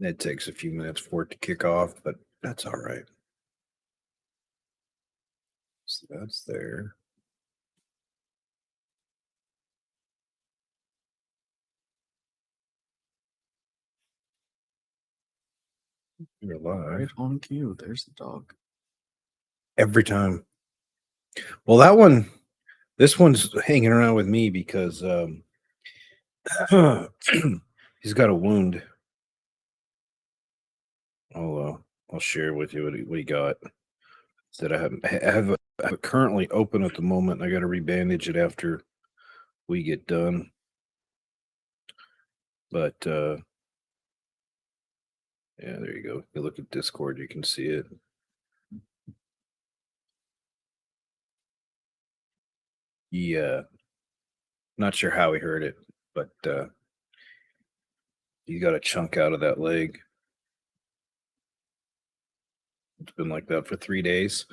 It takes a few minutes for it to kick off, but that's all right. So that's there. You're live. Right on cue. There's the dog. Every time. Well, this one's hanging around with me because he's got a wound. I'll share with you what he got. That I have it currently open at the moment. I got to rebandage it after we get done. But yeah, there you go. If you look at Discord, you can see it. Yeah, not sure how he heard it, but he got a chunk out of that leg. It's been like that for 3 days.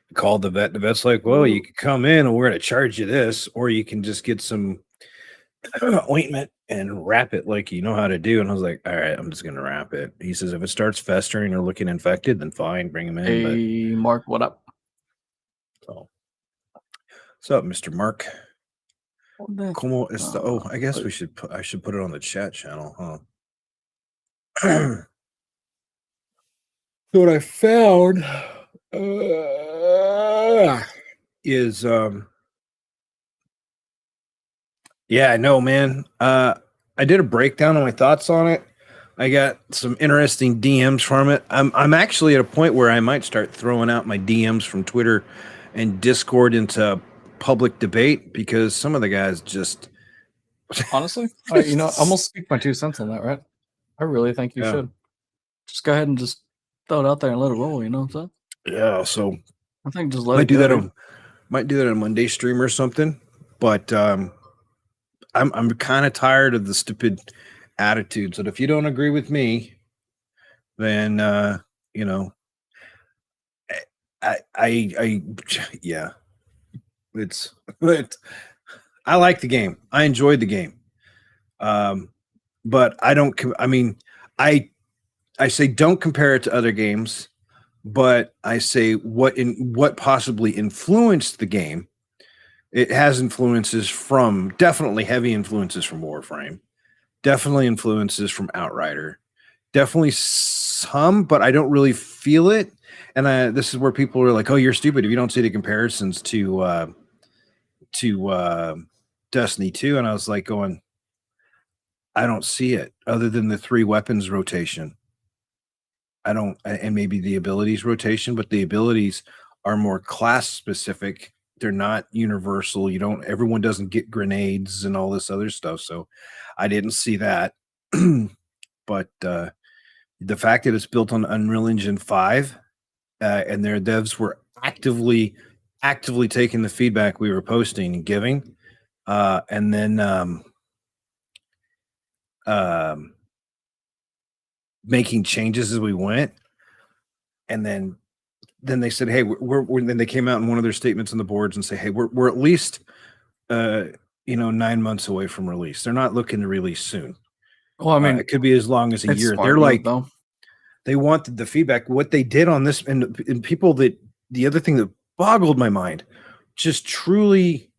I called the vet. The vet's like, well, you can come in and we're going to charge you this, or you can just get some ointment and wrap it like you know how to do. And I was like, all right, I'm just going to wrap it. He says, if it starts festering or looking infected, then fine, bring him in. Hey, Mark, what up? So, what's up, Mr. Mark? Como está? Oh, I guess I should put it on the chat channel, huh? So what I found is yeah, no, man. I did a breakdown of my thoughts on it. I got some interesting DMs from it. I'm actually at a point where I might start throwing out my DMs from Twitter and Discord into public debate because some of the guys just honestly, I'm gonna speak my 2 cents on that, right? I really think you should just go ahead and just throw it out there and let it roll. You know what I'm saying? Yeah. So I think just let it go. Might do that on a Monday stream or something. But I'm kind of tired of the stupid attitudes that if you don't agree with me, then I yeah, it's I like the game. I enjoyed the game. But I don't. I mean, I say don't compare it to other games, but I say what possibly influenced the game. It has influences from definitely heavy influences from Warframe, definitely influences from Outrider, definitely some, but I don't really feel it. And this is where people are like, "Oh, you're stupid if you don't see the comparisons to Destiny 2." And I was like, going, I don't see it other than the 3 weapons rotation. I don't, and maybe the abilities rotation, but the abilities are more class specific. They're not universal. Everyone doesn't get grenades and all this other stuff. So I didn't see that. But the fact that it's built on Unreal Engine 5 and their devs were actively taking the feedback we were posting and giving, and then making changes as we went, and then they said, "Hey, then they came out in one of their statements on the boards and say, "Hey, we're at least 9 months away from release. They're not looking to release soon. Well, I mean, it could be as long as a year." They're like, they wanted the feedback. What they did on this, and people that the other thing that boggled my mind, just truly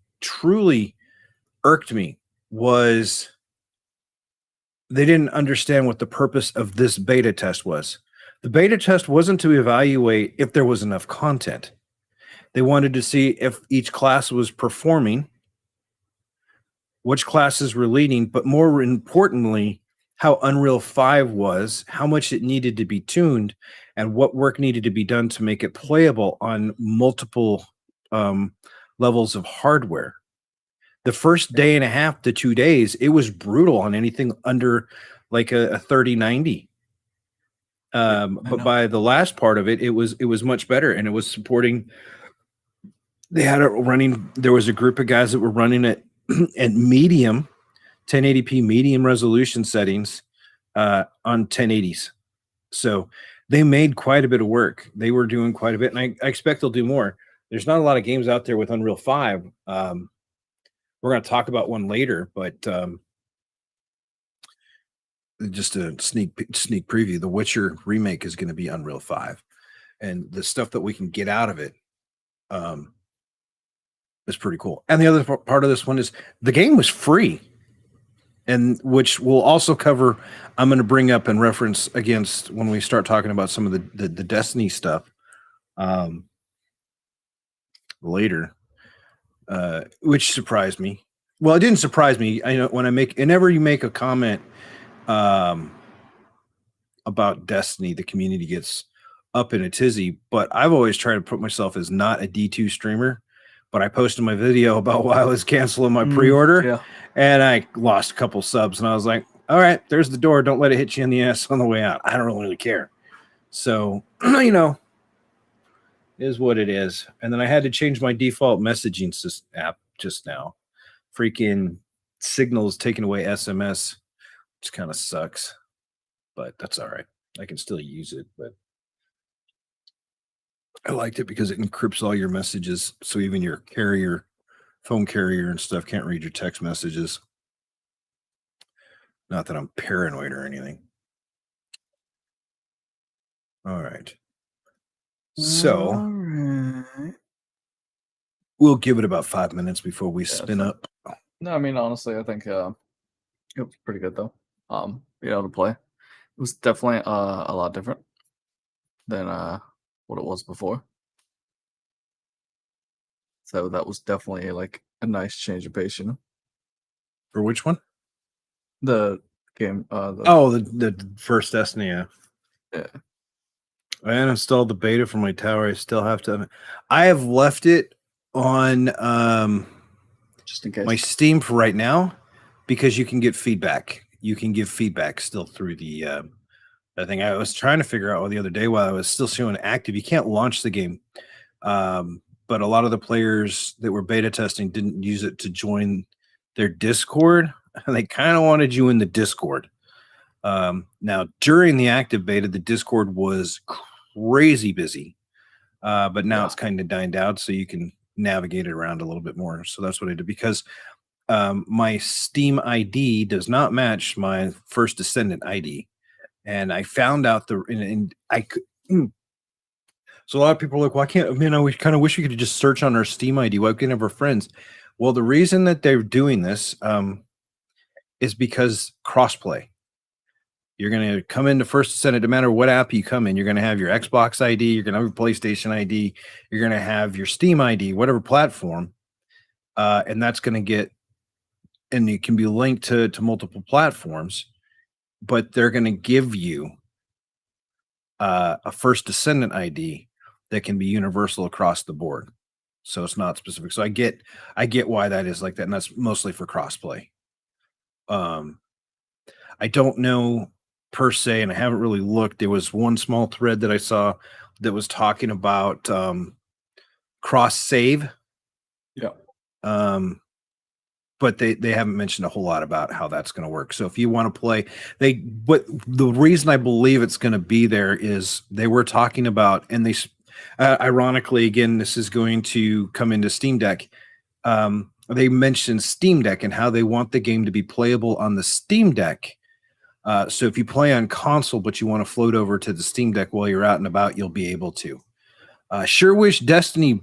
irked me, was they didn't understand what the purpose of this beta test was. The beta test wasn't to evaluate if there was enough content. They wanted to see if each class was performing, which classes were leading, but more importantly, how Unreal 5 was, how much it needed to be tuned, and what work needed to be done to make it playable on multiple levels of hardware. The first day and a half to 2 days, it was brutal on anything under like a 3090. But by the last part of it, it was much better, and it was supporting. They had it running. There was a group of guys that were running it at medium 1080p medium resolution settings on 1080s. So they made quite a bit of work. They were doing quite a bit, and I expect they'll do more. There's not a lot of games out there with Unreal 5. We're going to talk about one later, but just a sneak preview. The Witcher remake is going to be Unreal 5, and the stuff that we can get out of it is pretty cool. And the other part of this one is the game was free, and which we'll also cover. I'm going to bring up and reference against when we start talking about some of the Destiny stuff later, which surprised me. Well, it didn't surprise me. I know whenever you make a comment about Destiny, the community gets up in a tizzy. But I've always tried to put myself as not a D2 streamer. But I posted my video about why I was canceling my pre-order, and I lost a couple subs. And I was like, all right, there's the door. Don't let it hit you in the ass on the way out. I don't really care. So, is what it is. And then I had to change my default messaging app just now. Freaking Signal's taking away SMS, which kind of sucks. But that's all right. I can still use it, but I liked it because it encrypts all your messages. So even your phone carrier and stuff can't read your text messages. Not that I'm paranoid or anything. All right. So we'll give it about 5 minutes before we spin up. No, I mean, honestly, I think it was pretty good though. Be able to play. It was definitely a lot different than what it was before. So that was definitely like a nice change of pace, For which one? The game. The first Destiny. Yeah. I uninstalled the beta from my tower. I still have to. I have left it on just in case my Steam for right now because you can get feedback. You can give feedback still through the thing. I was trying to figure out the other day while I was still showing active. You can't launch the game, but a lot of the players that were beta testing didn't use it to join their Discord, and they kind of wanted you in the Discord. Now, during the active beta, the Discord was crazy busy, but now it's kind of dined out, so you can navigate it around a little bit more. So that's what I did because my Steam ID does not match my First Descendant ID, and I found out so a lot of people are like, "Why can't? We kind of wish we could just search on our Steam ID. Why can't we have our friends?" Well, the reason that they're doing this is because crossplay. You're going to come into First Descendant, no matter what app you come in, you're going to have your Xbox ID, you're going to have your PlayStation ID, you're going to have your Steam ID, whatever platform, and that's going to get, and it can be linked to multiple platforms, but they're going to give you a First Descendant ID that can be universal across the board. So it's not specific. So I get why that is like that, and that's mostly for crossplay. I don't know per se, and I haven't really looked. There was one small thread that I saw that was talking about cross save. Yeah. But they haven't mentioned a whole lot about how that's going to work. So if you want to play, but the reason I believe it's going to be there is they were talking about, and they ironically, again, this is going to come into Steam Deck. They mentioned Steam Deck and how they want the game to be playable on the Steam Deck. So if you play on console, but you want to float over to the Steam Deck while you're out and about, you'll be able to. Sure wish Destiny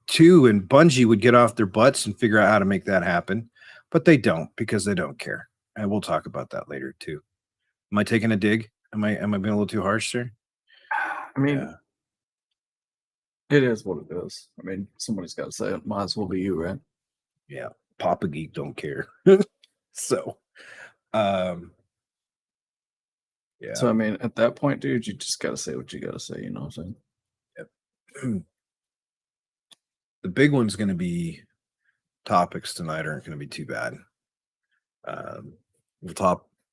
2 and Bungie would get off their butts and figure out how to make that happen, but they don't because they don't care. And we'll talk about that later too. Am I taking a dig? Am I being a little too harsh, sir? I mean, it is what it is. I mean, somebody's got to say it. Might as well be you, right? Yeah. Papa Geek don't care. So, yeah. So, I mean, at that point, dude, you just got to say what you got to say. You know what I'm saying? Yep. The big one's going to be topics tonight aren't going to be too bad.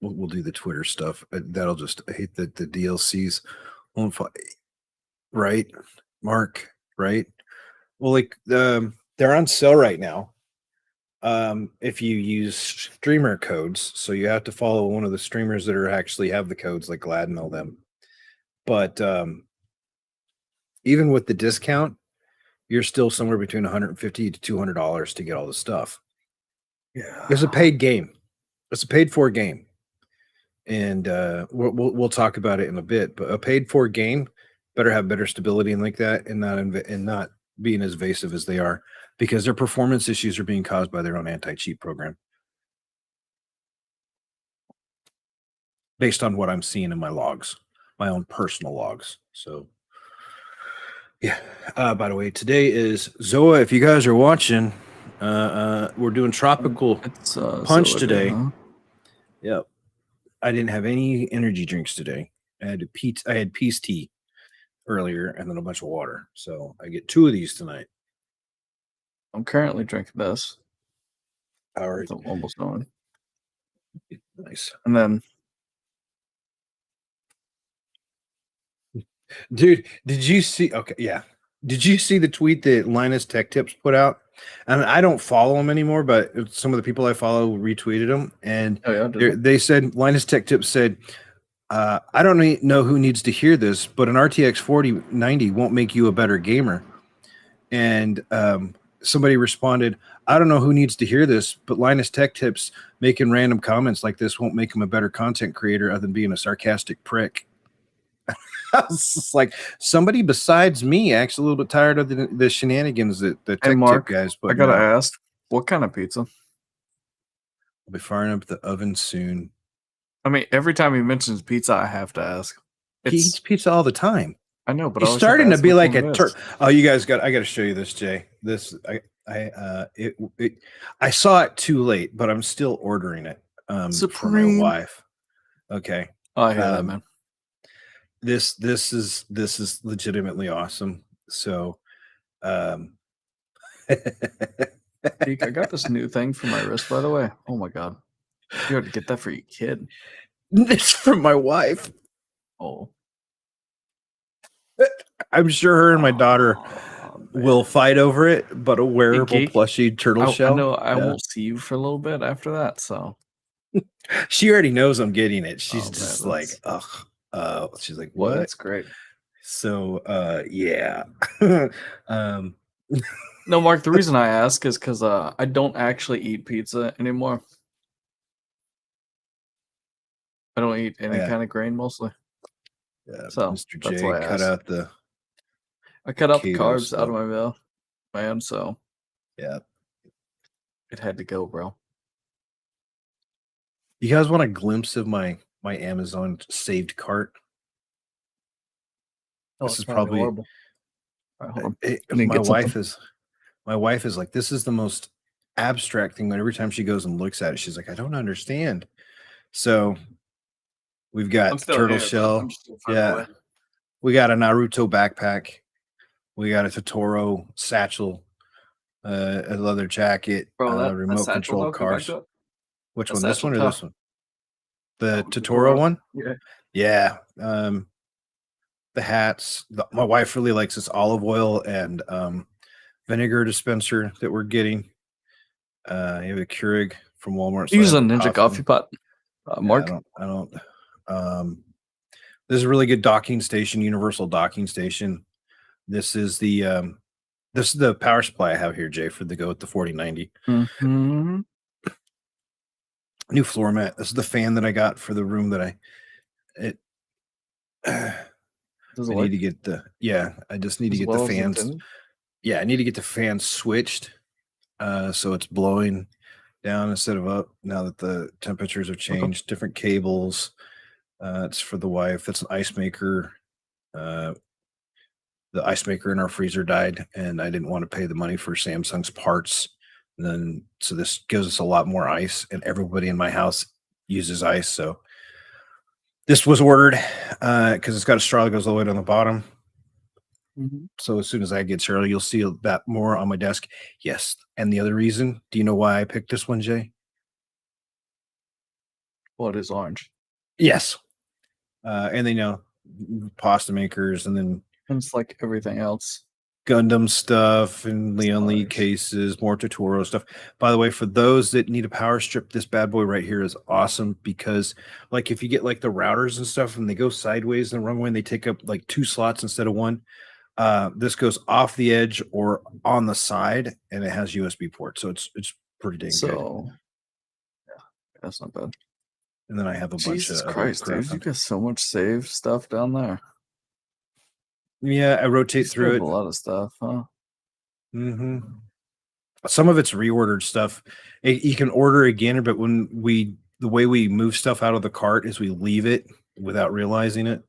We'll do the Twitter stuff. That'll just, I hate that the DLCs won't fight. Right, Mark? Right? Well, like they're on sale right now. If you use streamer codes, so you have to follow one of the streamers that are actually have the codes, like Glad and all them. But even with the discount, you're still somewhere between $150 to $200 to get all the stuff. Yeah, it's a paid game. It's a paid for game. and we'll talk about it in a bit. But a paid for game better have better stability and like that, and not being as evasive as they are, because their performance issues are being caused by their own anti-cheat program, based on what I'm seeing in my logs, my own personal logs. So yeah. By the way, today is Zoa. If you guys are watching, we're doing tropical It's punch Zoa Day, today. huh? Yep. I didn't have any energy drinks today. I had peace tea earlier, and then a bunch of water. So I get 2 of these tonight. I'm currently drinking this. All right. It's almost done. Nice. And then Dude, did you see? Okay, yeah. Did you see the tweet that Linus Tech Tips put out? And I don't follow him anymore, but some of the people I follow retweeted him, and oh yeah, did they said Linus Tech Tips said, "I don't know who needs to hear this, but an RTX 4090 won't make you a better gamer." And somebody responded, "I don't know who needs to hear this, but Linus Tech Tips making random comments like this won't make him a better content creator other than being a sarcastic prick." I was just like, somebody besides me acts a little bit tired of the shenanigans that the Hey tech Mark, tip guys I putting gotta out. ask, what kind of pizza? I'll be firing up the oven soon. I mean, every time he mentions pizza, I have to ask. He eats It's pizza all the time. I know, but I He's always have to starting to ask be which like one a it is. oh, you guys I got to show you this, Jay. I saw it too late, but I'm still ordering it for my Supreme. wife. Okay. Oh, I hear that, man. This is legitimately awesome. So Deke, I got this new thing for my wrist, by the way. Oh my god. You had to get that for your kid. it's from my wife. Oh. I'm sure her and my daughter Oh, will man. fight over it, but a wearable Geek, plushie turtle shell. I know I yeah. won't see you for a little bit after that, so She already knows I'm getting it. She's Oh, just man, like, that's- ugh. She's like, well, what? that's great. So, yeah. No, Mark, the reason I ask is because I don't actually eat pizza anymore. I don't eat any Yeah. kind of grain mostly. So Mr. that's J why I cut asked. out the I cut out the keto carbs out stuff. of my meal, man, so Yeah. it had to go, bro. You guys want a glimpse of my Amazon saved cart? Oh, This it's is probably probably horrible. All right, hold on. I need to my get something. wife is like, this is the most abstract thing, but every time she goes and looks at it, she's like, I don't understand. So we've got turtle shell. Yeah. We got a Naruto backpack. We got a Totoro satchel, a leather jacket, Bro, that remote satchel control though, come back cars. to it. Which That one? This satchel one or tough. this one? The Oh, Totoro one? Yeah. Yeah. The hats. My wife really likes this olive oil and vinegar dispenser that we're getting. You have a Keurig from Walmart. You use I a have Ninja coffee pot, Mark? I don't. This is a really good docking station, universal docking station. This is the power supply I have here, Jay, for the go with the 4090. Mm-hmm. New floor mat. This is the fan that I got for the room that Does I it need work to get I just need to as get the well as fans. intended? Yeah, I need to get the fan switched so it's blowing down instead of up now that the temperatures have changed. Different cables. It's for the wife. That's an ice maker. The ice maker in our freezer died, and I didn't want to pay the money for Samsung's parts. And then, so this gives us a lot more ice, and everybody in my house uses ice. So this was ordered because it's got a straw that goes all the way down the bottom. Mm-hmm. So as soon as I get Shirley, you'll see that more on my desk. Yes. And the other reason, do you know why I picked this one, Jay? Well, it is orange. Yes. And they know pasta makers and then And it's like everything else. Gundam stuff and Leon Lee Orange. cases, more Totoro stuff. By the way, for those that need a power strip, this bad boy right here is awesome because, like, if you get like the routers and stuff and they go sideways in the wrong way and they take up like 2 slots instead of 1, this goes off the edge or on the side, and it has USB ports, so it's pretty dang good. So, yeah, that's not bad. And then I have a bunch Jesus of other Christ, crap. dude! You got so much saved stuff down there. Yeah, I You rotate still through have it. a lot of stuff, huh? Hmm. Some of it's reordered stuff. You can order again, but the way we move stuff out of the cart is we leave it without realizing it.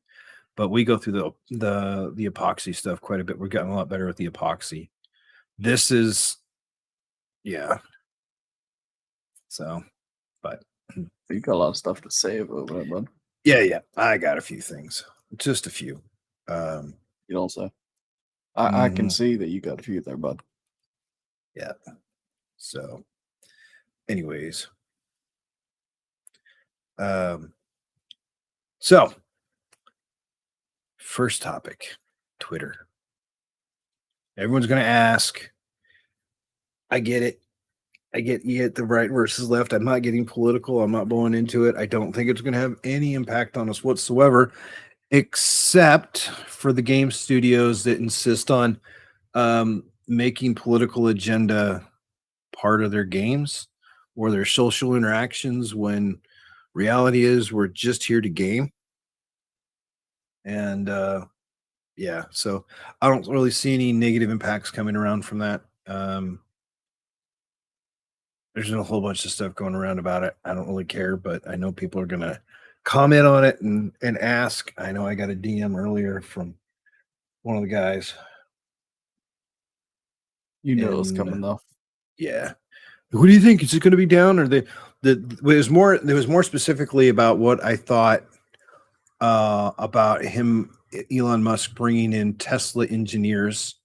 But we go through the epoxy stuff quite a bit. We've gotten a lot better with the epoxy. This is, yeah. So, but You got a lot of stuff to save over there, bud. yeah, I got a few things, just a few. You don't say. I can Mhm. see that you got a few there, bud. Yeah. So, anyways, um, so first topic, Twitter. Everyone's going to ask. I get it. I get you get the right versus left. I'm not getting political. I'm not going into it. I don't think it's going to have any impact on us whatsoever, except for the game studios that insist on making political agenda part of their games or their social interactions when reality is we're just here to game. And yeah, so I don't really see any negative impacts coming around from that. There's been a whole bunch of stuff going around about it. I don't really care, but I know people are gonna comment on it and ask. I know I got a DM earlier from one of the guys, You know it was and coming though. yeah, what do you think? Is it going to be down or it was more? It was more specifically about what I thought about him, Elon Musk, bringing in Tesla engineers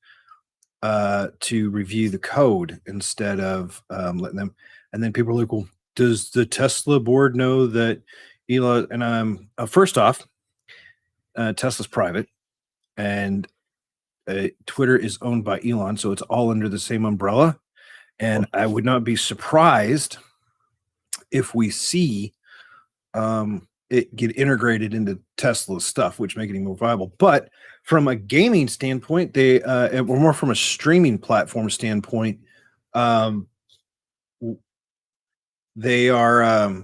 to review the code instead of letting them. And then people are like, "Well, does the Tesla board know that Elon?" And I'm first off, Tesla's private, and Twitter is owned by Elon, so it's all under the same umbrella. And I would not be surprised if we see it get integrated into Tesla's stuff, which make it more viable. But from a gaming standpoint, they or more from a streaming platform standpoint, um, they are.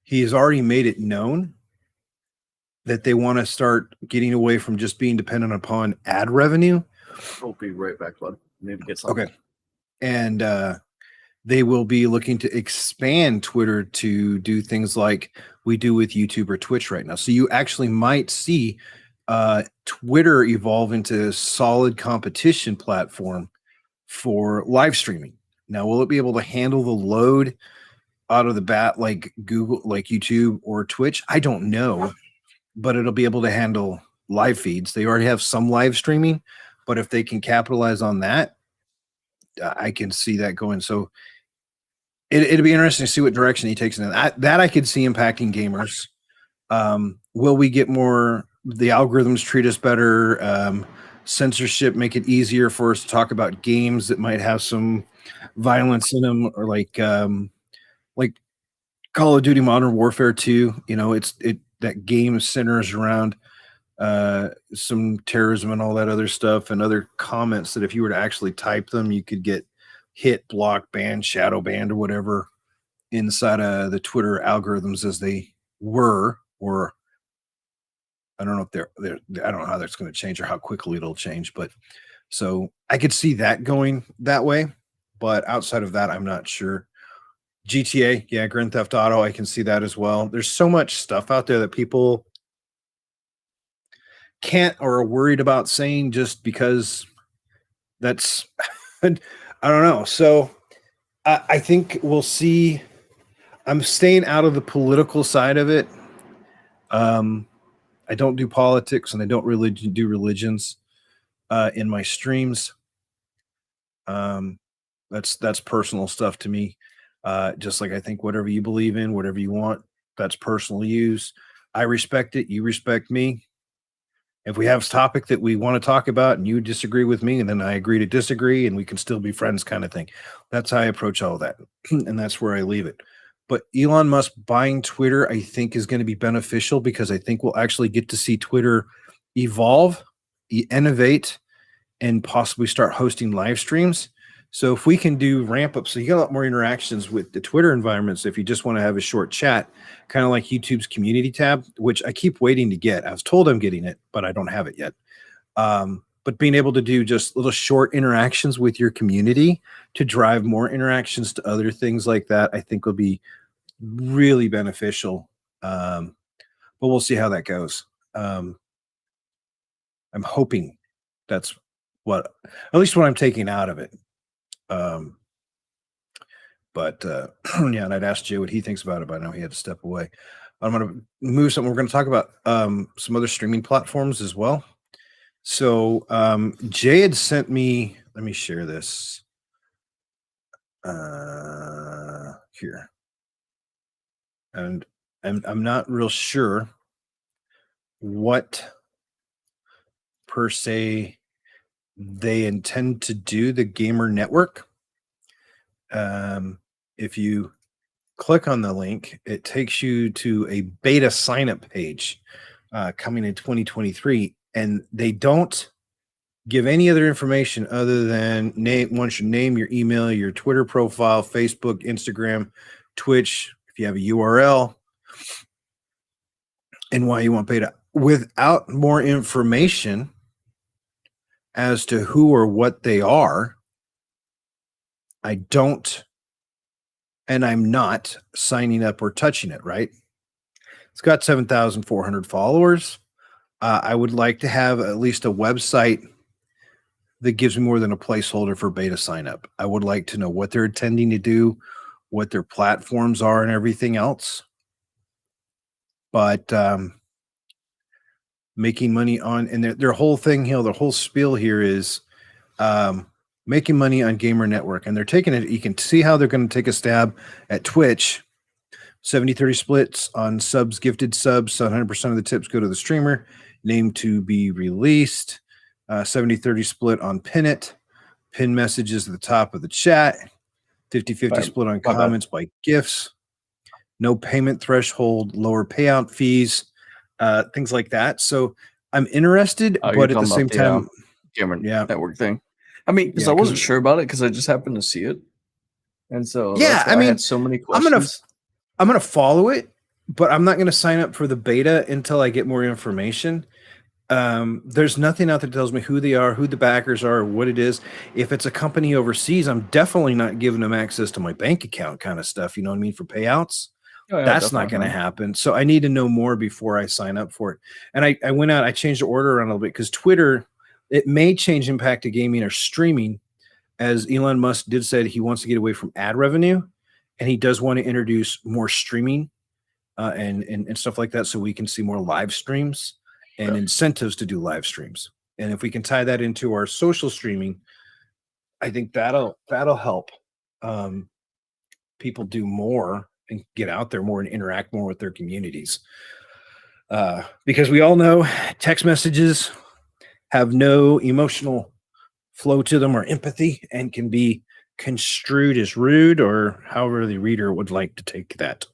He has already made it known that they want to start getting away from just being dependent upon ad revenue. I'll be right back, bud. Need to get something. Okay, and they will be looking to expand Twitter to do things like we do with YouTube or Twitch right now. So you actually might see Twitter evolve into a solid competition platform for live streaming. Now, will it be able to handle the load out of the bat like Google, like YouTube or Twitch? I don't know, but it'll be able to handle live feeds. They already have some live streaming, but if they can capitalize on that, I can see that going. So it'll be interesting to see what direction he takes in that I could see impacting gamers. Will we get more? The algorithms treat us better. Censorship make it easier for us to talk about games that might have some violence in them, or like Call of Duty Modern Warfare 2. You know, that game centers around some terrorism and all that other stuff, and other comments that if you were to actually type them, you could get hit, blocked, banned, shadow banned, or whatever inside of the Twitter algorithms as they were, or I don't know if I don't know how that's going to change or how quickly it'll change, but so I could see that going that way. But outside of that, I'm not sure. GTA, yeah, Grand Theft Auto, I can see that as well. There's so much stuff out there that people can't or are worried about saying just because that's, I don't know. So I think we'll see. I'm staying out of the political side of it. I don't do politics and I don't really do religions in my streams. Um, that's personal stuff to me. Just like I think whatever you believe in, whatever you want, that's personal use. I respect it. You respect me. If we have a topic that we want to talk about and you disagree with me, and then I agree to disagree, and we can still be friends, kind of thing. That's how I approach all that, and that's where I leave it. But Elon Musk buying Twitter, I think, is going to be beneficial because I think we'll actually get to see Twitter evolve, innovate, and possibly start hosting live streams So if we can do ramp up, so you get a lot more interactions with the Twitter environments. If you just want to have a short chat, kind of like YouTube's community tab, which I keep waiting to get. I was told I'm getting it, but I don't have it yet. But being able to do just little short interactions with your community to drive more interactions to other things like that, I think will be really beneficial. But we'll see how that goes. I'm hoping that's what, at least what I'm taking out of it. But yeah, and I'd asked Jay what he thinks about it, but I know he had to step away. I'm going to move something. We're going to talk about some other streaming platforms as well. So Jay had sent me, let me share this here. And I'm not real sure what per se they intend to do, the Gamer Network. If you click on the link, it takes you to a beta sign-up page coming in 2023, and they don't give any other information other than one should name, your email, your Twitter profile, Facebook, Instagram, Twitch, if you have a URL, and why you want beta, without more information as to who or what they are. I don't, and I'm not signing up or touching it, right? It's got 7,400 followers. I would like to have at least a website that gives me more than a placeholder for beta sign up. I would like to know what they're intending to do, what their platforms are, and everything else. But making money on, and their whole thing here, their whole spiel here is making money on Gamer Network. And they're taking it, you can see how they're going to take a stab at Twitch. 70-30 splits on subs, gifted subs. So 100% of the tips go to the streamer. Name to be released. 70-30 split on pin it. Pin messages at the top of the chat. 50-50 split on comments by gifts. No payment threshold, lower payout fees, things like that. So I'm interested, but at the same time, Gamer Network thing. I mean, because I wasn't sure about it because I just happened to see it, and so yeah, I mean, I had so many questions. I'm gonna follow it, but I'm not gonna sign up for the beta until I get more information. There's nothing out there that tells me who they are, who the backers are, what it is. If it's a company overseas, I'm definitely not giving them access to my bank account kind of stuff. You know what I mean? For payouts. Oh, yeah, that's not going to happen. So I need to know more before I sign up for it. And I went out, I changed the order around a little bit because Twitter, it may change impact to gaming or streaming, as Elon Musk did say he wants to get away from ad revenue, and he does want to introduce more streaming and stuff like that, so we can see more live streams and incentives to do live streams. And if we can tie that into our social streaming, I think that'll help people do more and get out there more and interact more with their communities. Because we all know text messages have no emotional flow to them or empathy and can be construed as rude or however the reader would like to take that.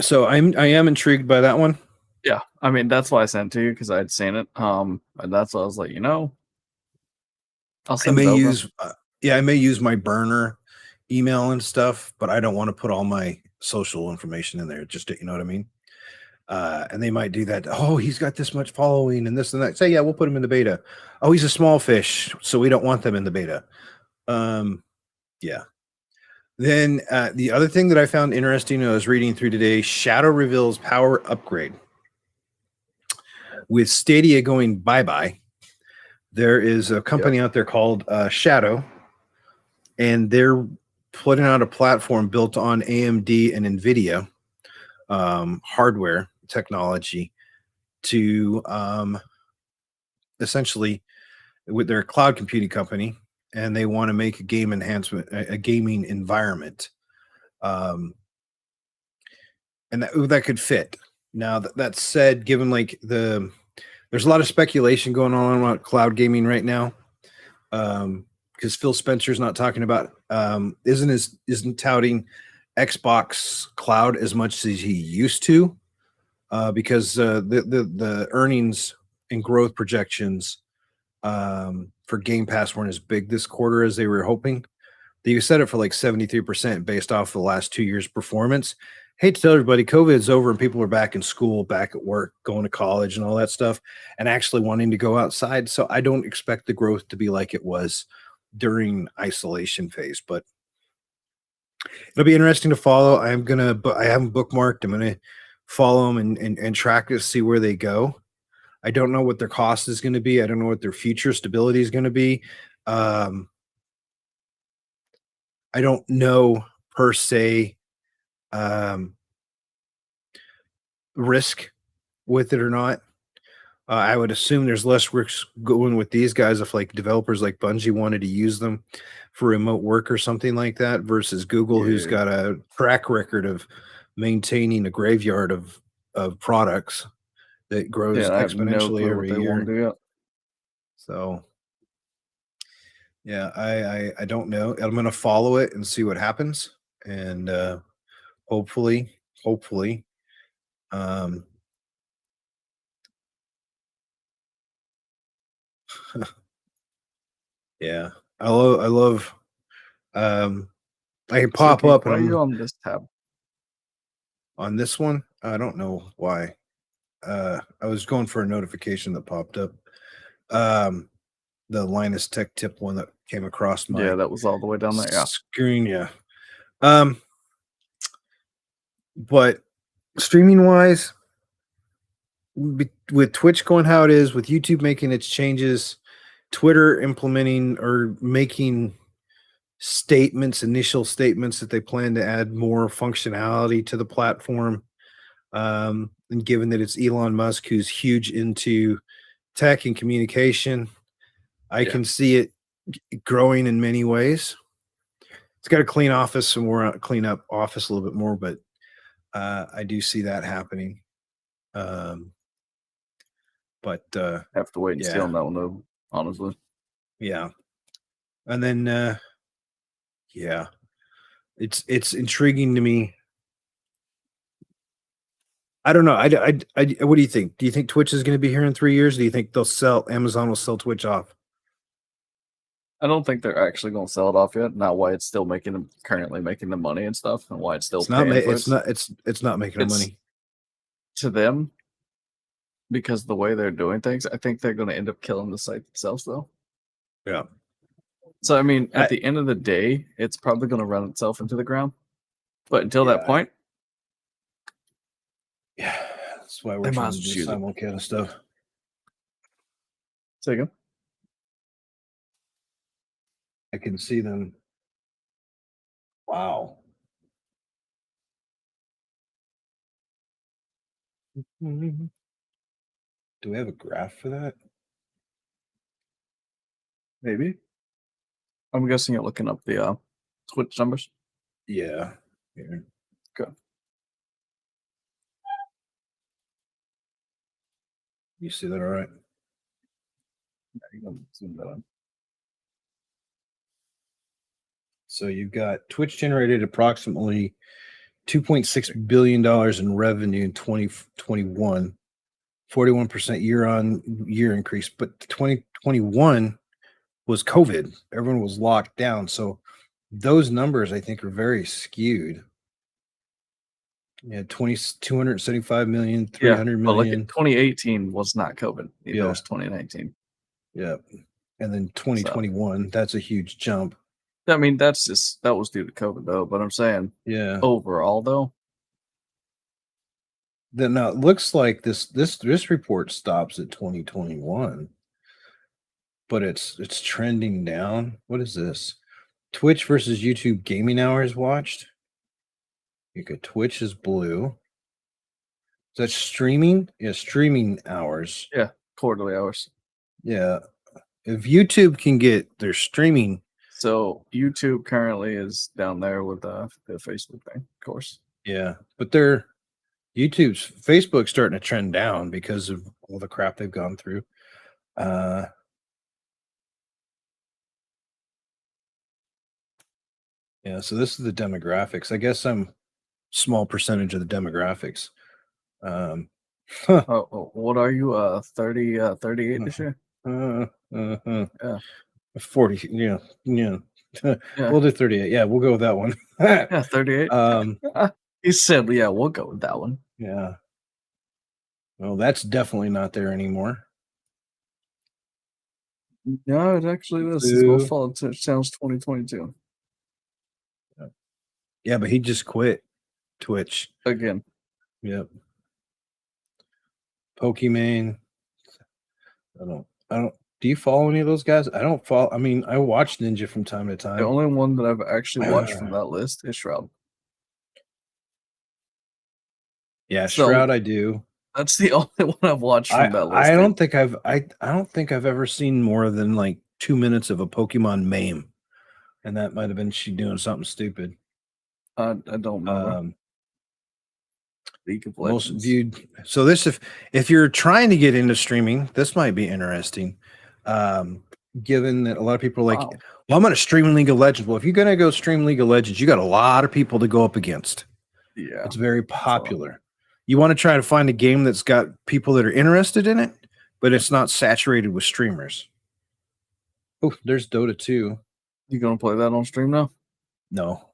So I am intrigued by that one. Yeah, I mean, that's why I sent it to you, because I'd seen it. And that's why I was like, I'll send it over. I may use my burner email and stuff, but I don't want to put all my social information in there. Just to, you know what I mean? And they might do that. Oh, he's got this much following and this and that. Say, yeah, we'll put him in the beta. Oh, he's a small fish, so we don't want them in the beta. Yeah. Then the other thing that I found interesting, I was reading through today, Shadow reveals power upgrade. With Stadia going bye-bye, there is a company out there called Shadow, and they're putting out a platform built on AMD and NVIDIA hardware technology to essentially, with their cloud computing company, and they want to make a game enhancement, a gaming environment, and that could fit. Now that said, given like there's a lot of speculation going on about cloud gaming right now, because Phil Spencer's not talking about isn't touting Xbox Cloud as much as he used to, because the earnings and growth projections for Game Pass weren't as big this quarter as they were hoping. They set it for like 73% based off the last 2 years' performance. Hate to tell everybody, COVID's over and people are back in school, back at work, going to college and all that stuff, and actually wanting to go outside. So I don't expect the growth to be like it was during isolation phase, but it'll be interesting to follow. I have them bookmarked. I'm gonna follow them and track to see where they go. I don't know what their cost is going to be. I don't know what their future stability is going to be. Um, I don't know per se um, risk with it or not. I would assume there's less risk going with these guys if like developers like Bungie wanted to use them for remote work or something like that versus Google, who's Yeah. got a track record of maintaining a graveyard of products that grows Yeah, I have no exponentially clue what every they want to year. do yet. So yeah, I don't know. I'm gonna follow it and see what happens, and hopefully, um, yeah, I love. Um, I can So, pop King, up and why are you I'm on this tab? on this one. I don't know why. I was going for a notification that popped up. Um, the Linus Tech Tip one that came across Yeah, my that was all the way down there. Yeah. screen. Yeah. Um, but streaming wise, with Twitch going how it is, with YouTube making its changes, Twitter implementing or making initial statements that they plan to add more functionality to the platform. And given that it's Elon Musk who's huge into tech and communication, I Yeah. can see it growing in many ways. It's got a clean office and more clean up office a little bit more, but I do see that happening. Um, but Have to wait and see yeah, on that one, though, honestly. yeah, and then yeah, it's intriguing to me. I don't know. What do you think? Do you think Twitch is going to be here in 3 years? Do you think Amazon will sell Twitch off? I don't think they're actually going to sell it off yet. Not why it's still currently making the money and stuff, and why it's still paying for it. It's not making them It's money. to them because the way they're doing things. I think they're going to end up killing the site themselves, though. Yeah. So, I mean, I- at the end of the day, it's probably going to run itself into the ground. But until that Yeah. point, Yeah. That's why we're They might trying as to well do choose it. simulcast stuff. say again. I can see them. Wow. Do we have a graph for that? Maybe. I'm guessing you're looking up the Twitch numbers. Yeah. Here. Good. You see that all right? Yeah, you can zoom that in. So you've got Twitch generated approximately $2.6 billion in revenue in 2021, 41% year on year increase. But 2021 was COVID. Everyone was locked down. So those numbers, I think, are very skewed. Yeah, 275 million, Yeah, 300 but million. 2018 was not COVID. Either Yeah. it was 2019. Yeah. And then 2021, that's a huge jump. I mean, that was due to COVID though. But I'm saying Yeah. overall though, Then now it looks like this report stops at 2021, but it's trending down. What is this? Twitch versus YouTube gaming hours watched. Okay, Twitch is blue. Is that streaming? Yeah, streaming hours. yeah, quarterly hours. Yeah. If YouTube can get their streaming, So YouTube currently is down there with the Facebook thing, of course. yeah, but their Facebook's starting to trend down because of all the crap they've gone through. Yeah, so this is the demographics. I guess I'm small percentage of the demographics. Oh, what are you? 38 this year? Uh-huh. Yeah. 40. Yeah. Yeah. Yeah. We'll do 38. Yeah, we'll go with that one. Yeah, 38. um, He said, "Yeah, we'll go with that one." yeah. Well, that's definitely not there anymore. No, it actually is. It's most Boo. followed channels 2022. Yeah, but he just quit Twitch. Again. Yep. Pokimane. I don't do you follow any of those guys? I don't follow. I mean, I watch Ninja from time to The time. only one that I've actually watched from that list is Shroud. Yeah, So Shroud I do. that's the only one I've watched I from that I list, dude. don't think I don't think I've ever seen more than like 2 minutes of a Pokemon meme, and that might have been she doing something stupid. I don't remember. Um, League of most Legends. viewed. So this, if you're trying to get into streaming, this might be interesting. Given that a lot of people are like, Wow. well, I'm going to stream League of Legends. Well, if you're going to go stream League of Legends, you got a lot of people to go up against. Yeah. It's very popular. You want to try to find a game that's got people that are interested in it, but it's not saturated with streamers. Oh, there's Dota 2. You gonna play that on stream now? No.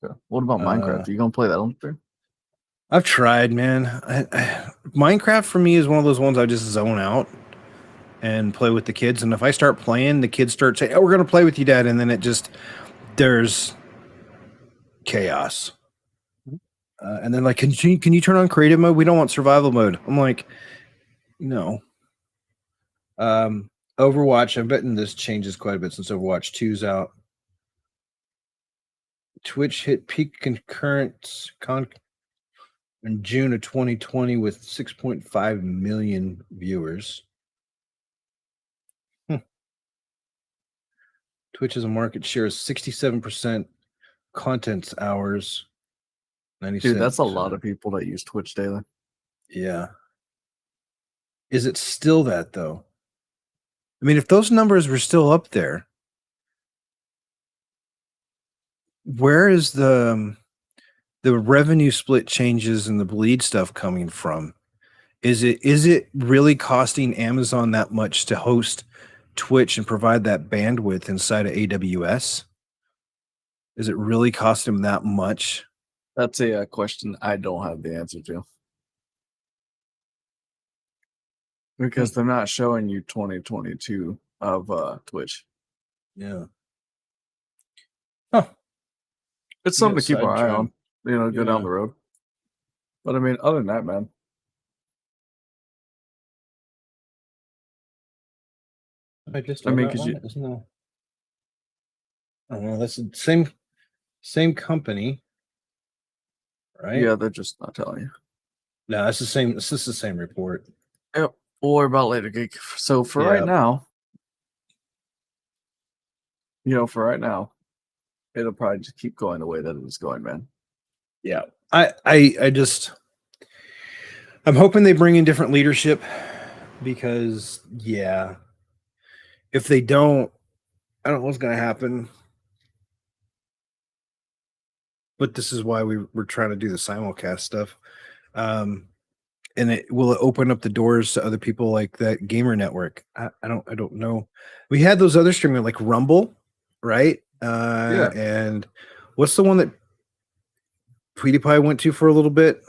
Okay. What about Minecraft? Are you gonna play that on stream? I've tried, man. Minecraft for me is one of those ones I just zone out and play with the kids. And if I start playing, the kids start saying, "Oh, we're gonna play with you, Dad," and then there's chaos. And then like, can you turn on creative mode? We don't want survival mode. I'm like, no. Overwatch. I'm betting this changes quite a bit since Overwatch 2's out. Twitch hit peak concurrent in June of 2020 with 6.5 million viewers. Twitch has a market share of 67%, content hours 97%. Dude, that's a lot of people that use Twitch daily. Yeah. Is it still that though? I mean, if those numbers were still up there, where is the revenue split changes and the bleed stuff coming from? Is it really costing Amazon that much to host Twitch and provide that bandwidth inside of AWS? Is it really costing them that much? That's a question I don't have the answer to. Because they're not showing you 2022 of Twitch. Yeah. Huh. It's something to keep our eye on, go Yeah. down the road. But I mean, other than that, man, I just I mean, that 'cause one? you- Isn't that- I don't know. That's the same company, right? yeah, they're just not telling you. No, that's the same. This is the same report. Yep. We'll worry about it later, geek. So for right Yeah. now, it'll probably just keep going the way that it was going, man. Yeah. I just I'm hoping they bring in different leadership because if they don't, I don't know what's gonna happen. But this is why we're trying to do the simulcast stuff. And it will open up the doors to other people like that Gamer Network. I don't know. We had those other streaming like Rumble, right? Yeah. And what's the one that PewDiePie went to for a little bit?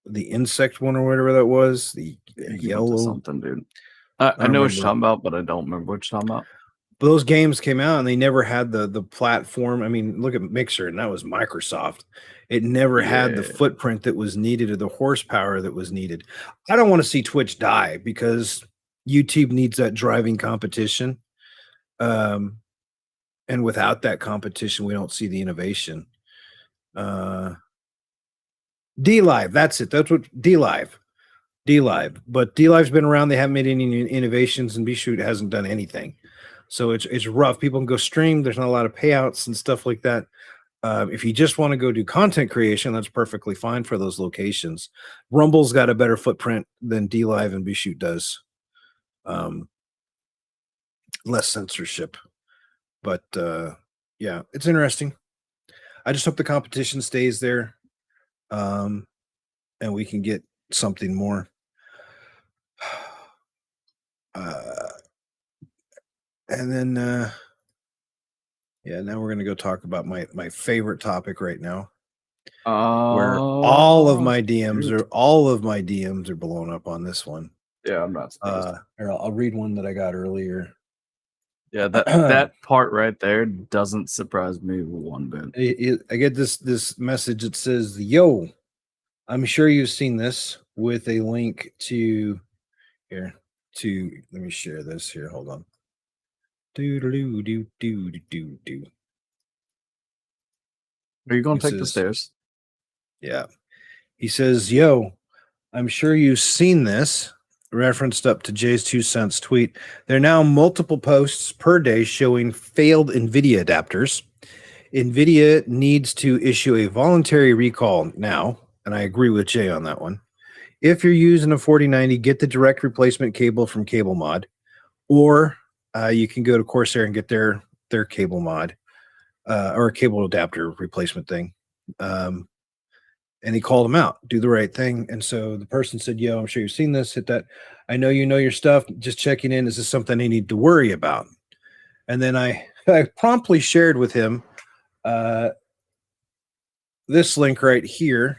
The insect one or whatever that was. The yellow something, dude. I know what you're talking about, but I don't remember what you're talking about. But those games came out and they never had the platform. I mean, look at Mixer, and that was Microsoft. It never had the footprint that was needed or the horsepower that was needed. I don't want to see Twitch die because YouTube needs that driving competition. And without that competition, we don't see the innovation. DLive, that's it. That's what DLive. But DLive's been around. They haven't made any innovations, and BShoot hasn't done anything. So it's rough. People can go stream. There's not a lot of payouts and stuff like that. If you just want to go do content creation, that's perfectly fine for those locations. Rumble's got a better footprint than DLive and BShoot does. Less censorship. But yeah, it's interesting. I just hope the competition stays there. And we can get something more. And then, yeah, now we're going to go talk about my favorite topic right now, where all of my DMs are blown up on this one. Yeah, I'm not surprised. Here, I'll read one that I got earlier. Yeah, that part right there doesn't surprise me one bit. I get this message that says, "Yo, I'm sure you've seen this," with a link to here. Let me share this here. Hold on. Do do do do do do. Are you going He to take the says- stairs? Yeah. He says, "Yo, I'm sure you've seen this," referenced up to Jay's 2 cents tweet. There are now multiple posts per day showing failed NVIDIA adapters. NVIDIA needs to issue a voluntary recall now, and I agree with Jay on that one. If you're using a 4090, get the direct replacement cable from Cable Mod, or you can go to Corsair and get their cable mod or a cable adapter replacement thing. And he called him out, do the right thing. And so the person said, "Yo, I'm sure you've seen this. Hit that. I know you know your stuff. Just checking in. Is this something I need to worry about?" And then I promptly shared with him this link right here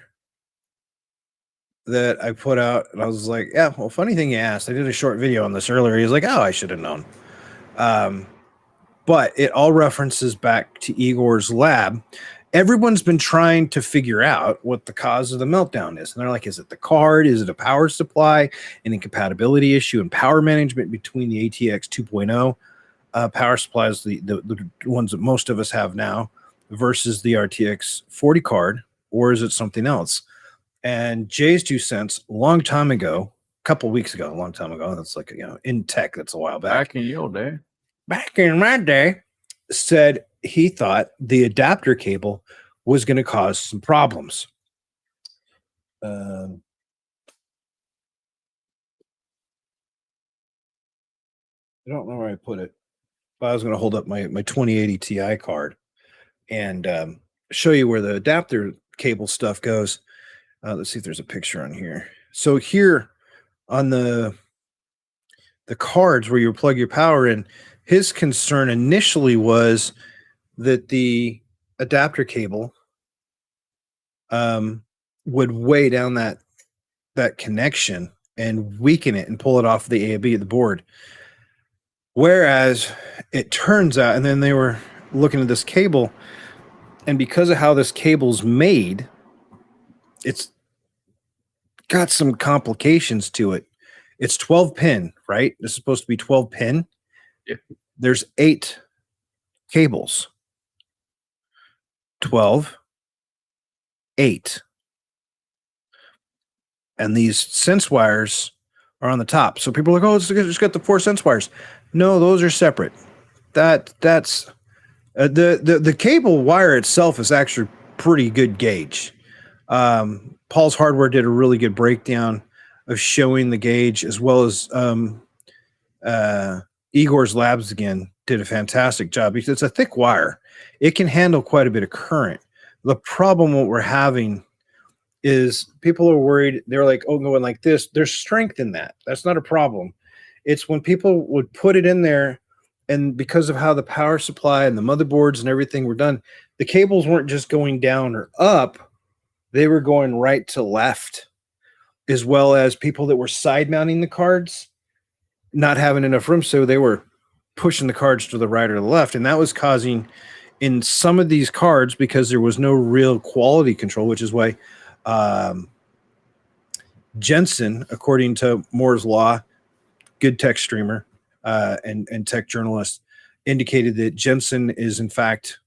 that I put out. And I was like, yeah, well, funny thing you asked. I did a short video on this earlier. He's like, "Oh, I should have known." But it all references back to Igor's lab. Everyone's been trying to figure out what the cause of the meltdown is. And they're like, is it the card? Is it a power supply, an incompatibility issue, and power management between the ATX 2.0 power supplies, the ones that most of us have now, versus the RTX 40 card, or is it something else? And Jay's 2 cents, a long time ago, a couple weeks ago, a long time ago, that's like, in tech, that's a while back. Back in your day. Back in my day, said he thought the adapter cable was going to cause some problems. I don't know where I put it, but I was going to hold up my 2080 Ti card and show you where the adapter cable stuff goes. Let's see if there's a picture on here. So here on the cards where you plug your power in, his concern initially was that the adapter cable would weigh down that connection and weaken it and pull it off the A/B of the board. Whereas it turns out, and then they were looking at this cable, and because of how this cable's made, it's got some complications to it. It's 12 pin, right? This is supposed to be 12 pin. Yeah. There's 8 cables. 12, 8. And these sense wires are on the top. So people are like, "Oh, it's just got the 4 sense wires." No, those are separate. That's the cable wire itself is actually pretty good gauge. Paul's Hardware did a really good breakdown of showing the gauge, as well as Igor's Labs again did a fantastic job because it's a thick wire. It can handle quite a bit of current. The problem what we're having is people are worried. They're like, "Oh, going like this." There's strength in that. That's not a problem. It's when people would put it in there, and because of how the power supply and the motherboards and everything were done, the cables weren't just going down or up. They were going right to left, as well as people that were side mounting the cards not having enough room. So they were pushing the cards to the right or the left. And that was causing in some of these cards, because there was no real quality control, which is why Jensen, according to Moore's Law, good tech streamer and tech journalist, indicated that Jensen is in fact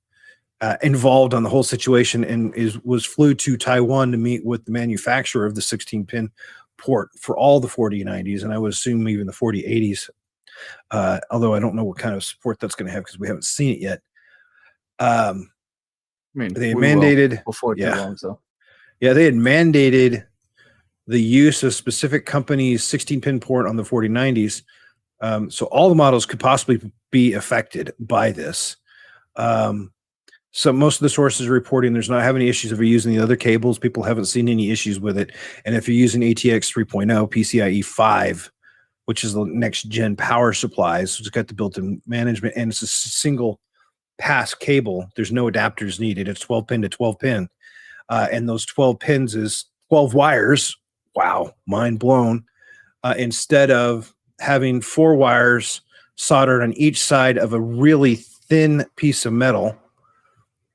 involved on the whole situation and was flew to Taiwan to meet with the manufacturer of the 16-pin port for all the 4090s, and I would assume even the 4080s, although I don't know what kind of support that's going to have because we haven't seen it yet. I mean, they we mandated will before too long, so yeah, they had mandated the use of specific companies' 16-pin port on the 4090s, so all the models could possibly be affected by this. So most of the sources are reporting there's not having any issues if you're using the other cables. People haven't seen any issues with it. And if you're using ATX 3.0 PCIe 5 which is the next gen power supplies. It's got the built-in management, and it's a single pass cable. There's no adapters needed. It's 12 pin to 12 pin. And those 12 pins is 12 wires. Wow, mind blown. Instead of having 4 wires soldered on each side of a really thin piece of metal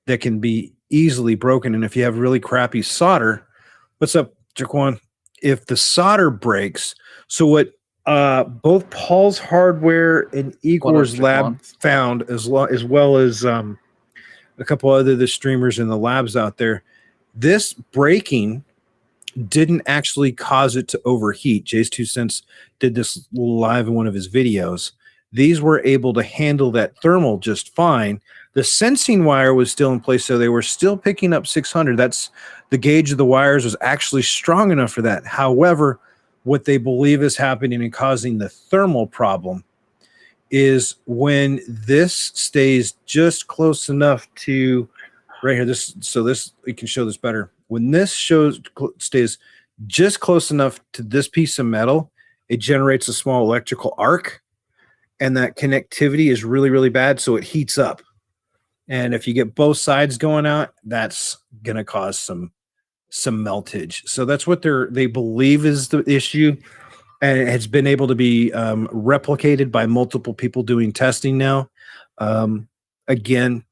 that can be easily broken. And if you have really crappy solder, what's up, Jaquan? If the solder breaks, so what both Paul's Hardware and Igor's Lab found, as well as a couple other the streamers in the labs out there, this breaking didn't actually cause it to overheat. Jay's 2 cents did this live in one of his videos. These were able to handle that thermal just fine. The sensing wire was still in place, so they were still picking up 600. That's the gauge of the wires was actually strong enough for that. However, what they believe is happening and causing the thermal problem is when this stays just close enough to right here. This we can show this better. When this stays just close enough to this piece of metal, it generates a small electrical arc, and that connectivity is really, really bad, so it heats up. And if you get both sides going out, that's going to cause some meltage. So that's what they believe is the issue, and it has been able to be replicated by multiple people doing testing now. Again,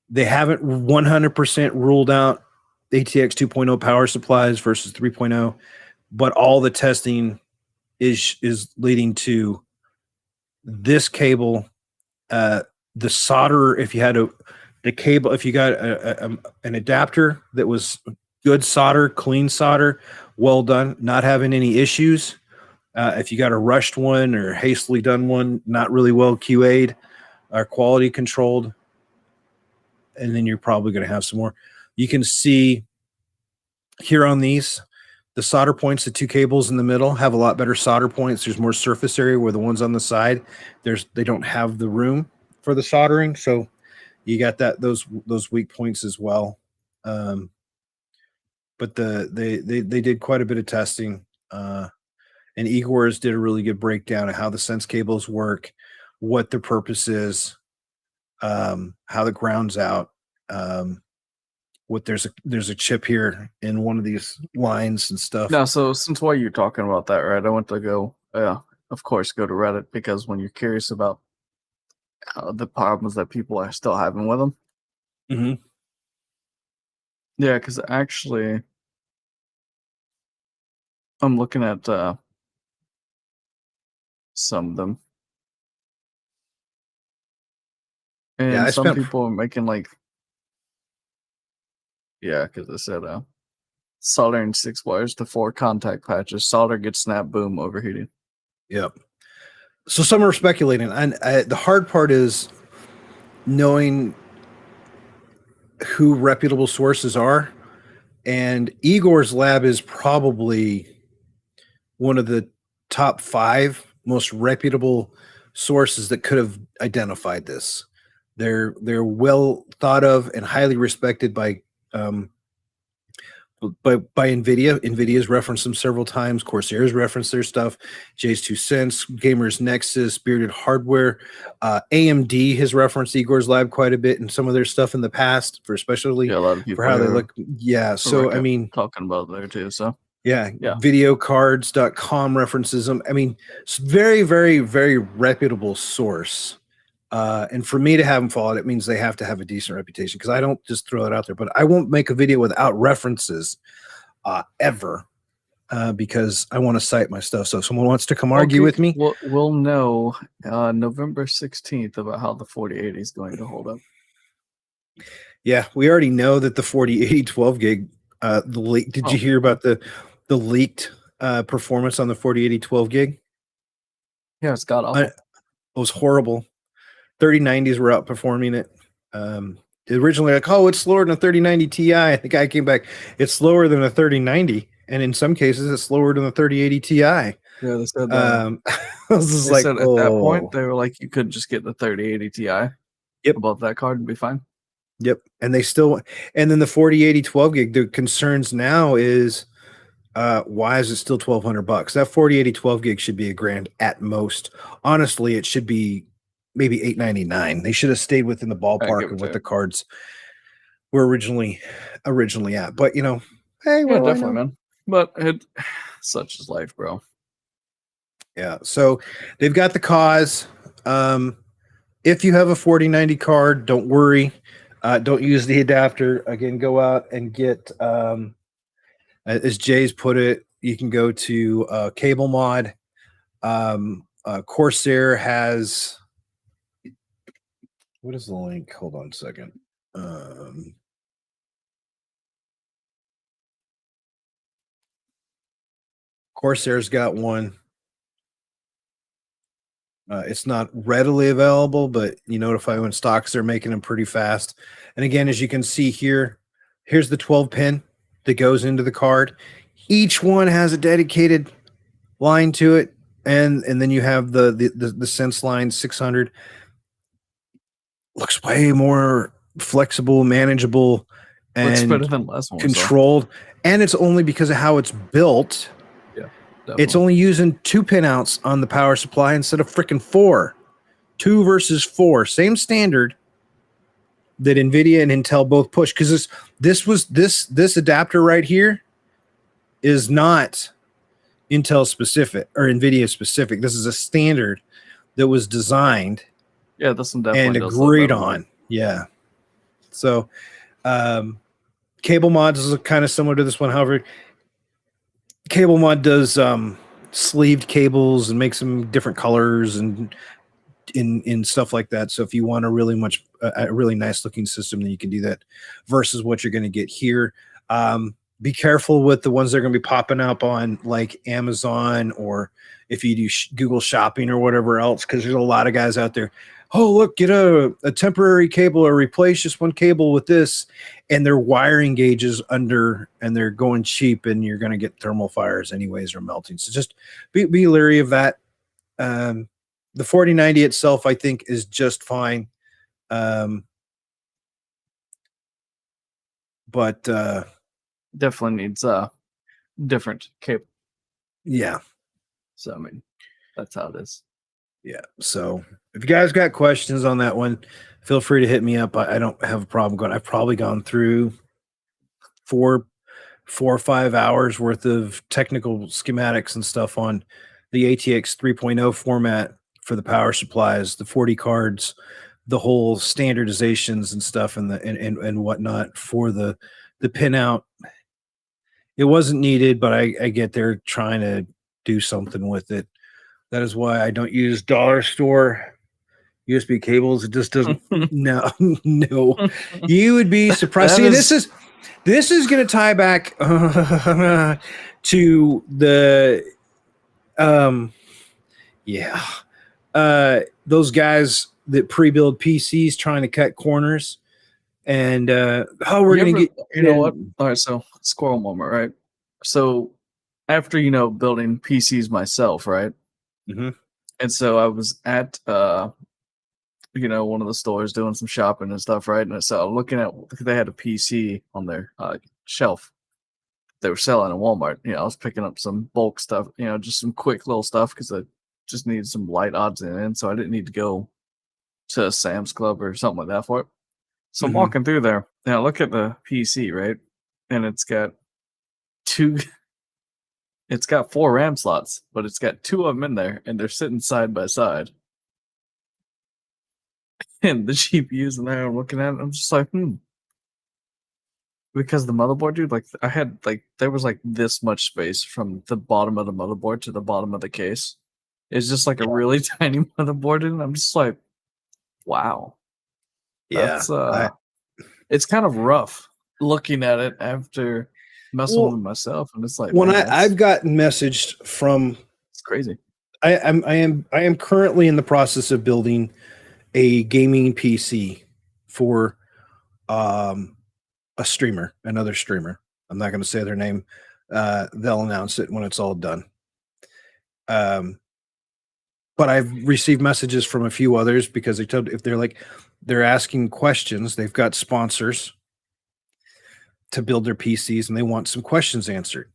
they haven't 100% ruled out ATX 2.0 power supplies versus 3.0, but all the testing is leading to this cable. The solder, if you had the cable, if you got an adapter that was good solder, clean solder, well done, not having any issues. If you got a rushed one or hastily done one, not really well QA'd or quality controlled, and then you're probably going to have some more. You can see here on these, the solder points, the 2 cables in the middle have a lot better solder points. There's more surface area, where the ones on the side, they don't have the room for the soldering. So you got those weak points as well. But they did quite a bit of testing, and Igor's did a really good breakdown of how the sense cables work, what the purpose is, how the ground's out. What there's a chip here in one of these lines and stuff. Now, so since while you're talking about that, right, I went to go to Reddit, because when you're curious about the problems that people are still having with them. Mm-hmm. Yeah, because actually, I'm looking at some of them, and some people are making because I said soldering 6 wires to 4 contact patches. Solder gets snap, boom, overheating. Yep. So some are speculating, and the hard part is knowing who reputable sources are. And Igor's lab is probably one of the top 5 most reputable sources that could have identified this. They're well thought of and highly respected by NVIDIA. NVIDIA's referenced them several times. Corsair's referenced their stuff. Jay's 2 cents, Gamers Nexus, Bearded Hardware. AMD has referenced Igor's lab quite a bit in some of their stuff in the past, especially a lot of people for how they look. Yeah, so I mean, talking about there too. So yeah, videocards.com references them. I mean, it's very, very, very reputable source. And for me to have them follow it means they have to have a decent reputation, because I don't just throw it out there. But I won't make a video without references ever, because I want to cite my stuff. So if someone wants to come argue with me, we'll know November 16th about how the 4080 is going to hold up. Yeah, we already know that the 4080 12 gig, the leak. Did you hear about the leaked performance on the 4080 12 gig? Yeah, it's got awful. It was horrible. 3090s were outperforming it. Originally, it's slower than a 3090 Ti. The guy came back, it's slower than a 3090, and in some cases, it's slower than a 3080 Ti. Yeah, they said that. I was just like, at that point, they were like, you could just get the 3080 Ti. Yep. Above that card and be fine. Yep. And they still, and then the 4080 12 gig, the concerns now is Why is it still $1,200? That 4080 12 gig should be $1,000 at most. Honestly, it should be maybe $899. They should have stayed within the ballpark Give or of what take. the cards were originally at. But hey, what Yeah, do I definitely, know? man. But such is life, bro. Yeah. So they've got the cause. If you have a 4090 card, don't worry. Don't use the adapter. Again, go out and get, as Jay's put it, you can go to Cable Mod. Corsair has, what is the link? Hold on a second. Corsair's got one. It's not readily available, but you notify when stocks, they're making them pretty fast. And again, as you can see here, here's the 12 pin that goes into the card. Each one has a dedicated line to it, and then you have the Sense line 600. Looks way more flexible, manageable, Looks better and than the last one. controlled. And it's only because of how it's built. Yeah, It's definitely. only using 2 pinouts on the power supply instead of freaking 4. 2 versus 4, same standard that NVIDIA and Intel both push. Because this adapter right here is not Intel specific or NVIDIA specific. This is a standard that was designed Yeah, this one and definitely does look agreed better, on. man. Yeah. So Cable Mods is kind of similar to this one. However, Cable Mod does sleeved cables and makes them different colors and in stuff like that. So if you want a really nice looking system, then you can do that versus what you're going to get here. Be careful with the ones that are going to be popping up on like Amazon or if you do Google Shopping or whatever else, because there's a lot of guys out there. Oh, look, get a temporary cable or replace just one cable with this. And their wiring gauges under and they're going cheap and you're going to get thermal fires anyways or melting. So just be leery of that. The 4090 itself, I think, is just fine. But Definitely needs different cable. yeah. So I mean, that's how it is. Yeah. So if you guys got questions on that one, feel free to hit me up. I don't have a problem going. I've probably gone through 4 or 5 hours worth of technical schematics and stuff on the ATX 3.0 format for the power supplies, the 40 cards, the whole standardizations and stuff and whatnot for the pinout. It wasn't needed, but I get they're trying to do something with it. That is why I don't use dollar store USB cables. It just doesn't. No, no. You would be surprised. See, this is going to tie back to the yeah. Those guys that pre-build PCs trying to cut corners and we're going to get you know what? All right, so squirrel moment, right? So after building PCs myself, right? Mhm. And so I was at one of the stores doing some shopping and stuff, right? And so looking at they had a PC on their shelf they were selling in Walmart. I was picking up some bulk stuff, just some quick little stuff because I just needed some light odds in it, so I didn't need to go to a Sam's Club or something like that for it. So I'm Mhm. walking through there, and I look at the PC, right? And it's got it's got 4 RAM slots, but it's got 2 of them in there, and they're sitting side by side. And the GPU's in there, I'm looking at it, I'm just like, Because the motherboard, dude, like I had there was like this much space from the bottom of the motherboard to the bottom of the case. It's just like a really tiny motherboard, and I'm just like, wow, Yeah. that's it's kind of rough looking at it after messing with it myself, and it's like, When man, I've gotten messaged from it's crazy. I am currently in the process of building a gaming PC for a streamer, another streamer. I'm not going to say their name. They'll announce it when it's all done. But I've received messages from a few others because they're asking questions. They've got sponsors to build their PCs and they want some questions answered.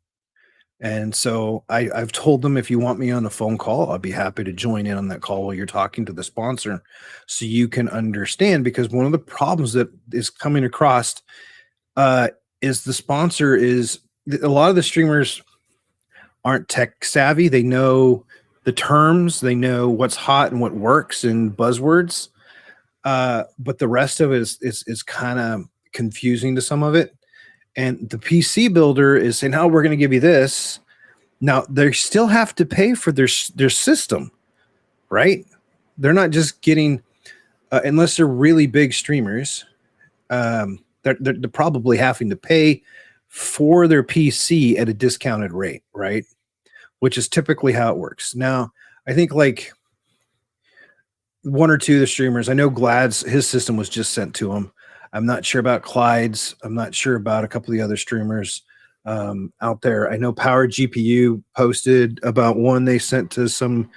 And so I've told them, if you want me on a phone call, I'll be happy to join in on that call while you're talking to the sponsor, so you can understand. Because one of the problems that is coming across uh, is the sponsor is a lot of the streamers aren't tech savvy. They know the terms, they know what's hot and what works and buzzwords, but the rest of it is kind of confusing to some of it. And the PC builder is saying, "Oh, we're going to give you this." Now they still have to pay for their system, right? They're not just getting, unless they're really big streamers. They're probably having to pay for their PC at a discounted rate, right? Which is typically how it works. Now, I think like one or two of the streamers, I know Glad's, his system was just sent to him. I'm not sure about Clyde's. I'm not sure about a couple of the other streamers out there. I know Power GPU posted about one they sent to some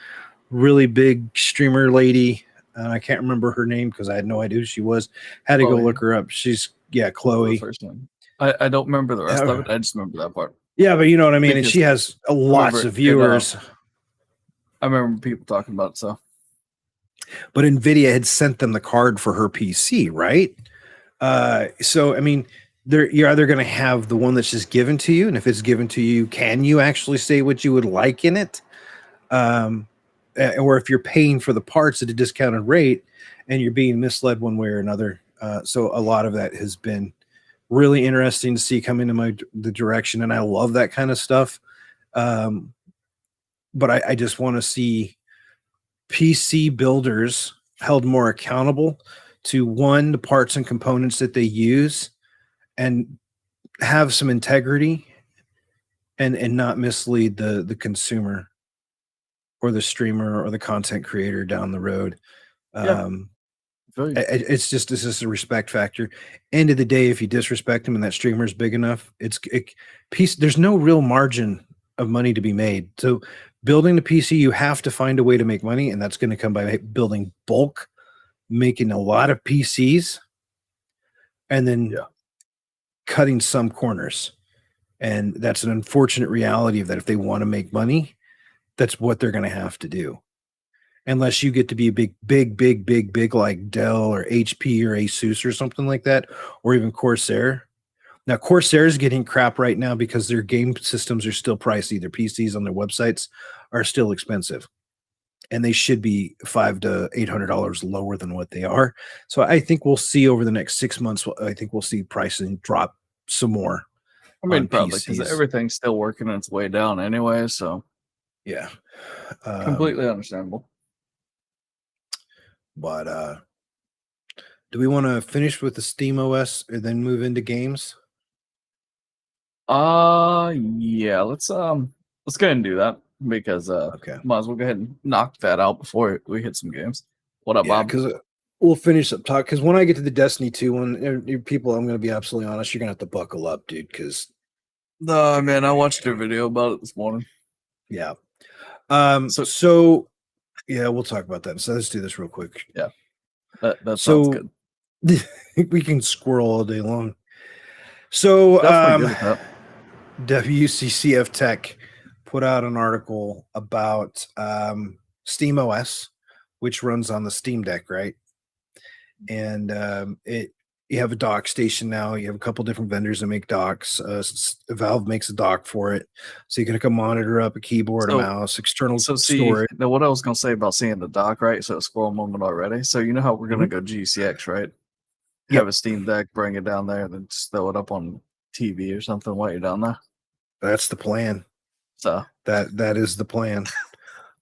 really big streamer lady. I can't remember her name because I had no idea who she was. Had to go Chloe look her up. She's, yeah, was the Chloe. first one. I don't remember the rest of it. I just remember that part. Yeah, but you know what I mean. And Because she has lots of viewers. I remember people talking about it. So, but Nvidia had sent them the card for her PC, right? So I mean, you're either going to have the one that's just given to you, and if it's given to you, can you actually say what you would like in it? Or if you're paying for the parts at a discounted rate and you're being misled one way or another. So a lot of that has been really interesting to see come into the direction, and I love that kind of stuff. But I just want to see PC builders held more accountable to, one, the parts and components that they use, and have some integrity, and not mislead the consumer or the streamer or the content creator down the road. yeah, It's just a respect factor. End of the day, if you disrespect them and that streamer is big enough, there's no real margin of money to be made. So building the PC, you have to find a way to make money, and that's going to come by building bulk, making a lot of PCs, and then cutting some corners. And that's an unfortunate reality of that. If they want to make money, that's what they're going to have to do. Unless you get to be a big like Dell or HP or Asus or something like that, or even Corsair. Now, Corsair is getting crap right now because their game systems are still pricey. Their PCs on their websites are still expensive, and they should be $500 to $800 lower than what they are. So I think we'll see over the next 6 months. I think we'll see pricing drop some more. I mean, probably because everything's still working its way down anyway. So yeah, completely understandable. But do we want to finish with the SteamOS and then move into games? Yeah, let's go ahead and do that because Okay, might as well go ahead and knock that out before we hit some games. What up, Bob? Because we'll finish up talk. Because when I get to the Destiny 2 one, people, I'm going to be absolutely honest, you're going to have to buckle up, dude. Because no, man, I watched your video about it this morning. Yeah. So yeah, we'll talk about that. So let's do this real quick. Yeah, that sounds good. We can squirrel all day long. So WCCF Tech put out an article about SteamOS, which runs on the Steam Deck, right? And you have a dock station now. You have a couple different vendors that make docks. Valve makes a dock for it, so you can hook a monitor up, a keyboard, a mouse, external storage. Now, what I was going to say about seeing the dock, right? So, squirrel moment already. So, you know how we're going to go GCX, right? Have a Steam Deck, bring it down there, and then just throw it up on TV or something while you're down there. That's the plan. So that is the plan.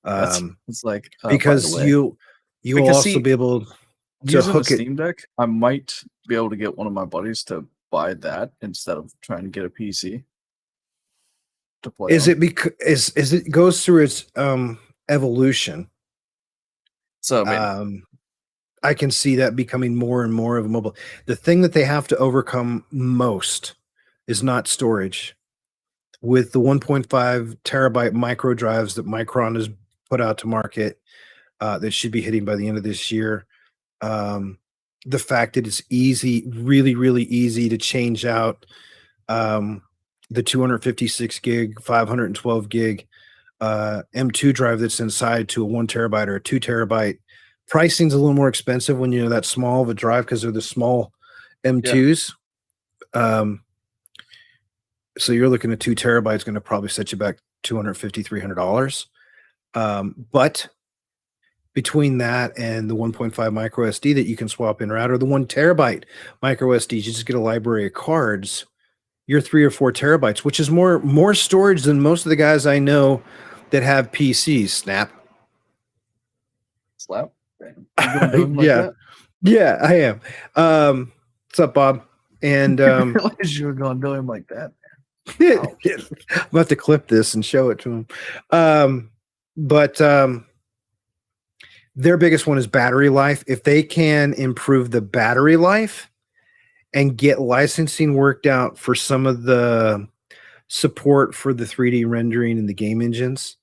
It's like because you'll also be able to hook a Steam Deck. I might be able to get one of my buddies to buy that instead of trying to get a PC to play. Is it because as it goes through its evolution? So I can see that becoming more and more of a mobile. The thing that they have to overcome most is not storage. With the 1.5 terabyte micro drives that Micron has put out to market, that should be hitting by the end of this year. The fact that it's easy, really, really easy to change out the 256 gig, 512 gig M2 drive that's inside to a 1 terabyte or a 2 terabyte. Pricing's a little more expensive when you're that small of a drive because they're the small M2s. Um, so you're looking at 2 terabytes, going to probably set you back $250, $300. But between that and the 1.5 micro SD that you can swap in or out, or the 1 terabyte micro SD, you just get a library of cards. You're 3 or 4 terabytes, which is more storage than most of the guys I know that have PCs. Snap. Slap. You gonna do him like Yeah. that? Yeah, I am. What's up, Bob? And I realized you were gonna do him like that. I'm gonna have to clip this and show it to him. But their biggest one is battery life. If they can improve the battery life and get licensing worked out for some of the support for the 3D rendering and the game engines,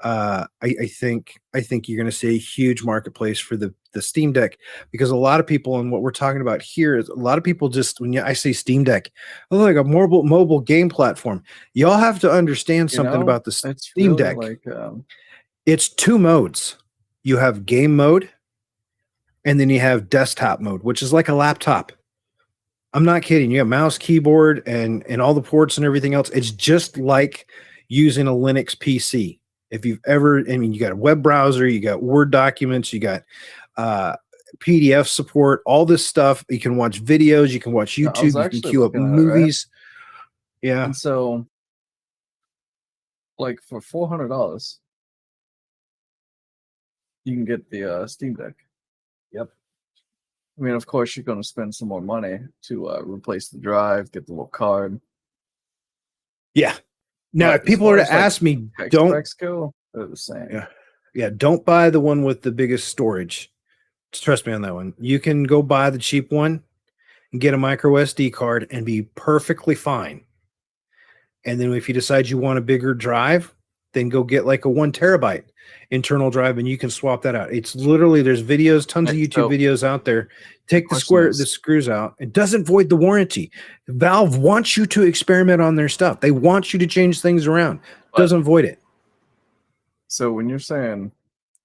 I think you're going to see a huge marketplace for the Steam Deck, because a lot of people, and what we're talking about here is a lot of people just, when I say Steam Deck, oh, like a mobile game platform. Y'all have to understand something about the It's Steam really Deck. like It's 2 modes. You have game mode, and then you have desktop mode, which is like a laptop. I'm not kidding. You have mouse, keyboard, and all the ports and everything else. It's just like using a Linux PC. If you've ever, I mean, you got a web browser, you got Word documents, you got PDF support, all this stuff. You can watch videos, you can watch I was YouTube, you can actually queue up looking at it, right? movies. Yeah. And so, like for $400, you can get the Steam Deck. Yep. I mean, of course, you're going to spend some more money to replace the drive, get the little card. Yeah. Now, But if as people are far to as, like, ask me, tech don't. specs go, they're the same. Yeah, don't buy the one with the biggest storage. Just trust me on that one. You can go buy the cheap one and get a micro SD card and be perfectly fine. And then if you decide you want a bigger drive, then go get like a 1 terabyte internal drive and you can swap that out. It's literally, there's videos, tons of Right, YouTube so videos out there. Take the question is- screws out. It doesn't void the warranty. Valve wants you to experiment on their stuff. They want you to change things around. But- Doesn't void it. So when you're saying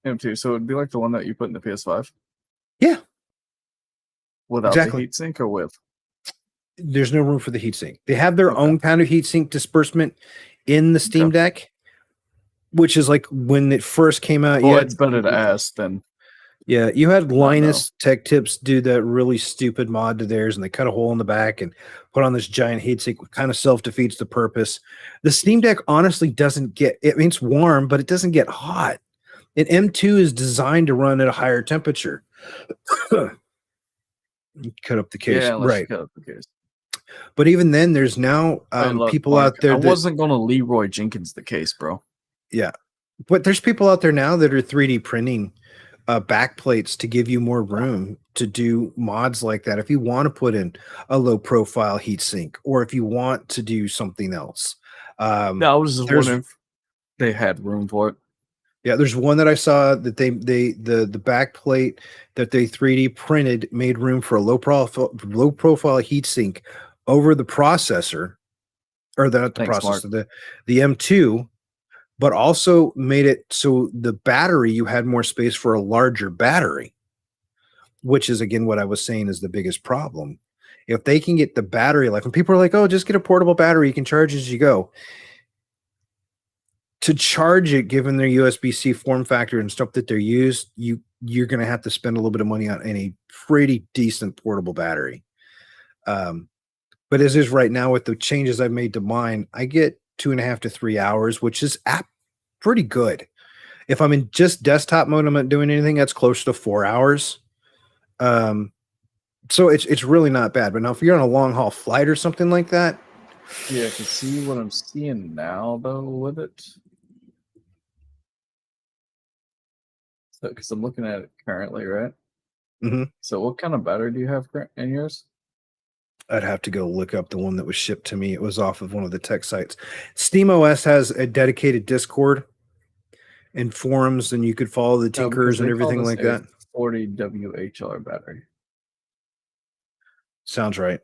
M2, so it'd be like the one that you put in the PS5? Yeah. Without Exactly. the heatsink or with? There's no room for the heatsink. They have their Okay. own kind of heatsink disbursement in the Steam Deck, which is like when it first came out. Well, it's better to ask than. Yeah, you had no. Linus Tech Tips do that really stupid mod to theirs, and they cut a hole in the back and put on this giant heatsink, which kind of self defeats the purpose. The Steam Deck honestly doesn't get. I mean, it's warm, but it doesn't get hot. And M2 is designed to run at a higher temperature. Cut up the case, Yeah, right? cut up the case. But even then, there's now Hey, look, people Mark, out there. I wasn't going to Leroy Jenkins the case, bro. Yeah, but there's people out there now that are 3D printing back plates to give you more room to do mods like that. If you want to put in a low profile heatsink, or if you want to do something else. No, I was just wondering if they had room for it. Yeah, there's one that I saw that the back plate that they 3D printed made room for a low profile heatsink over the processor, or not the processor, the M2, but also made it so the battery, you had more space for a larger battery, which is again what I was saying is the biggest problem. If they can get the battery life, and people are like, oh, just get a portable battery, you can charge as you go. To charge it, given their USB-C form factor and stuff that they're used, you're going to have to spend a little bit of money on a pretty decent portable battery. But as is right now, with the changes I've made to mine, I get 2.5 to 3 hours, which is pretty good. If I'm in just desktop mode, I'm not doing anything, that's close to 4 hours. So it's really not bad. But now if you're on a long haul flight or something like that. Yeah, I can see what I'm seeing now, though, with it. So, because I'm looking at it currently, right? Mm-hmm. So what kind of battery do you have in yours? I'd have to go look up the one that was shipped to me. It was off of one of the tech sites. SteamOS has a dedicated Discord and forums, and you could follow the tinkers and everything like that. 40 WHR battery. Sounds right.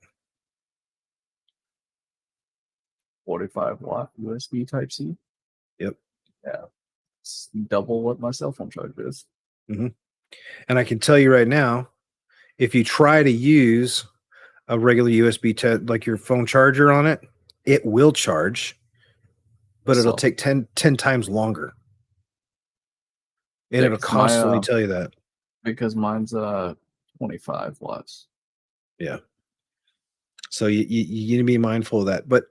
45 watt USB Type C. Yep. Yeah, it's double what my cell phone charger is. And I can tell you right now, if you try to use a regular USB like your phone charger on it, it will charge, but it'll So take 10 times longer. And yeah, it'll constantly tell you that. because mine's 25 watts. Yeah. So you need to be mindful of that. But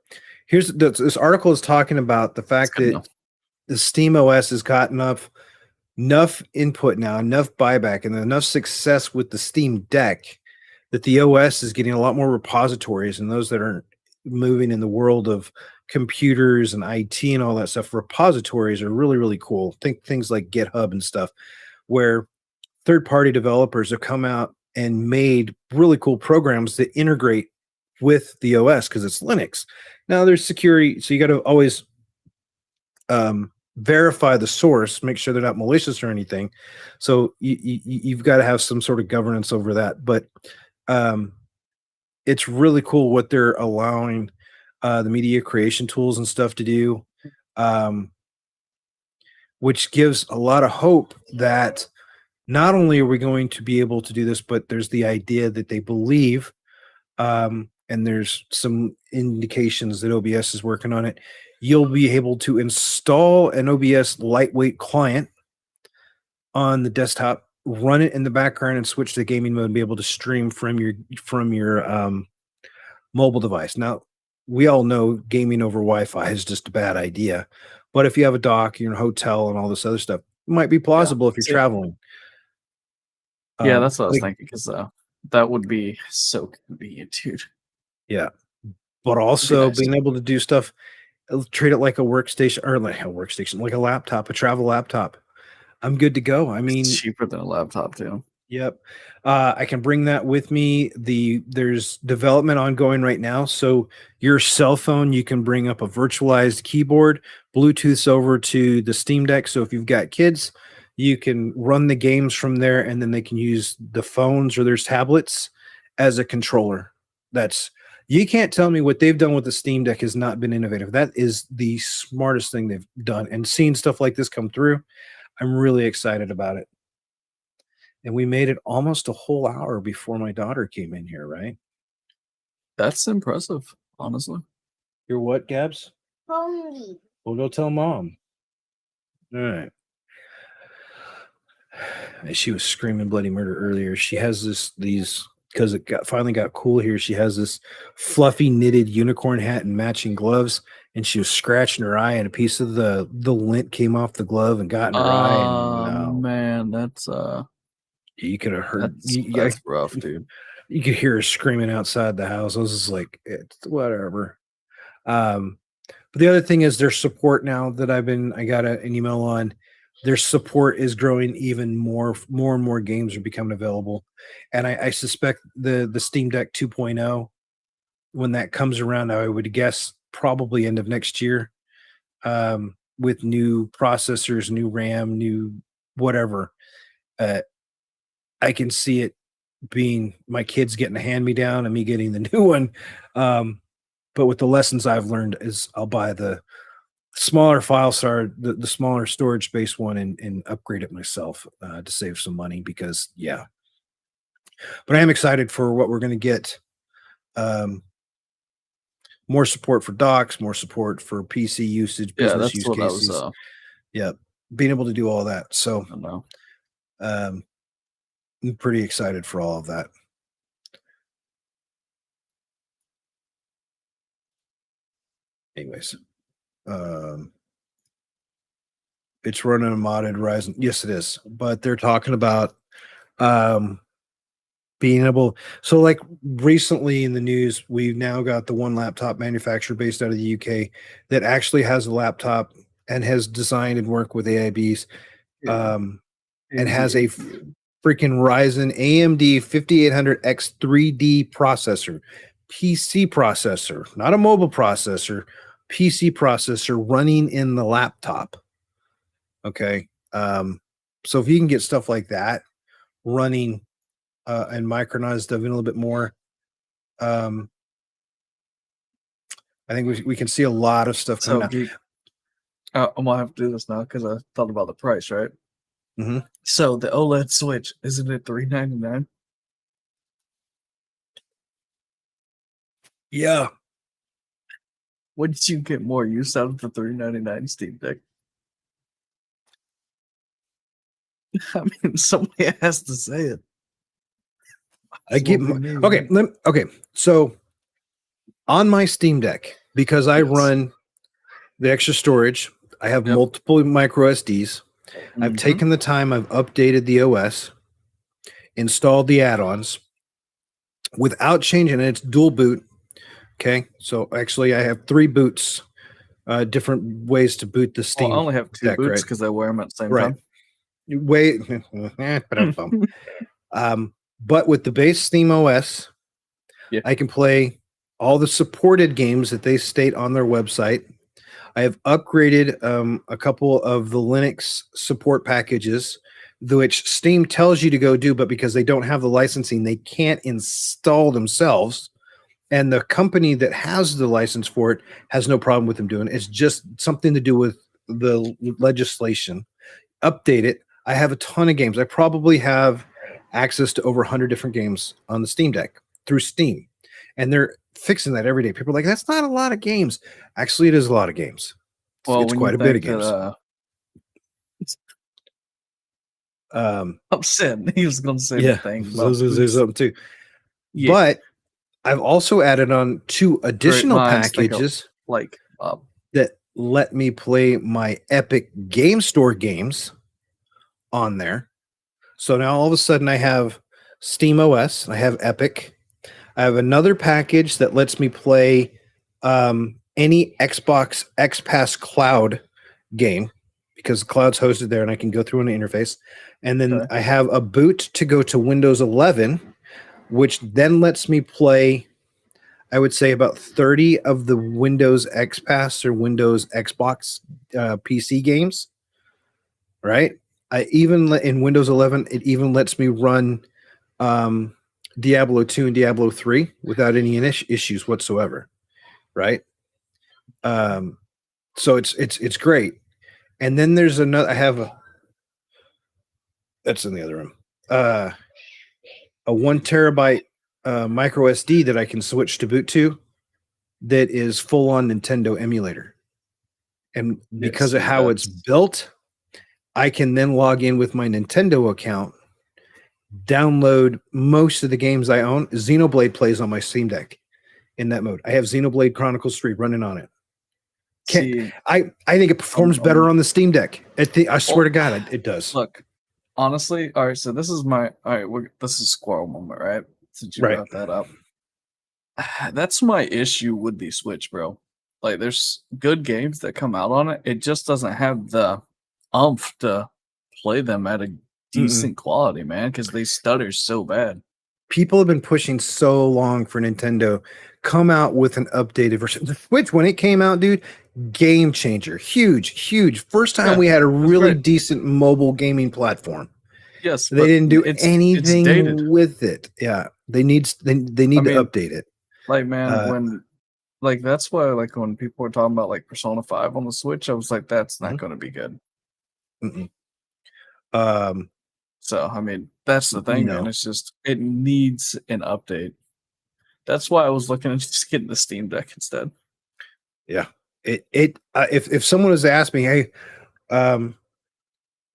here's this article is talking about the fact that the SteamOS has gotten enough input now, enough buyback, and enough success with the Steam Deck that the OS is getting a lot more repositories, and those that are moving in the world of computers and IT and all that stuff, repositories are really, really cool. Think things like GitHub and stuff, where third-party developers have come out and made really cool programs that integrate with the OS because it's Linux. Now there's security, so you got to always verify the source, make sure they're not malicious or anything. So you've got to have some sort of governance over that. But it's really cool what they're allowing the media creation tools and stuff to do, which gives a lot of hope that not only are we going to be able to do this, but there's the idea that they believe, and there's some indications that OBS is working on it. You'll be able to install an OBS lightweight client on the desktop, run it in the background, and switch to gaming mode and be able to stream from your mobile device. Now, we all know gaming over Wi-Fi is just a bad idea, but if you have a dock, you're in a hotel, and all this other stuff, it might be plausible if you're traveling. Yeah, that's what I was thinking, because that would be so convenient, dude. Yeah, but also nice. being able to do stuff, treat it like a workstation, or like a laptop, a travel laptop. I'm good to go. I mean, It's cheaper than a laptop too. Yep. I can bring that with me. There's development ongoing right now. So your cell phone, you can bring up a virtualized keyboard, Bluetooths over to the Steam Deck. So if you've got kids, you can run the games from there, and then they can use the phones or their tablets as a controller. You can't tell me what they've done with the Steam Deck has not been innovative. That is the smartest thing they've done. And seeing stuff like this come through, I'm really excited about it. And we made it almost a whole hour before my daughter came in here, right? That's impressive, honestly. You're what, Gabs? Hungry. We'll go tell Mom. All right. She was screaming bloody murder earlier. She has these because it finally got cool here. She has this fluffy knitted unicorn hat and matching gloves, and she was scratching her eye, and a piece of the lint came off the glove and got in her eye. And man, that's you could have heard. That's rough, dude. You could hear her screaming outside the house. I was just like, it's whatever. But the other thing is their support now that I got an email on. Their support is growing even more and more games are becoming available. And I suspect the Steam Deck 2.0, when that comes around, I would guess probably end of next year, with new processors, new RAM, new whatever. I can see it being my kids getting a hand-me-down and me getting the new one. But with the lessons I've learned is I'll buy the smaller the smaller storage space one and upgrade it myself to save some money because, yeah. But I am excited for what we're going to get. More support for docks, more support for PC usage, business use cases. Yeah, being able to do all that. So I'm pretty excited for all of that. Anyways, it's running a modded Ryzen. Yes, it is. But they're talking about being able. So, like recently in the news, we've now got the one laptop manufacturer based out of the UK that actually has a laptop and has designed and worked with AIBs, and has a freaking Ryzen AMD 5800X 3D processor, PC processor, not a mobile processor, PC processor running in the laptop. Okay. So if you can get stuff like that running and Micronized stuff in a little bit more, I think we can see a lot of stuff coming So, out. geek, I'm gonna have to do this now because I thought about the price, right? Hmm. So the OLED Switch, isn't it $399? Yeah, Wouldn't you get more use out of the $399 Steam Deck? I mean, somebody has to say it. I get Well, be me, okay. right? Okay, so on my Steam Deck, because I Yes. run the extra storage, I have Yep. multiple micro SDs. I've Mhm. taken the time, I've updated the OS, installed the add-ons without changing it. It's dual boot. Okay, so actually, I have 3 boots, different ways to boot the Well, I Steam only have 2 Deck. boots Right, because I wear them at the same right. time. Wait, ba-dum-bum. But with the base Steam OS, Yeah. I can play all the supported games that they state on their website. I have upgraded a couple of the Linux support packages, which Steam tells you to go do, but because they don't have the licensing, they can't install themselves. And the company that has the license for it has no problem with them doing it. It's just something to do with the legislation. Update it. I have a ton of games. I probably have access to over 100 different games on the Steam Deck through Steam. And they're fixing that every day. People are like, that's not a lot of games. Actually, it is a lot of games. Well, It's when you quite a bit of think that, games. I'm saying he was going to say the Yeah, thing about those is boots. something too. Yeah, But I've also added on 2 great additional minds think of packages like that let me play my Epic Game Store games on there. So now all of a sudden I have SteamOS, I have Epic. I have another package that lets me play any Xbox XPass Cloud game because the cloud's hosted there and I can go through an interface. And then Okay. I have a boot to go to Windows 11, which then lets me play, I would say, about 30 of the Windows XPass or Windows Xbox PC games. Right? I even in Windows 11, it even lets me run Diablo 2 and Diablo 3 without any issues whatsoever. Right? So it's great. And then there's another. I have that's in the other room. A 1 terabyte micro SD that I can switch to boot to that is full on Nintendo emulator. And because of see, how it's that's built, I can then log in with my Nintendo account, download most of the games I own. Xenoblade plays on my Steam Deck in that mode. I have Xenoblade Chronicles 3 running on it. see. I think it performs better on the Steam Deck. I swear to Well, God, it does. look, honestly, all right. So this is my all right. This is squirrel moment, right? Since you Right. brought that up, that's my issue with the Switch, bro. Like, there's good games that come out on it. It just doesn't have the umph to play them at a decent quality, man, because they stutter so bad. People have been pushing so long for Nintendo come out with an updated version. The Switch, when it came out, dude, game changer. Huge. First time Yeah, we had a it was really great. decent mobile gaming platform. Yes, They but didn't do it's dated. anything with it. Yeah. They need I to mean, update it. like, man, Uh, when like that's why like when people were talking about like Persona 5 on the Switch, I was like, that's not going to be good. mm-mm. Um, So, I mean, that's the thing, man. no. It's just it needs an update. That's why I was looking at just getting the Steam Deck instead. Yeah. If someone has asked me, hey,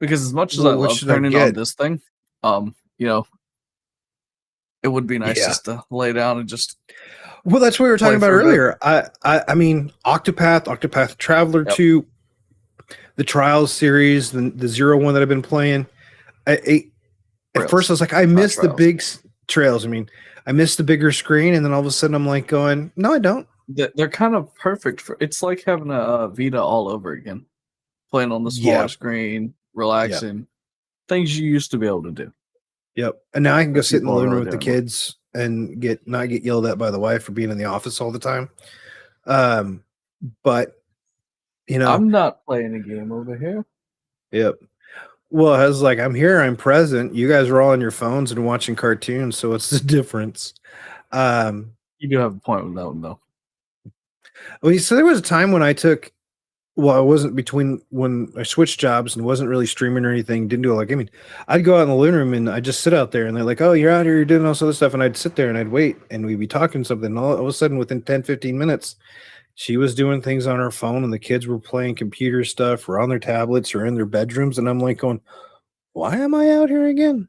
Because as much as I what love should I turning on get? this thing, you know, it would be nice Yeah. just to lay down and just Well, that's what we were talking play about for a bit. earlier. I mean, Octopath Traveler Yep. 2, the Trials series, the Zero one that I've been playing. At first, I was like, I miss the Trials. big trails. I mean, I miss the bigger screen, and then all of a sudden, I'm like going, no, I don't. They're kind of perfect for. It's like having a Vita all over again, playing on the smaller Yeah, screen, yeah, relaxing, things you used to be able to do. yep. And now I can go That sit in the people are living room really with the doing. kids and not get yelled at by the wife for being in the office all the time. But I'm not playing a game over here. Yep. Well, I was like, I'm here, I'm present. You guys are all on your phones and watching cartoons, so what's the difference? You do have a point with that one, though. Well, so there was a time when I took. Well, I wasn't between when I switched jobs and wasn't really streaming or anything. Didn't do a lot of gaming. I'd go out in the living room and I'd just sit out there and they're like, "Oh, you're out here, you're doing all this other stuff," and I'd sit there and I'd wait and we'd be talking something. And all of a sudden, within 10, 15 minutes, she was doing things on her phone and the kids were playing computer stuff or on their tablets or in their bedrooms, and I'm like going, "Why am I out here again?"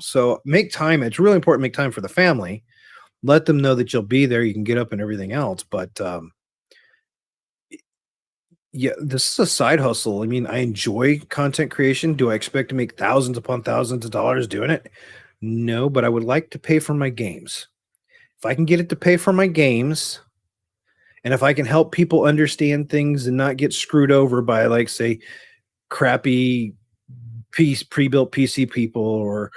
So make time. It's really important to make time for the family. Let them know that you'll be there. You can get up and everything else, but yeah, this is a side hustle. I mean, I enjoy content creation. Do I expect to make thousands upon thousands of dollars doing it? No, but I would like to pay for my games. If I can get it to pay for my games, and if I can help people understand things and not get screwed over by, like, say, crappy pre-built PC people or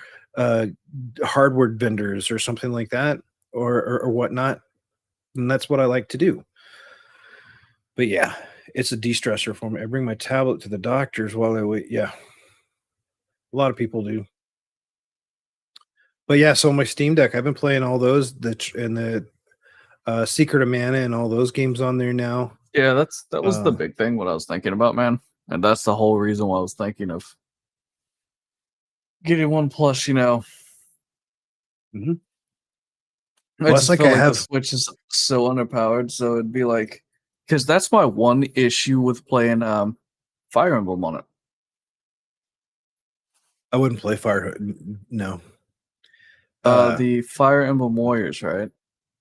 hardware vendors or something like that, or whatnot, then that's what I like to do. But yeah, it's a de-stressor for me. I bring my tablet to the doctors while I wait. Yeah, a lot of people do. But yeah, so my Steam Deck, I've been playing all those, and the Secret of Mana and all those games on there now. Yeah, that was the big thing. What I was thinking about, man, and that's the whole reason why I was thinking of getting One Plus. Mhm. I Well, just it's like feel I like the have. Switch is so underpowered. So it'd be like, because that's my one issue with playing Fire Emblem on it. I wouldn't play Fire. No. Uh, The Fire Emblem Warriors, right?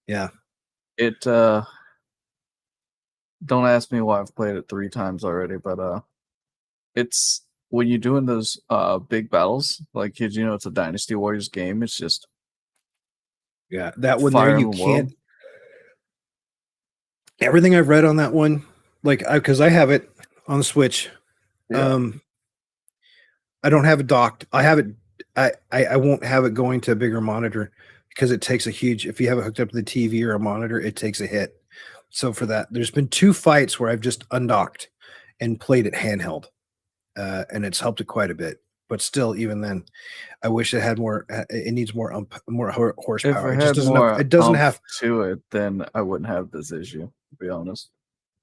yeah. It don't ask me why I've played it 3 times already, but it's when you're doing those big battles, like, 'cause it's a Dynasty Warriors game. It's just Yeah. That one there, Fire you Emblem can't. World. Everything I've read on that one, like, because I have it on the Switch. Yeah. I don't have it docked. I have it. I won't have it going to a bigger monitor because it takes a huge. If you have it hooked up to the TV or a monitor, it takes a hit. So for that, there's been 2 fights where I've just undocked and played it handheld, and it's helped it quite a bit. But still, even then, I wish it had more. It needs more more If horsepower. it It just had doesn't have. more It doesn't have. to it, then I wouldn't have this issue, to be honest.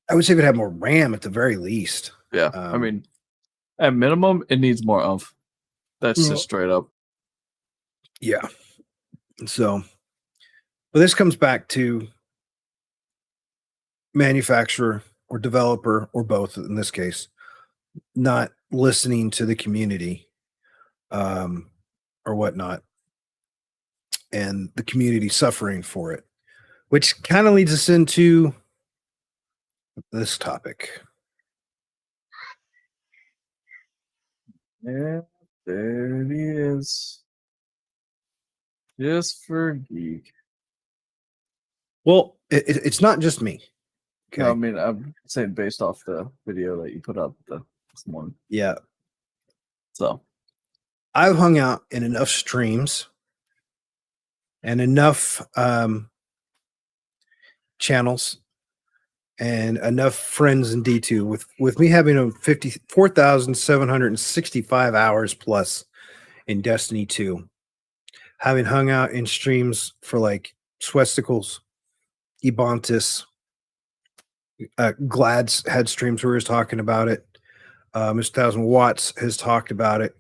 I would say if it had more RAM at the very least. Yeah. I mean, at minimum, it needs more oomph. That's Well, just straight up. yeah. So, but this comes back to manufacturer or developer or both in this case, not listening to the community, um, or whatnot, and the community suffering for it, which kind of leads us into this topic. Yeah, there it is. Just for geek. Well, it's not just me. Okay. No, I mean, I'm saying based off the video that you put up this morning. Yeah. So I've hung out in enough streams and enough channels and enough friends in D2 with me having a 54,765 hours plus in Destiny 2, having hung out in streams for like Swesticles, Ebontis, Glad's had streams where he was talking about it. Mr. 1000 Watts has talked about it.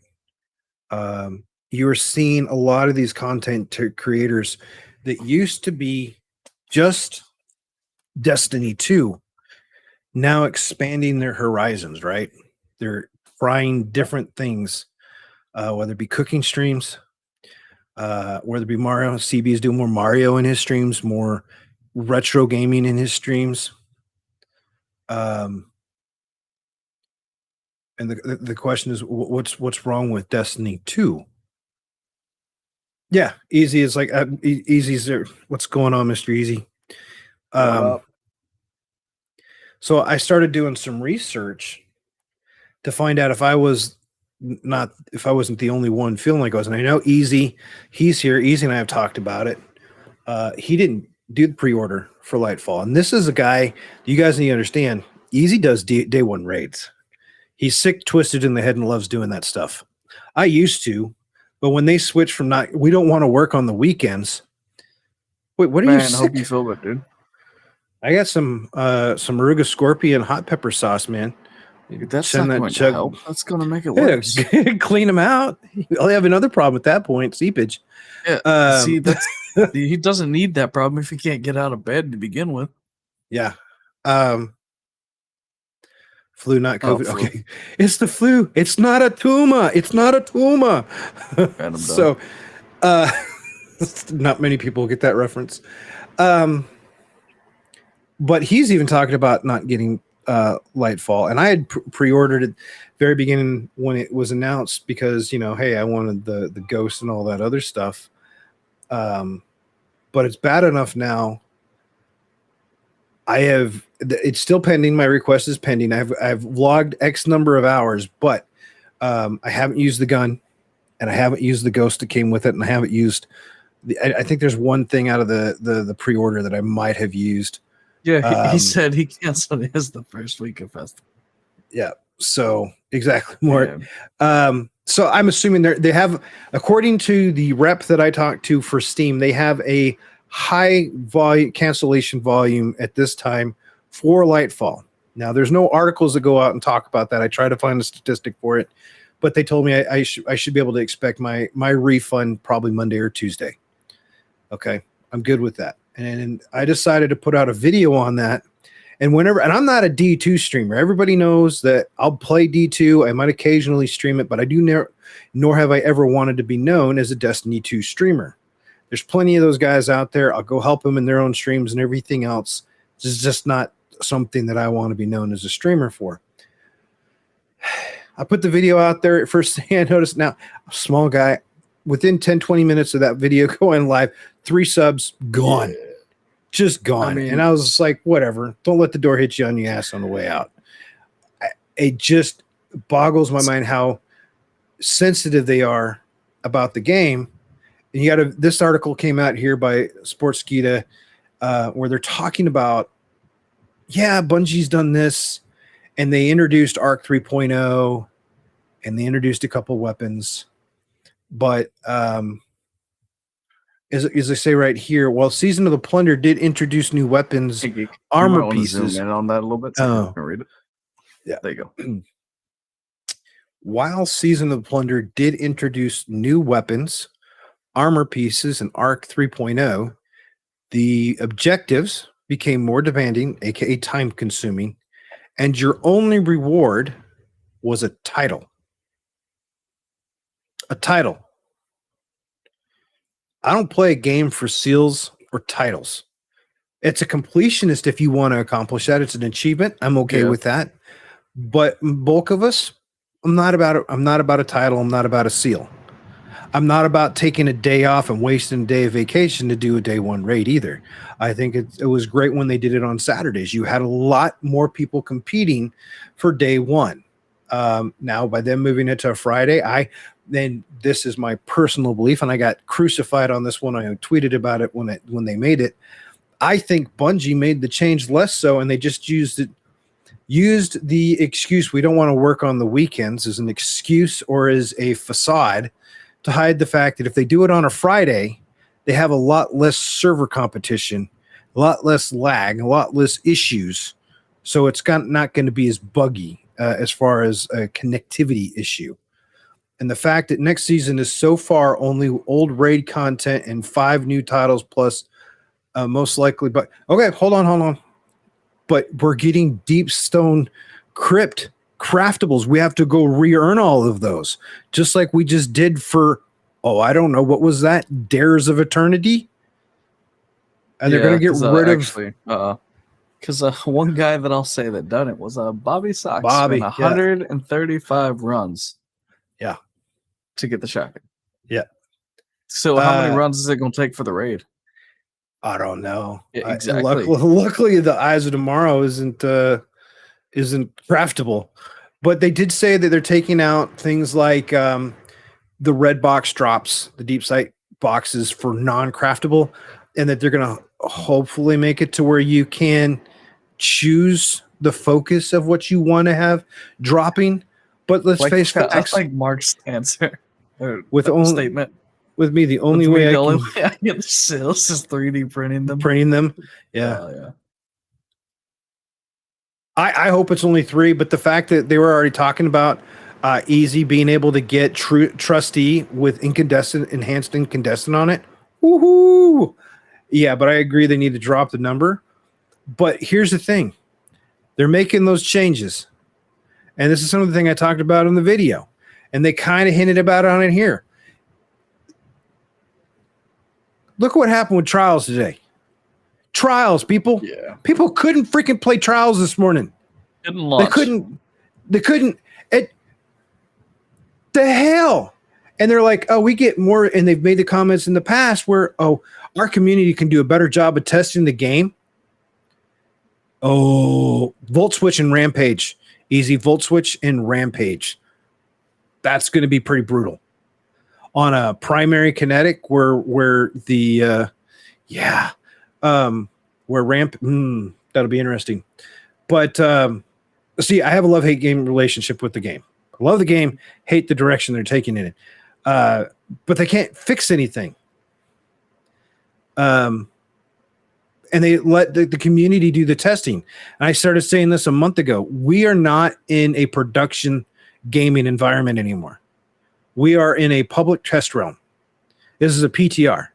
You're seeing a lot of these content creators that used to be just Destiny 2 now expanding their horizons, right? They're trying different things, whether it be cooking streams, whether it be Mario. CB is doing more Mario in his streams, more retro gaming in his streams. And the question is, what's wrong with Destiny 2? Yeah, Easy is like Easy's there. What's going on, Mr. Easy? what up? So I started doing some research to find out if I wasn't the only one feeling like I was. And I know Easy, he's here. Easy and I have talked about it. He didn't do the pre-order for Lightfall, and this is a guy you guys need to understand. Easy does day one raids. He's sick, twisted in the head, and loves doing that stuff. I used to, but when they switch from we don't want to work on the weekends. Wait, what are you sick? I hope you feel good, dude. I got some Maruga Scorpion hot pepper sauce, man. Dude, that's Send not that going to chug- help. That's going to make it Yeah, worse. clean them out. I'll have another problem at that point, seepage. Yeah. See, he doesn't need that problem if he can't get out of bed to begin with. Yeah. Flu, not Oh, COVID. flu. Okay. It's the flu. It's not a tumor. It's not a tumor. I'm So, not many people get that reference. But he's even talking about not getting Lightfall, and I had pre-ordered it very beginning when it was announced because hey, I wanted the Ghost and all that other stuff. But it's bad enough now. It's still pending. My request is pending. I've logged X number of hours, but I haven't used the gun, and I haven't used the Ghost that came with it, and I haven't used. I think there's one thing out of the pre-order that I might have used. Yeah, he said he canceled his the first week of festival. Yeah, so exactly more. So I'm assuming they have, according to the rep that I talked to for Steam, they have a high volume cancellation volume at this time for Lightfall. Now, there's no articles that go out and talk about that. I try to find a statistic for it, but they told me I should be able to expect my refund probably Monday or Tuesday. Okay, I'm good with that. And I decided to put out a video on that. And I'm not a D2 streamer. Everybody knows that I'll play D2. I might occasionally stream it, but I do nor have I ever wanted to be known as a Destiny 2 streamer. There's plenty of those guys out there. I'll go help them in their own streams and everything else. This is just not something that I want to be known as a streamer for. I put the video out there. First thing I noticed, now, a small guy, within 10, 20 minutes of that video going live, 3 subs gone. Yeah. Just gone. And I was just like, whatever. Don't let the door hit you on the ass on the way out. It just boggles my mind how sensitive they are about the game. And this article came out here by Sportskeeda where they're talking about, Bungie's done this, and they introduced Arc 3.0, and they introduced a couple weapons. But as I say right here, while Season of the Plunder did introduce new weapons, armor pieces. Zoom in on that a little bit so you can read it. Yeah, there you go. While Season of the Plunder did introduce new weapons, armor pieces, and Arc 3.0, the objectives became more demanding, aka time consuming, and your only reward was a title. A title. I don't play a game for seals or titles. It's a completionist if you want to accomplish that. It's an achievement. I'm okay with that. But bulk of us, I'm not about a title. I'm not about a seal. I'm not about taking a day off and wasting a day of vacation to do a day one raid either. I think it was great when they did it on Saturdays. You had a lot more people competing for day one. Now, by them moving it to a Friday, then this is my personal belief, and I got crucified on this one. I tweeted about it when they made it. I think Bungie made the change less so, and they just used the excuse we don't want to work on the weekends as an excuse or as a facade to hide the fact that if they do it on a Friday, they have a lot less server competition, a lot less lag, a lot less issues. So it's not going to be as buggy as far as a connectivity issue. And the fact that next season is so far only old raid content and 5 new titles plus most likely. But okay, hold on. But we're getting Deep Stone Crypt craftables. We have to go re-earn all of those, just like we just did for, I don't know, what was that? Dares of Eternity? And they're going to get rid of... Because one guy that I'll say that done it was Bobby Sox. Spent 135 runs. Yeah. To get the shotgun. Yeah. So how many runs is it going to take for the raid? I don't know. Yeah, exactly. Luckily, the Eyes of Tomorrow isn't craftable, but they did say that they're taking out things like the red box drops, the deep sight boxes for non-craftable, and that they're going to hopefully make it to where you can choose the focus of what you want to have dropping. But let's face it, I like Mark's answer with statement. With me, the only way I get the sales is 3D printing them. Yeah. I hope it's only 3, but the fact that they were already talking about Easy being able to get Trustee with enhanced incandescent on it, woohoo! Yeah, but I agree they need to drop the number. But here's the thing: they're making those changes, and this is some of the thing I talked about in the video, and they kind of hinted about it on it here. Look what happened with Trials today. Trials, people. Yeah. People couldn't freaking play Trials this morning. Didn't launch. They couldn't. The hell? And they're like, oh, we get more. And they've made the comments in the past where, oh, our community can do a better job of testing the game. Oh, Volt Switch and Rampage. Easy Volt Switch and Rampage. That's going to be pretty brutal. On a primary kinetic where the where that'll be interesting. But see, I have a love-hate game relationship with the game. I love the game, hate the direction they're taking in it. But they can't fix anything. And they let the community do the testing. And I started saying this a month ago. We are not in a production gaming environment anymore. We are in a public test realm. This is a PTR.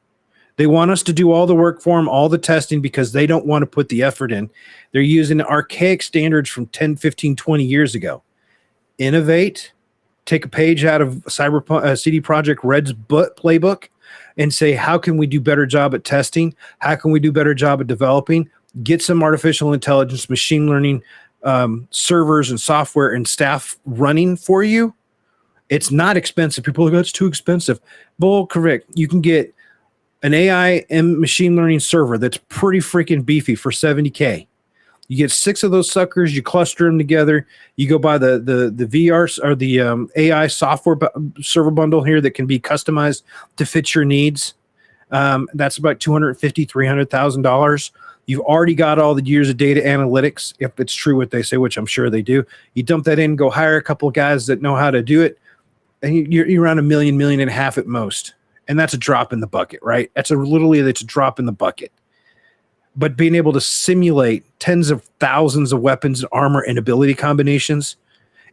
They want us to do all the work for them, all the testing, because they don't want to put the effort in. They're using archaic standards from 10, 15, 20 years ago. Innovate, take a page out of CD Projekt Red's playbook and say, how can we do better job at testing? How can we do better job at developing? Get some artificial intelligence, machine learning servers and software and staff running for you. It's not expensive. People are like, it's too expensive. Bull, correct. You can get an AI and machine learning server that's pretty freaking beefy for $70K. You get 6 of those suckers, you cluster them together, you go buy the VR or the AI software server bundle here that can be customized to fit your needs. That's about $250,000, $300,000. You've already got all the years of data analytics, if it's true what they say, which I'm sure they do. You dump that in, go hire a couple of guys that know how to do it, and you're around $1 million, $1.5 million at most. And that's a drop in the bucket, right? That's a drop in the bucket. But being able to simulate tens of thousands of weapons, armor, and ability combinations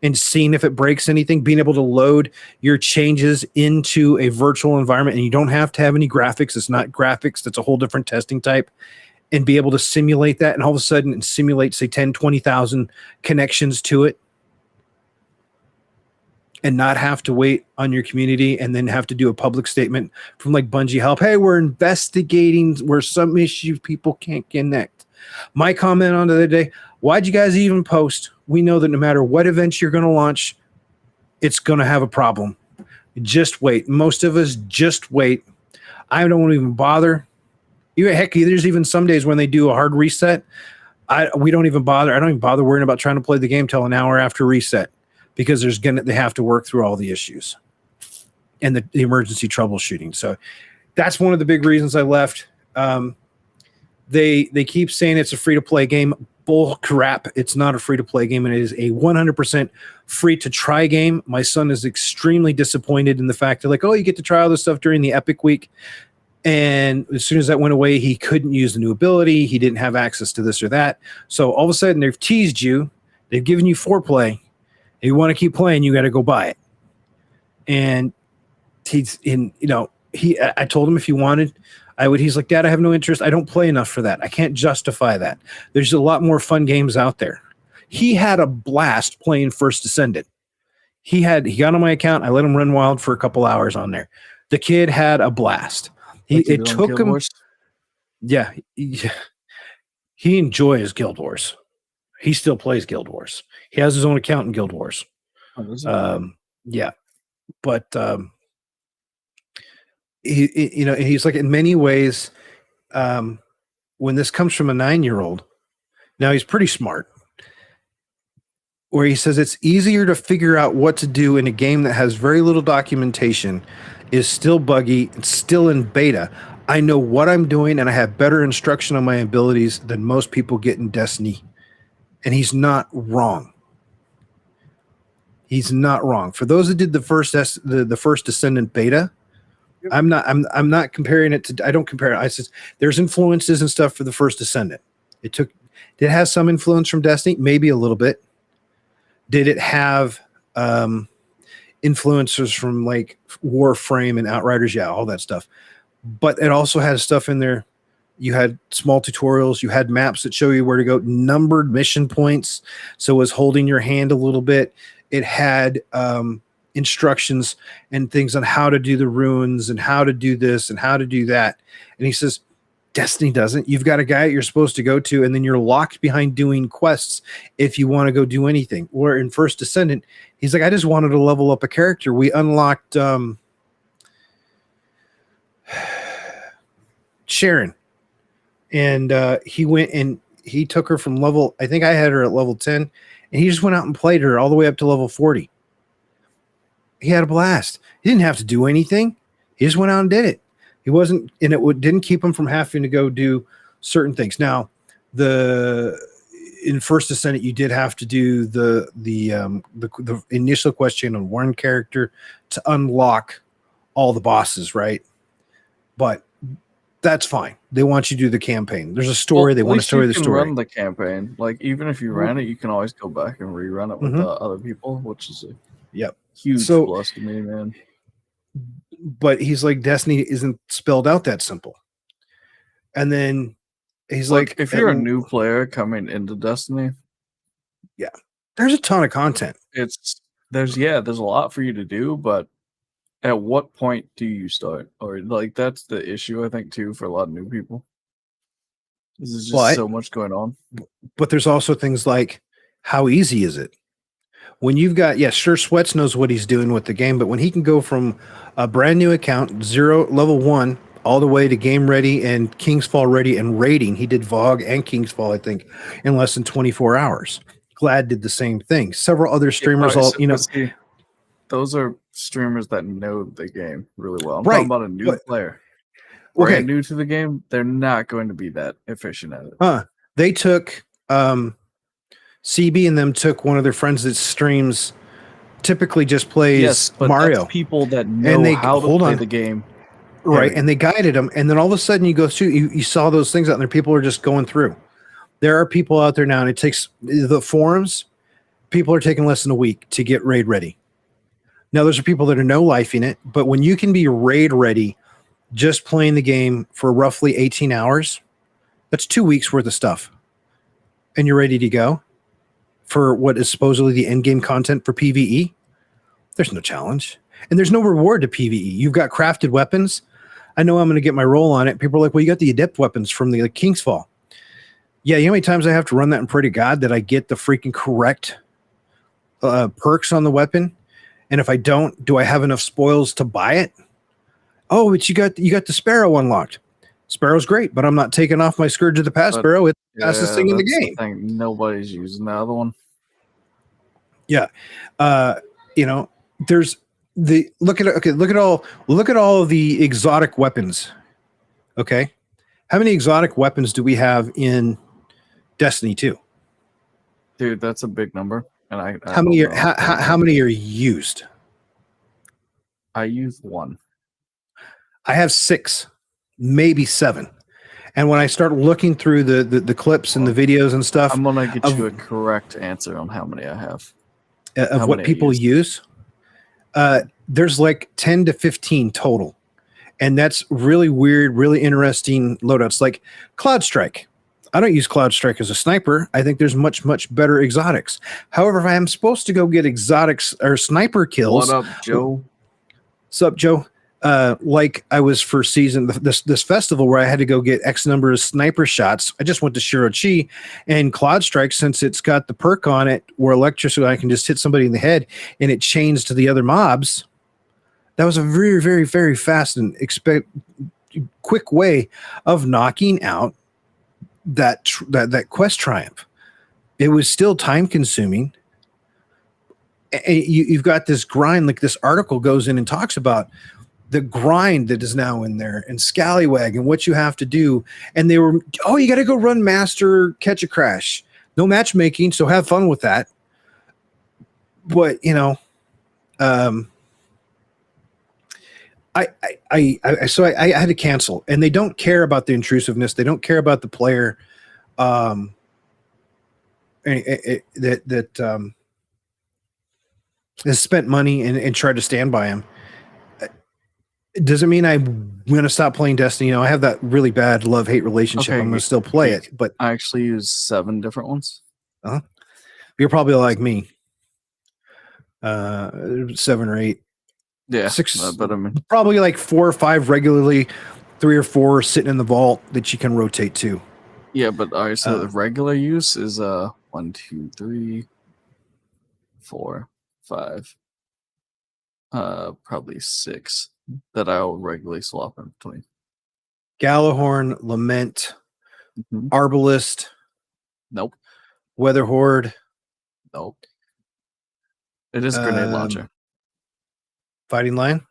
and seeing if it breaks anything, being able to load your changes into a virtual environment, and you don't have to have any graphics. It's not graphics. That's a whole different testing type. And be able to simulate that, and all of a sudden simulate, say, 10, 20,000 connections to it, and not have to wait on your community and then have to do a public statement from like Bungie Help. Hey, we're investigating where some issues people can't connect. My comment on the other day, why'd you guys even post? We know that no matter what events you're going to launch, it's going to have a problem. Just wait. Most of us just wait. I don't even bother. Heck, there's even some days when they do a hard reset. We don't even bother. I don't even bother worrying about trying to play the game till an hour after reset. Because they have to work through all the issues and the emergency troubleshooting. So that's one of the big reasons I left. They keep saying it's a free-to-play game. Bull crap. It's not a free-to-play game, and it is a 100% free-to-try game. My son is extremely disappointed in the fact that, like, oh, you get to try all this stuff during the Epic Week. And as soon as that went away, he couldn't use the new ability. He didn't have access to this or that. So all of a sudden, they've teased you. They've given you foreplay. If you want to keep playing, you got to go buy it. And I told him if he wanted, I would. He's like, Dad, I have no interest. I don't play enough for that. I can't justify that. There's a lot more fun games out there. He had a blast playing First Descendant. He got on my account. I let him run wild for a couple hours on there. The kid had a blast. It took him. Yeah. He enjoys Guild Wars. He still plays Guild Wars. He has his own account in Guild Wars. Yeah, but he's like, in many ways, when this comes from a 9-year-old, now he's pretty smart, where he says it's easier to figure out what to do in a game that has very little documentation, is still buggy, it's still in beta. I know what I'm doing, and I have better instruction on my abilities than most people get in Destiny. And he's not wrong. He's not wrong. For those that did the first Descendant beta, I'm not comparing it to. I don't compare it. I said there's influences and stuff for the first Descendant. It took Did it have some influence from Destiny? Maybe a little bit. Did it have influencers from like Warframe and Outriders? Yeah, all that stuff. But it also had stuff in there. You had small tutorials. You had maps that show you where to go, numbered mission points. So it was holding your hand a little bit. It had instructions and things on how to do the runes and how to do this and how to do that. And he says, Destiny doesn't. You've got a guy you're supposed to go to, and then you're locked behind doing quests if you want to go do anything. Or in First Descendant, he's like, I just wanted to level up a character. We unlocked Sharon. And he went and he took her from level, I think I had her at level 10, and he just went out and played her all the way up to level 40. He had a blast. He didn't have to do anything. He just went out and did it. He wasn't, and it didn't keep him from having to go do certain things. Now, in First Descendant, you did have to do the initial question on one character to unlock all the bosses, right? But that's fine. They want you to do the campaign. There's a story. They want to story the story. Run the campaign. Like even if you ran it, you can always go back and rerun it with other people, which is a huge plus to me, man. But he's like, Destiny isn't spelled out that simple. And then he's like, if you're a new player coming into Destiny, yeah, there's a ton of content. There's a lot for you to do, but at what point do you start? Or like that's the issue, I think, too, for a lot of new people. There's just so much going on. But there's also things like, how easy is it? When you've got, sure, Sweats knows what he's doing with the game, but when he can go from a brand new account, level 1, all the way to game ready and Kingsfall ready and raiding, he did VOG and Kingsfall, I think, in less than 24 hours. Glad did the same thing. Several other streamers, see, those are streamers that know the game really well. I'm talking about a new player. Brand new to the game, they're not going to be that efficient at it. They took CB and them took one of their friends that streams, typically just plays Mario. That's people that know how to play the game. Right, and they guided them, and then all of a sudden you go through, you saw those things out there, people are just going through. There are people out there now, and it takes the forums, people are taking less than a week to get raid ready. Now, those are people that are no-lifing it, but when you can be raid ready just playing the game for roughly 18 hours, that's 2 weeks worth of stuff. And you're ready to go for what is supposedly the end game content for PvE. There's no challenge. And there's no reward to PvE. You've got crafted weapons. I know I'm going to get my roll on it. People are like, well, you got the adept weapons from the Kingsfall. Yeah, you know how many times I have to run that and pray to God that I get the freaking correct perks on the weapon? And if I don't, do I have enough spoils to buy it? Oh, but you got the Sparrow unlocked. Sparrow's great, but I'm not taking off my Scourge of the Past Sparrow. It's the fastest thing in the game. Nobody's using the other one. Yeah. There's look at all of the exotic weapons. Okay. How many exotic weapons do we have in Destiny 2? Dude, that's a big number. And how many are used? I use 1. I have 6, maybe 7. And when I start looking through the clips and the videos and stuff, I'm gonna get you a correct answer on how many I have. Of what people use. There's like 10 to 15 total. And that's really weird, really interesting loadouts. Like Cloud Strike. I don't use Cloud Strike as a sniper. I think there's much, much better exotics. However, if I am supposed to go get exotics or sniper kills. What up, Joe? What's up, Joe? Like I was for this festival where I had to go get X number of sniper shots. I just went to Shirochi, and Cloud Strike, since it's got the perk on it where electricity, I can just hit somebody in the head and it chains to the other mobs. That was a very, very, very fast and quick way of knocking out that quest triumph. It was still time consuming. You've got this grind, like this article goes in and talks about the grind that is now in there and Scallywag and what you have to do. And they were, you got to go run master, catch a crash. No matchmaking, so have fun with that. But, I had to cancel, and they don't care about the intrusiveness. They don't care about the player that has spent money and tried to stand by him. It doesn't mean I'm going to stop playing Destiny. I have that really bad love-hate relationship. Okay, I'm going to still play it, but I actually use 7 different ones. you're probably like me. 7 or 8. Yeah, 6, but I mean, probably like 4 or 5 regularly, 3 or 4 sitting in the vault that you can rotate to. yeah, but all right. So the regular use is 1, 2, 3, 4, 5, probably 6 that I'll regularly swap in between. Gallahorn, Lament, Mhm. Arbalist, Nope, Weather Horde, nope. It is grenade launcher. Fighting Lion.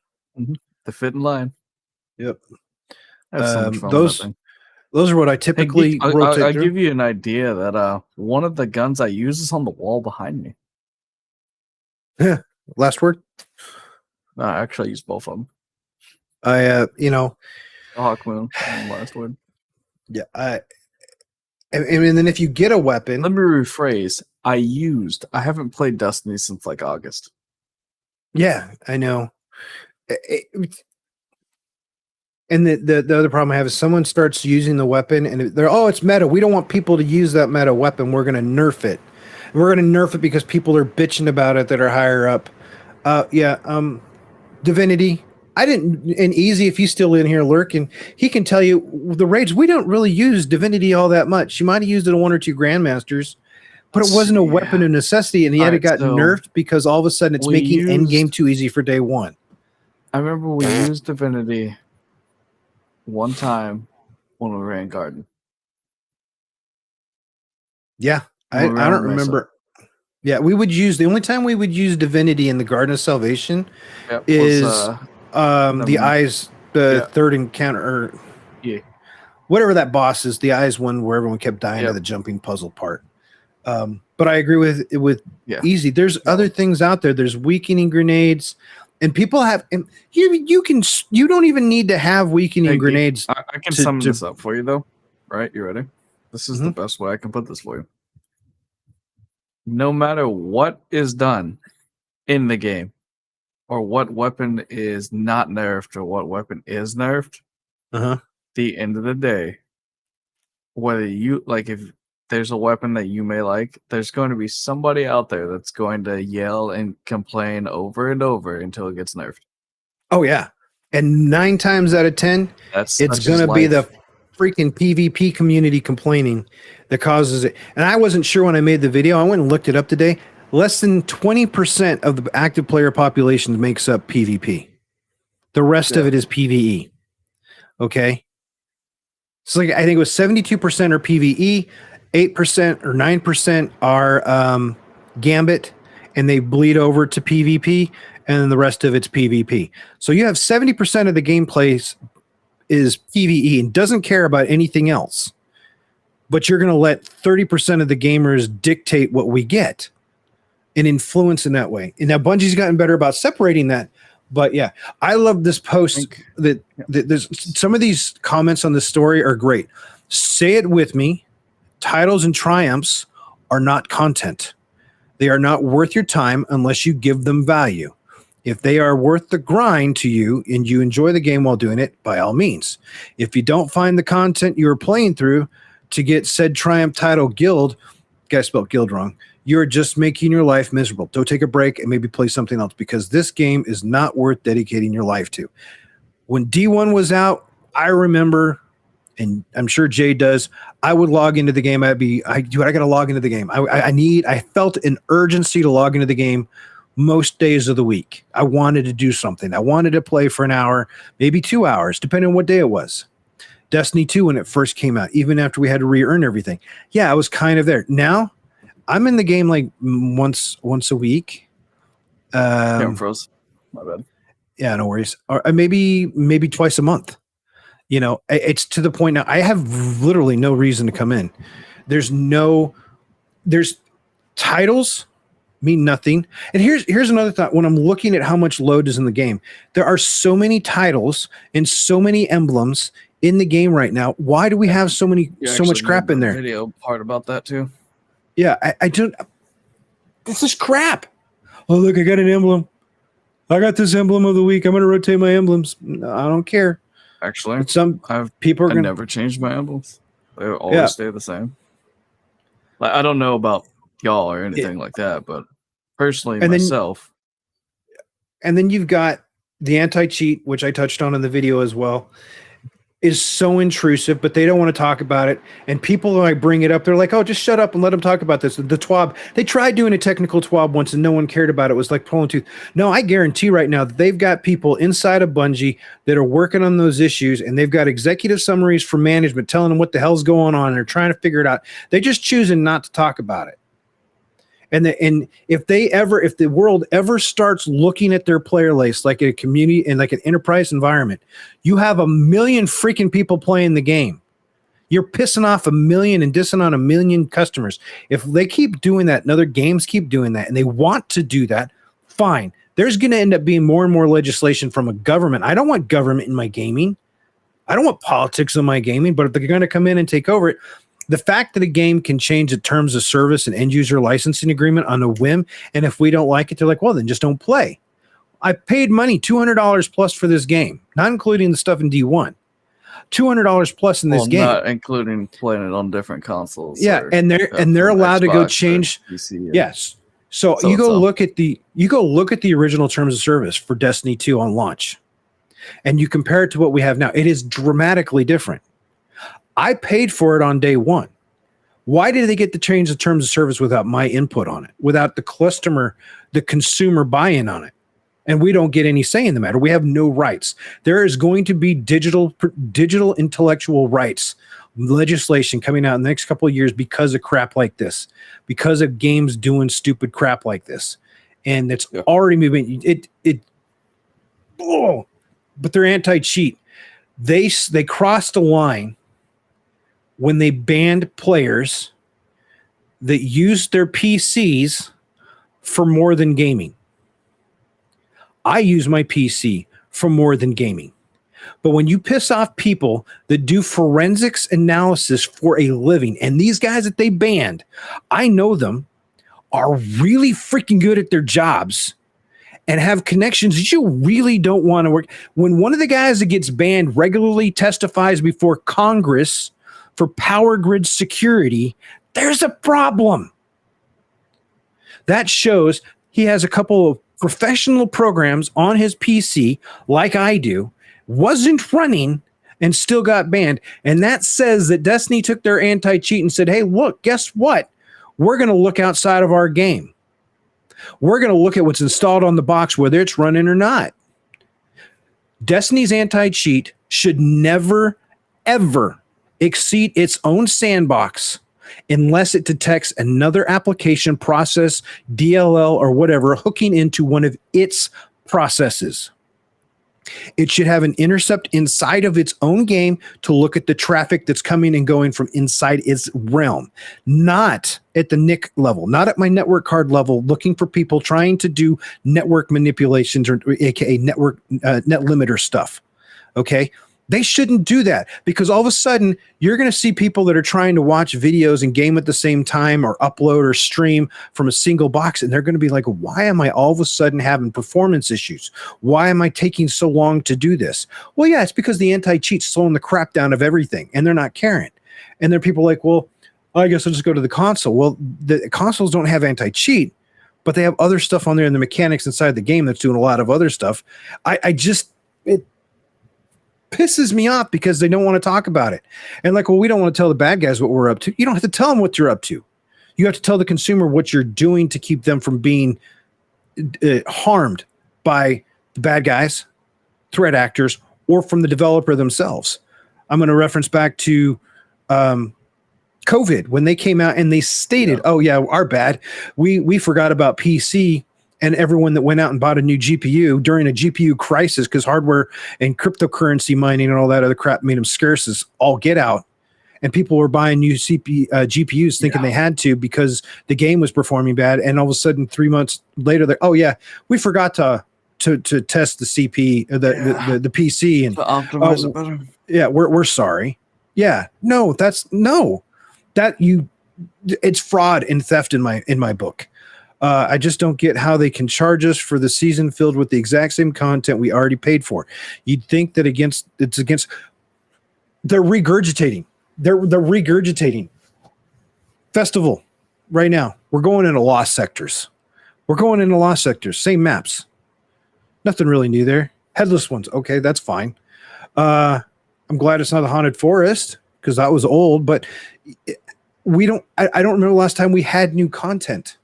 The fit in line. Yep. I have so much fun with that thing. Those are what I Hey, typically rotate I'll through. give you an idea that one of the guns I use is on the wall behind me. Last word. No, I actually use both of them. The Hawk Moon and last word. Yeah, and then if you get a weapon, Let me rephrase. I haven't played Destiny since like August. yeah, I know. And the other problem I have is someone starts using the weapon and they're, it's meta. We don't want people to use that meta weapon. We're going to nerf it. And we're going to nerf it because people are bitching about it that are higher up. Divinity. I didn't, and Easy, if he's still in here lurking, he can tell you the raids, we don't really use Divinity all that much. You might have used it on 1 or 2 Grandmasters, but it wasn't a weapon of necessity, and yet it got nerfed because all of a sudden it's making endgame too easy for day 1. I remember we used Divinity one time when we ran Garden. Yeah, I don't remember. Yeah, we would use, the only time we would use Divinity in the Garden of Salvation is the Eyes, third encounter, or whatever that boss is, the Eyes one where everyone kept dying to the jumping puzzle part. But I agree with Easy. There's other things out there. There's weakening grenades, and people have. And you don't even need to have weakening grenades. I can sum this up for you though. Right, you ready? This is the best way I can put this for you. No matter what is done in the game, or what weapon is not nerfed, or what weapon is nerfed, the end of the day, whether you like, if there's a weapon that you may like, there's going to be somebody out there that's going to yell and complain over and over until it gets nerfed. Oh yeah, and 9 times out of 10, it's going to be the freaking PvP community complaining that causes it. And I wasn't sure when I made the video. I went and looked it up today. Less than 20% of the active player population makes up PvP. The rest of it is PvE. Okay. So like I think it was 72% are PvE, 8% or 9% are Gambit, and they bleed over to PvP, and then the rest of it's PvP. So you have 70% of the gameplay is PvE and doesn't care about anything else. But you're going to let 30% of the gamers dictate what we get and influence in that way. And now Bungie's gotten better about separating that. But yeah, I love this post that there's some of these comments on this story are great. Say it with me. Titles and triumphs are not content. They are not worth your time unless you give them value. If they are worth the grind to you and you enjoy the game while doing it, by all means. If you don't find the content you are playing through to get said triumph, title, guild, guys spelled guild wrong, you're just making your life miserable. Go take a break and maybe play something else, because this game is not worth dedicating your life to. When D1 was out, I remember, and I'm sure Jay does, I would log into the game. I got to log into the game. I felt an urgency to log into the game most days of the week. I wanted to do something. I wanted to play for an hour, maybe 2 hours, depending on what day it was. Destiny 2, when it first came out, even after we had to re-earn everything. Yeah, I was kind of there. Now, I'm in the game like once a week. Froze. My bad. Yeah, no worries. Or maybe twice a month. It's to the point now I have literally no reason to come in. There's titles mean nothing. And here's another thought. When I'm looking at how much load is in the game, there are so many titles and so many emblems in the game right now. Why do we have so much crap in there? Video part about that too. Yeah, I don't. This is crap. Oh, look, I got an emblem. I got this emblem of the week. I'm going to rotate my emblems. No, I don't care. Actually, But some I've people are I going to. never changed my emblems. They always Yeah. stay the same. Like, I don't know about y'all or It, anything like that, but personally and then myself, you've got the anti-cheat, which I touched on in the video as well, is so intrusive, but they don't want to talk about it. And people, when I bring it up, they're like, oh, just shut up and let them talk about this. The TWAB, they tried doing a technical TWAB once and no one cared about it. It was like pulling tooth. No, I guarantee right now that they've got people inside of Bungie that are working on those issues, and they've got executive summaries from management telling them what the hell's going on, and they're trying to figure it out. They're just choosing not to talk about it. And if the world ever starts looking at their player list like a community and like an enterprise environment, you have a million freaking people playing the game. You're pissing off a million and dissing on a million customers. If they keep doing that and other games keep doing that and they want to do that, fine. There's going to end up being more and more legislation from a government. I don't want government in my gaming. I don't want politics in my gaming, but if they're going to come in and take over it, the fact that a game can change the terms of service and end user licensing agreement on a whim, and if we don't like it, they're like, well, then just don't play. I paid money, $200 plus for this game, not including the stuff in D1. $200 plus in this game, not including playing it on different consoles. Yeah, or, and they're allowed to go change. PC yes, so you go look at the original terms of service for Destiny 2 on launch, and you compare it to what we have now. It is dramatically different. I paid for it on day one. Why did they get to change the terms of service without my input on it, without the consumer buy-in on it? And we don't get any say in the matter. We have no rights. There is going to be digital intellectual rights legislation coming out in the next couple of years because of crap like this, because of games doing stupid crap like this. And it's already moving. But they're anti-cheat. They crossed a line when they banned players that used their PCs for more than gaming. I use my PC for more than gaming. But when you piss off people that do forensics analysis for a living, and these guys that they banned, I know them, are really freaking good at their jobs and have connections that you really don't want to work. When one of the guys that gets banned regularly testifies before Congress for power grid security, there's a problem. That shows he has a couple of professional programs on his PC, like I do, wasn't running and still got banned. And that says that Destiny took their anti-cheat and said, hey, look, guess what? We're going to look outside of our game. We're going to look at what's installed on the box, whether it's running or not. Destiny's anti-cheat should never, ever exceed its own sandbox unless it detects another application, process, DLL, or whatever, hooking into one of its processes. It should have an intercept inside of its own game to look at the traffic that's coming and going from inside its realm, not at the NIC level, not at my network card level, looking for people trying to do network manipulations or AKA network net limiter stuff. Okay. They shouldn't do that, because all of a sudden you're going to see people that are trying to watch videos and game at the same time or upload or stream from a single box. And they're going to be like, why am I all of a sudden having performance issues? Why am I taking so long to do this? Well, yeah, it's because the anti-cheat's slowing the crap down of everything and they're not caring. And there are people like, well, I guess I'll just go to the console. Well, the consoles don't have anti-cheat, but they have other stuff on there in the mechanics inside the game that's doing a lot of other stuff. It pisses me off because they don't want to talk about it. And like, well, we don't want to tell the bad guys what we're up to. You don't have to tell them what you're up to. You have to tell the consumer what you're doing to keep them from being harmed by the bad guys, threat actors, or from the developer themselves. I'm going to reference back to COVID when they came out and they stated, oh yeah, our bad. We forgot about PC and everyone that went out and bought a new GPU during a GPU crisis, because hardware and cryptocurrency mining and all that other crap made them scarce as all get out. And people were buying new GPUs thinking they had to because the game was performing bad. And all of a sudden, 3 months later, they're, oh yeah, we forgot to test the the PC and to optimize it better. Yeah, we're sorry. Yeah, no, that you it's fraud and theft in my book. I just don't get how they can charge us for the season filled with the exact same content we already paid for. You'd think that it's against. They're regurgitating. They're regurgitating. Festival right now. We're going into lost sectors. Same maps. Nothing really new there. Headless ones. Okay, that's fine. I'm glad it's not a haunted forest because that was old, but we don't. I don't remember the last time we had new content.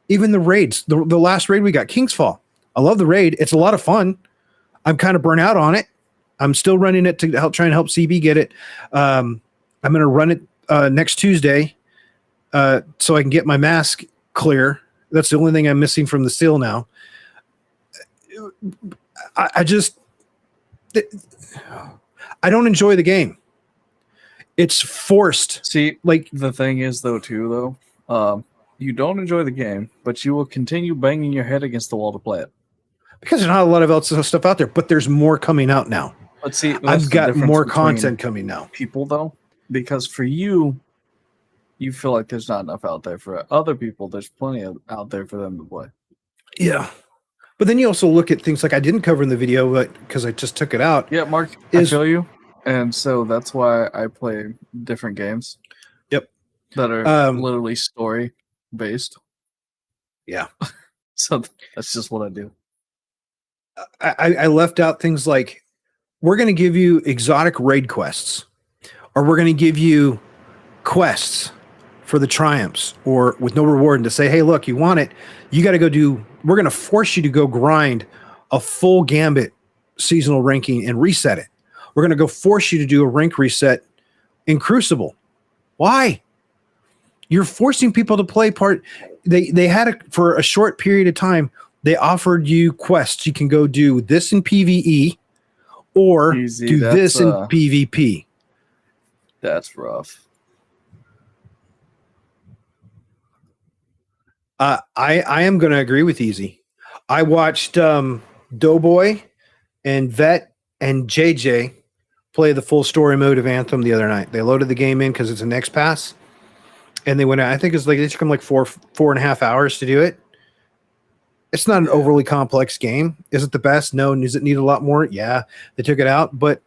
Even the raids, the last raid we got, Kingsfall. I love the raid. It's a lot of fun. I'm kind of burnt out on it. I'm still running it to try and help CB get it. I'm going to run it next Tuesday so I can get my mask clear. That's the only thing I'm missing from the seal now. I don't enjoy the game. It's forced. See, like the thing is though, you don't enjoy the game, but you will continue banging your head against the wall to play it. Because there's not a lot of else stuff out there, but there's more coming out now. But see, I've got more content coming now. People though, because for you feel like there's not enough out there. For other people, there's plenty out there for them to play. Yeah. But then you also look at things like I didn't cover in the video, but because I just took it out. Yeah, Mark, I feel you. And so that's why I play different games. Yep. That are literally story based. Yeah. So that's just what I do. I left out things like we're going to give you exotic raid quests, or we're going to give you quests for the triumphs or with no reward, and to say, hey, look, you want it, you got to go do, we're going to force you to go grind a full gambit seasonal ranking and reset it. We're going to go force you to do a rank reset in Crucible. Why? You're forcing people to play part. They had it for a short period of time. They offered you quests. You can go do this in PvE or do this in PvP. That's rough. I am going to agree with Easy. I watched Doughboy and Vet and JJ play the full story mode of Anthem the other night. They loaded the game in because it's an X Pass, and they went out. I think it's like it took them like 4.5 hours to do it. It's not an overly complex game. Is it the best? No. Does it need a lot more? Yeah. They took it out, but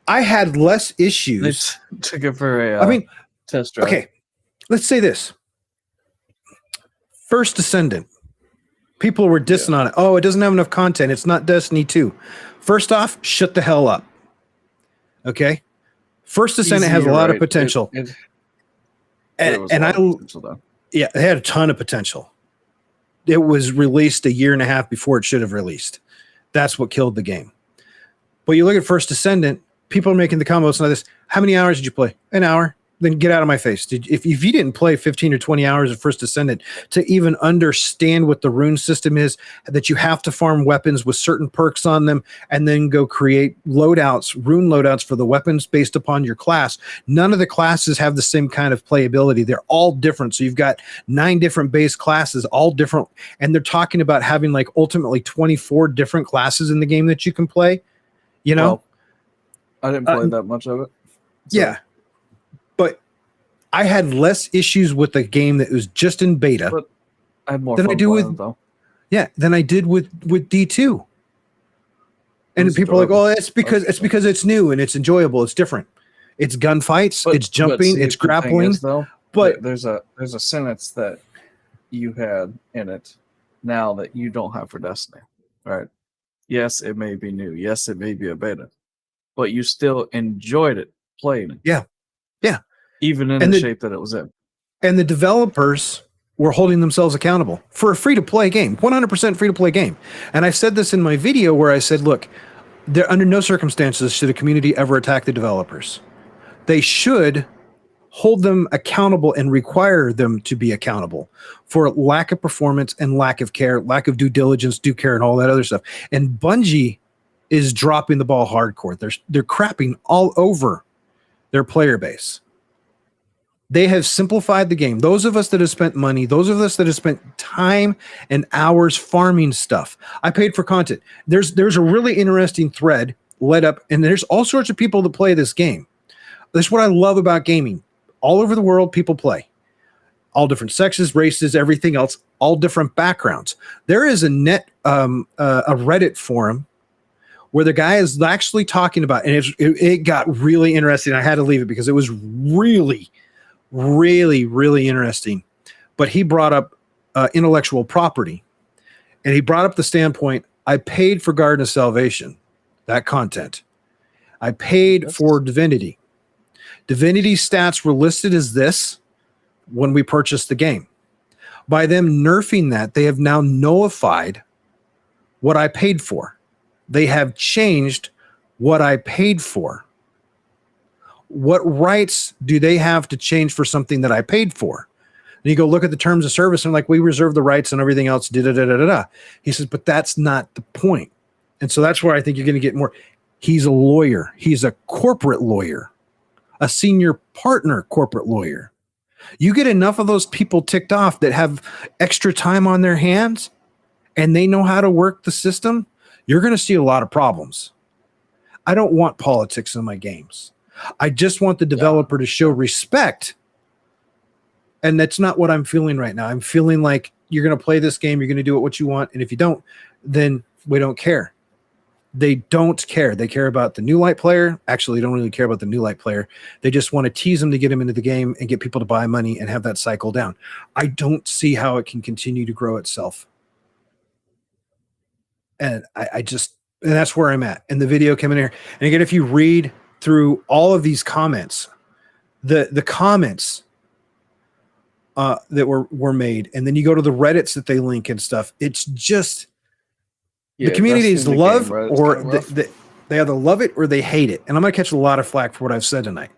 I had less issues. They took it for a test drive. Okay, let's say this. First Descendant. People were dissing on it. Oh, it doesn't have enough content. It's not Destiny 2. First off, shut the hell up. Okay? First Descendant has a lot of potential. It had a ton of potential. It was released a year and a half before it should have released. That's what killed the game. But you look at First Descendant, people are making the comments like this. How many hours did you play? An hour. Then get out of my face. If you didn't play 15 or 20 hours of First Descendant to even understand what the rune system is, that you have to farm weapons with certain perks on them and then go create loadouts, rune loadouts for the weapons based upon your class. None of the classes have the same kind of playability. They're all different. So you've got 9 different base classes, all different. And they're talking about having like ultimately 24 different classes in the game that you can play. You know? Well, I didn't play that much of it. So. Yeah. But I had less issues with the game that was just in beta but I had more than I do with though. Yeah, than I did with D2. And people are like, "Oh, it's because it's new and it's enjoyable. It's different. It's gunfights, it's jumping, it's grappling." But there's a sentence that you had in it now that you don't have for Destiny, right? Yes, it may be new. Yes, it may be a beta, but you still enjoyed it playing it. Yeah. Yeah. Even in the shape that it was in. And the developers were holding themselves accountable for a free-to-play game, 100% free-to-play game. And I said this in my video where I said, look, under no circumstances should a community ever attack the developers. They should hold them accountable and require them to be accountable for lack of performance and lack of care, lack of due diligence, due care, and all that other stuff. And Bungie is dropping the ball hardcore. They're crapping all over their player base. They have simplified the game. Those of us that have spent money, those of us that have spent time and hours farming stuff. I paid for content. There's a really interesting thread led up, and there's all sorts of people that play this game. That's what I love about gaming. All over the world, people play. All different sexes, races, everything else, all different backgrounds. There is a Reddit forum where the guy is actually talking about, and it got really interesting. I had to leave it because it was really, really, really interesting. But he brought up intellectual property, and he brought up the standpoint: I paid for Garden of Salvation, that content. I paid for Divinity. Divinity stats were listed as this when we purchased the game. By them nerfing that, they have now nullified what I paid for. They have changed what I paid for. What rights do they have to change for something that I paid for? And you go look at the terms of service and like, we reserve the rights and everything else. He says, but that's not the point. And so that's where I think you're going to get more. He's a lawyer. He's a corporate lawyer, a senior partner corporate lawyer. You get enough of those people ticked off that have extra time on their hands and they know how to work the system, you're going to see a lot of problems. I don't want politics in my games. I just want the developer to show respect. And that's not what I'm feeling right now. I'm feeling like you're going to play this game, you're going to do it what you want. And if you don't, then we don't care. They don't care. They care about the new light player. Actually, they don't really care about the new light player. They just want to tease them to get them into the game and get people to buy money and have that cycle down. I don't see how it can continue to grow itself. And I just, and that's where I'm at. And the video came in here. And again, if you read through all of these comments, the comments that were made, and then you go to the Reddits that they link and stuff, it's just, the community is love or they either love it or they hate it. And I'm going to catch a lot of flack for what I've said tonight.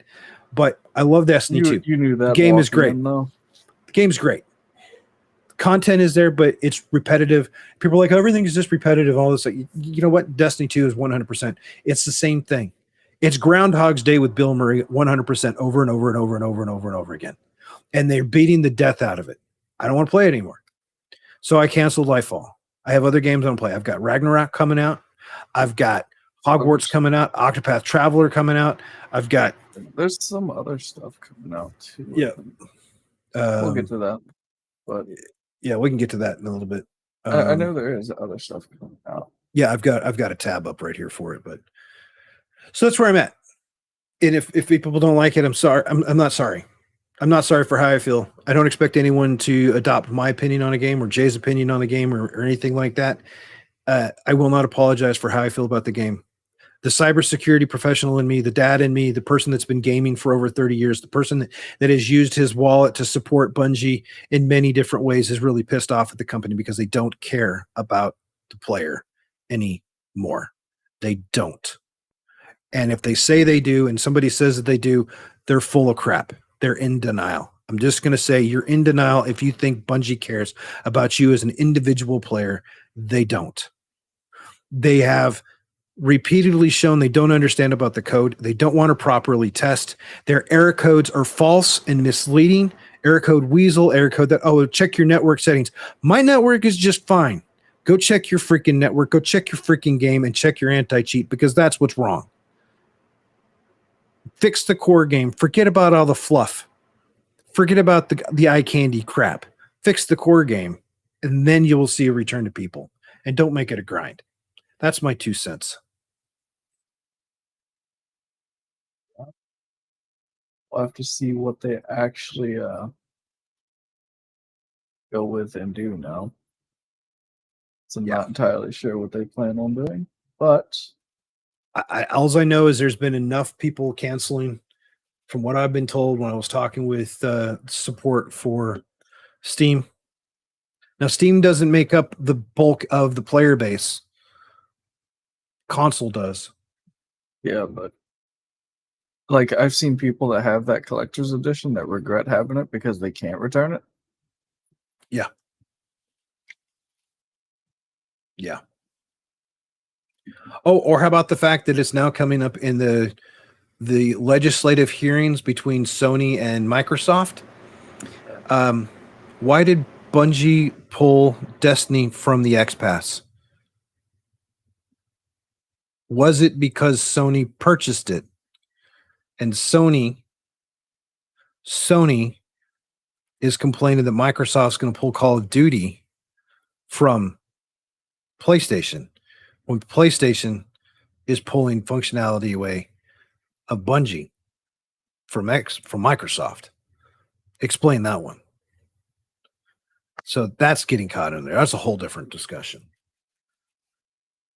But I love Destiny 2. You knew that. The game is great. The game's great. Content is there, but it's repetitive. People are like, oh, everything is just repetitive. All this. Like, you know what? Destiny 2 is 100%. It's the same thing. It's Groundhog's Day with Bill Murray 100% over and over and over and over and over and over again. And they're beating the death out of it. I don't want to play it anymore. So I canceled Lightfall. I have other games I want to play. I've got Ragnarok coming out. I've got Hogwarts coming out. Octopath Traveler coming out. I've got... There's some other stuff coming out too. Yeah. We'll get to that. But yeah, we can get to that in a little bit. I know there is other stuff coming out. Yeah, I've got a tab up right here for it. But so that's where I'm at. And if people don't like it, I'm sorry. I'm not sorry. I'm not sorry for how I feel. I don't expect anyone to adopt my opinion on a game or Jay's opinion on a game or anything like that. I will not apologize for how I feel about the game. The cybersecurity professional in me, the dad in me, the person that's been gaming for over 30 years, the person that has used his wallet to support Bungie in many different ways is really pissed off at the company because they don't care about the player anymore. They don't. And if they say they do and somebody says that they do, they're full of crap. They're in denial. I'm just going to say you're in denial if you think Bungie cares about you as an individual player. They don't. They have repeatedly shown they don't understand about the code. They don't want to properly test. Their error codes are false and misleading. Error code weasel, error code that, oh, check your network settings. My network is just fine. Go check your freaking network. Go check your freaking game and check your anti-cheat because that's what's wrong. Fix the core game. Forget about all the fluff. Forget about the eye candy crap. Fix the core game, and then you will see a return to people. And don't make it a grind. That's my 2 cents. We'll have to see what they actually go with and do now. So I'm not entirely sure what they plan on doing, but all I know is there's been enough people canceling from what I've been told when I was talking with support for Steam. Now, Steam doesn't make up the bulk of the player base. Console does. Yeah, but like I've seen people that have that collector's edition that regret having it because they can't return it. Yeah. Yeah. Oh, or how about the fact that it's now coming up in the legislative hearings between Sony and Microsoft? Why did Bungie pull Destiny from the X-Pass? Was it because Sony purchased it? And Sony is complaining that Microsoft's going to pull Call of Duty from PlayStation when PlayStation is pulling functionality away of Bungie from Microsoft. Explain that one. So that's getting caught in there. That's a whole different discussion.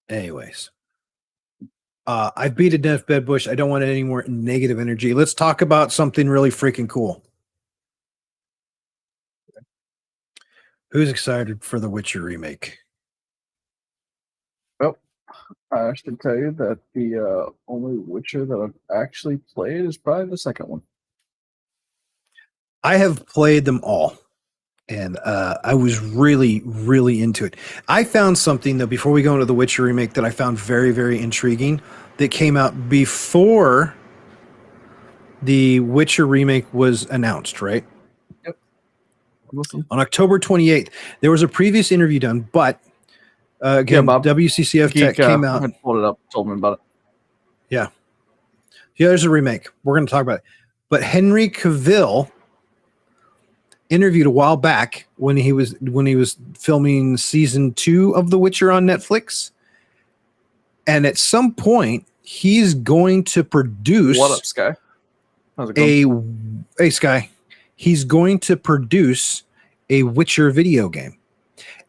Anyways, I beat a death bed bush. I don't want any more negative energy. Let's talk about something really freaking cool. Who's excited for the Witcher remake? Well, I should tell you that the only Witcher that I've actually played is probably the second one. I have played them all, and I was really, really into it. I found something, though, before we go into the Witcher remake that I found very, very intriguing that came out before the Witcher remake was announced, right? Yep. Listen. On October 28th, there was a previous interview done, but again, Bob, WCCF Geek, Tech came out. had pulled it up, told me about it. Yeah, there's a remake. We're going to talk about it. But Henry Cavill interviewed a while back when he was filming season 2 of The Witcher on Netflix, and at some point he's going to produce. What up, Sky? How's it going? Hey, Sky. He's going to produce a Witcher video game.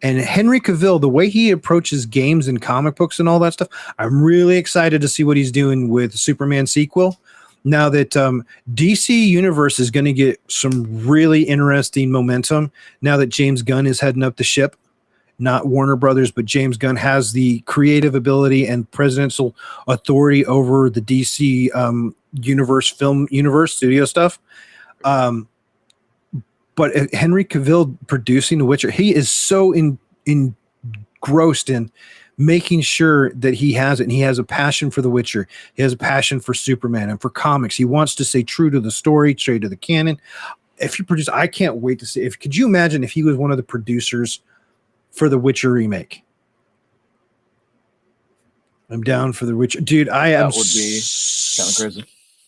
And Henry Cavill, the way he approaches games and comic books and all that stuff, I'm really excited to see what he's doing with the Superman sequel. Now that DC Universe is going to get some really interesting momentum now that James Gunn is heading up the ship, not Warner Brothers, but James Gunn has the creative ability and presidential authority over the DC universe, film universe, studio stuff. But Henry Cavill producing The Witcher, he is so engrossed in making sure that he has it, and he has a passion for The Witcher. He has a passion for Superman and for comics. He wants to stay true to the story, true to the canon. If you produce, I can't wait to see. Could you imagine if he was one of the producers for The Witcher remake? I'm down for The Witcher, dude. I am. That would be kind of crazy.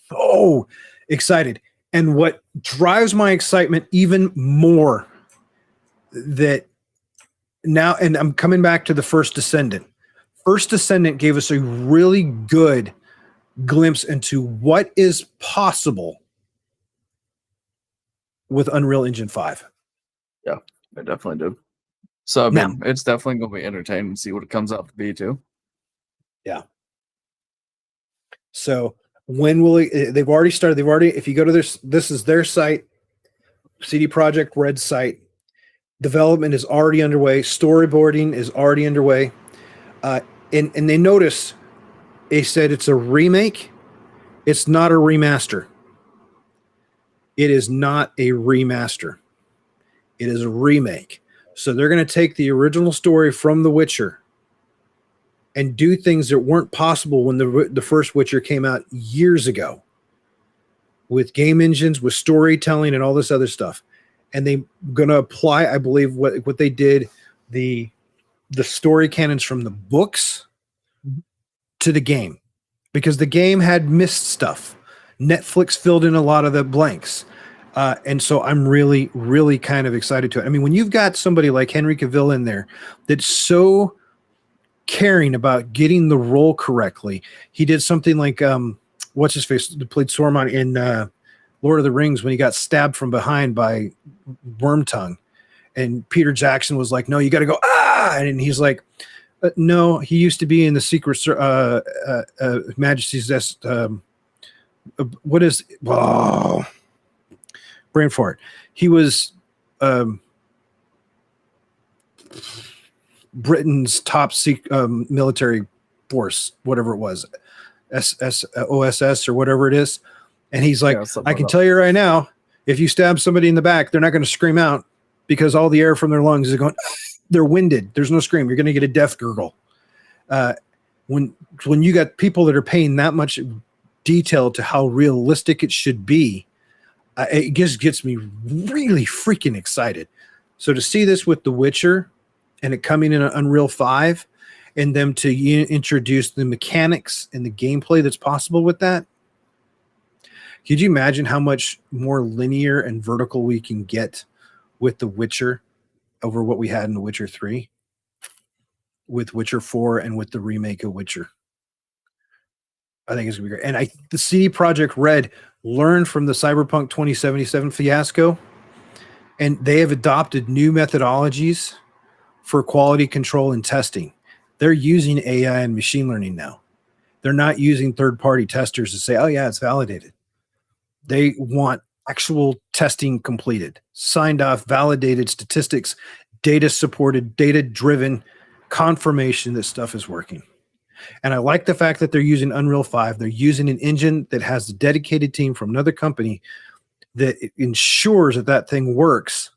So excited. And what drives my excitement even more, that now, and I'm coming back to the First Descendant. First Descendant gave us a really good glimpse into what is possible with Unreal Engine 5. Yeah, I definitely do. So, I mean, it's definitely going to be entertaining to see what it comes out to be, too. Yeah. So, when will it, they've already started, if you go to this is their site, CD Projekt Red site, development is already underway, storyboarding is already underway, and they notice, they said it's a remake, it's not a remaster. It is not a remaster. It is a remake. So they're going to take the original story from The Witcher and do things that weren't possible when the first Witcher came out years ago, with game engines, with storytelling, and all this other stuff. And they're going to apply, I believe, what they did, the story canons from the books to the game, because the game had missed stuff. Netflix filled in a lot of the blanks. And so I'm really, really kind of excited to it. I mean, when you've got somebody like Henry Cavill in there that's so caring about getting the role correctly. He did something like what's his face played Saruman in Lord of the Rings when he got stabbed from behind by Wormtongue, and Peter Jackson was like, no, you got to go and he's like, no, he used to be in the Secret Majesty's what is brain fart. He was Britain's top military force, whatever it was, OSS or whatever it is. And he's like, I can tell you right now, if you stab somebody in the back, they're not going to scream out because all the air from their lungs is going, they're winded. There's no scream. You're going to get a death gurgle. When you got people that are paying that much detail to how realistic it should be, it just gets me really freaking excited. So to see this with The Witcher, and it coming in an Unreal 5, and them to introduce the mechanics and the gameplay that's possible with that, Could you imagine how much more linear and vertical we can get with The Witcher over what we had in The Witcher 3, with Witcher 4, and with the remake of Witcher? I think it's gonna be great. And the CD Projekt Red learned from the Cyberpunk 2077 fiasco, and they have adopted new methodologies for quality control and testing. They're using AI and machine learning now. They're not using third-party testers to say, "Oh yeah, it's validated." They want actual testing completed, signed off, validated statistics, data supported, data driven confirmation that stuff is working. And I like the fact that they're using Unreal 5. They're using an engine that has a dedicated team from another company that ensures that that thing works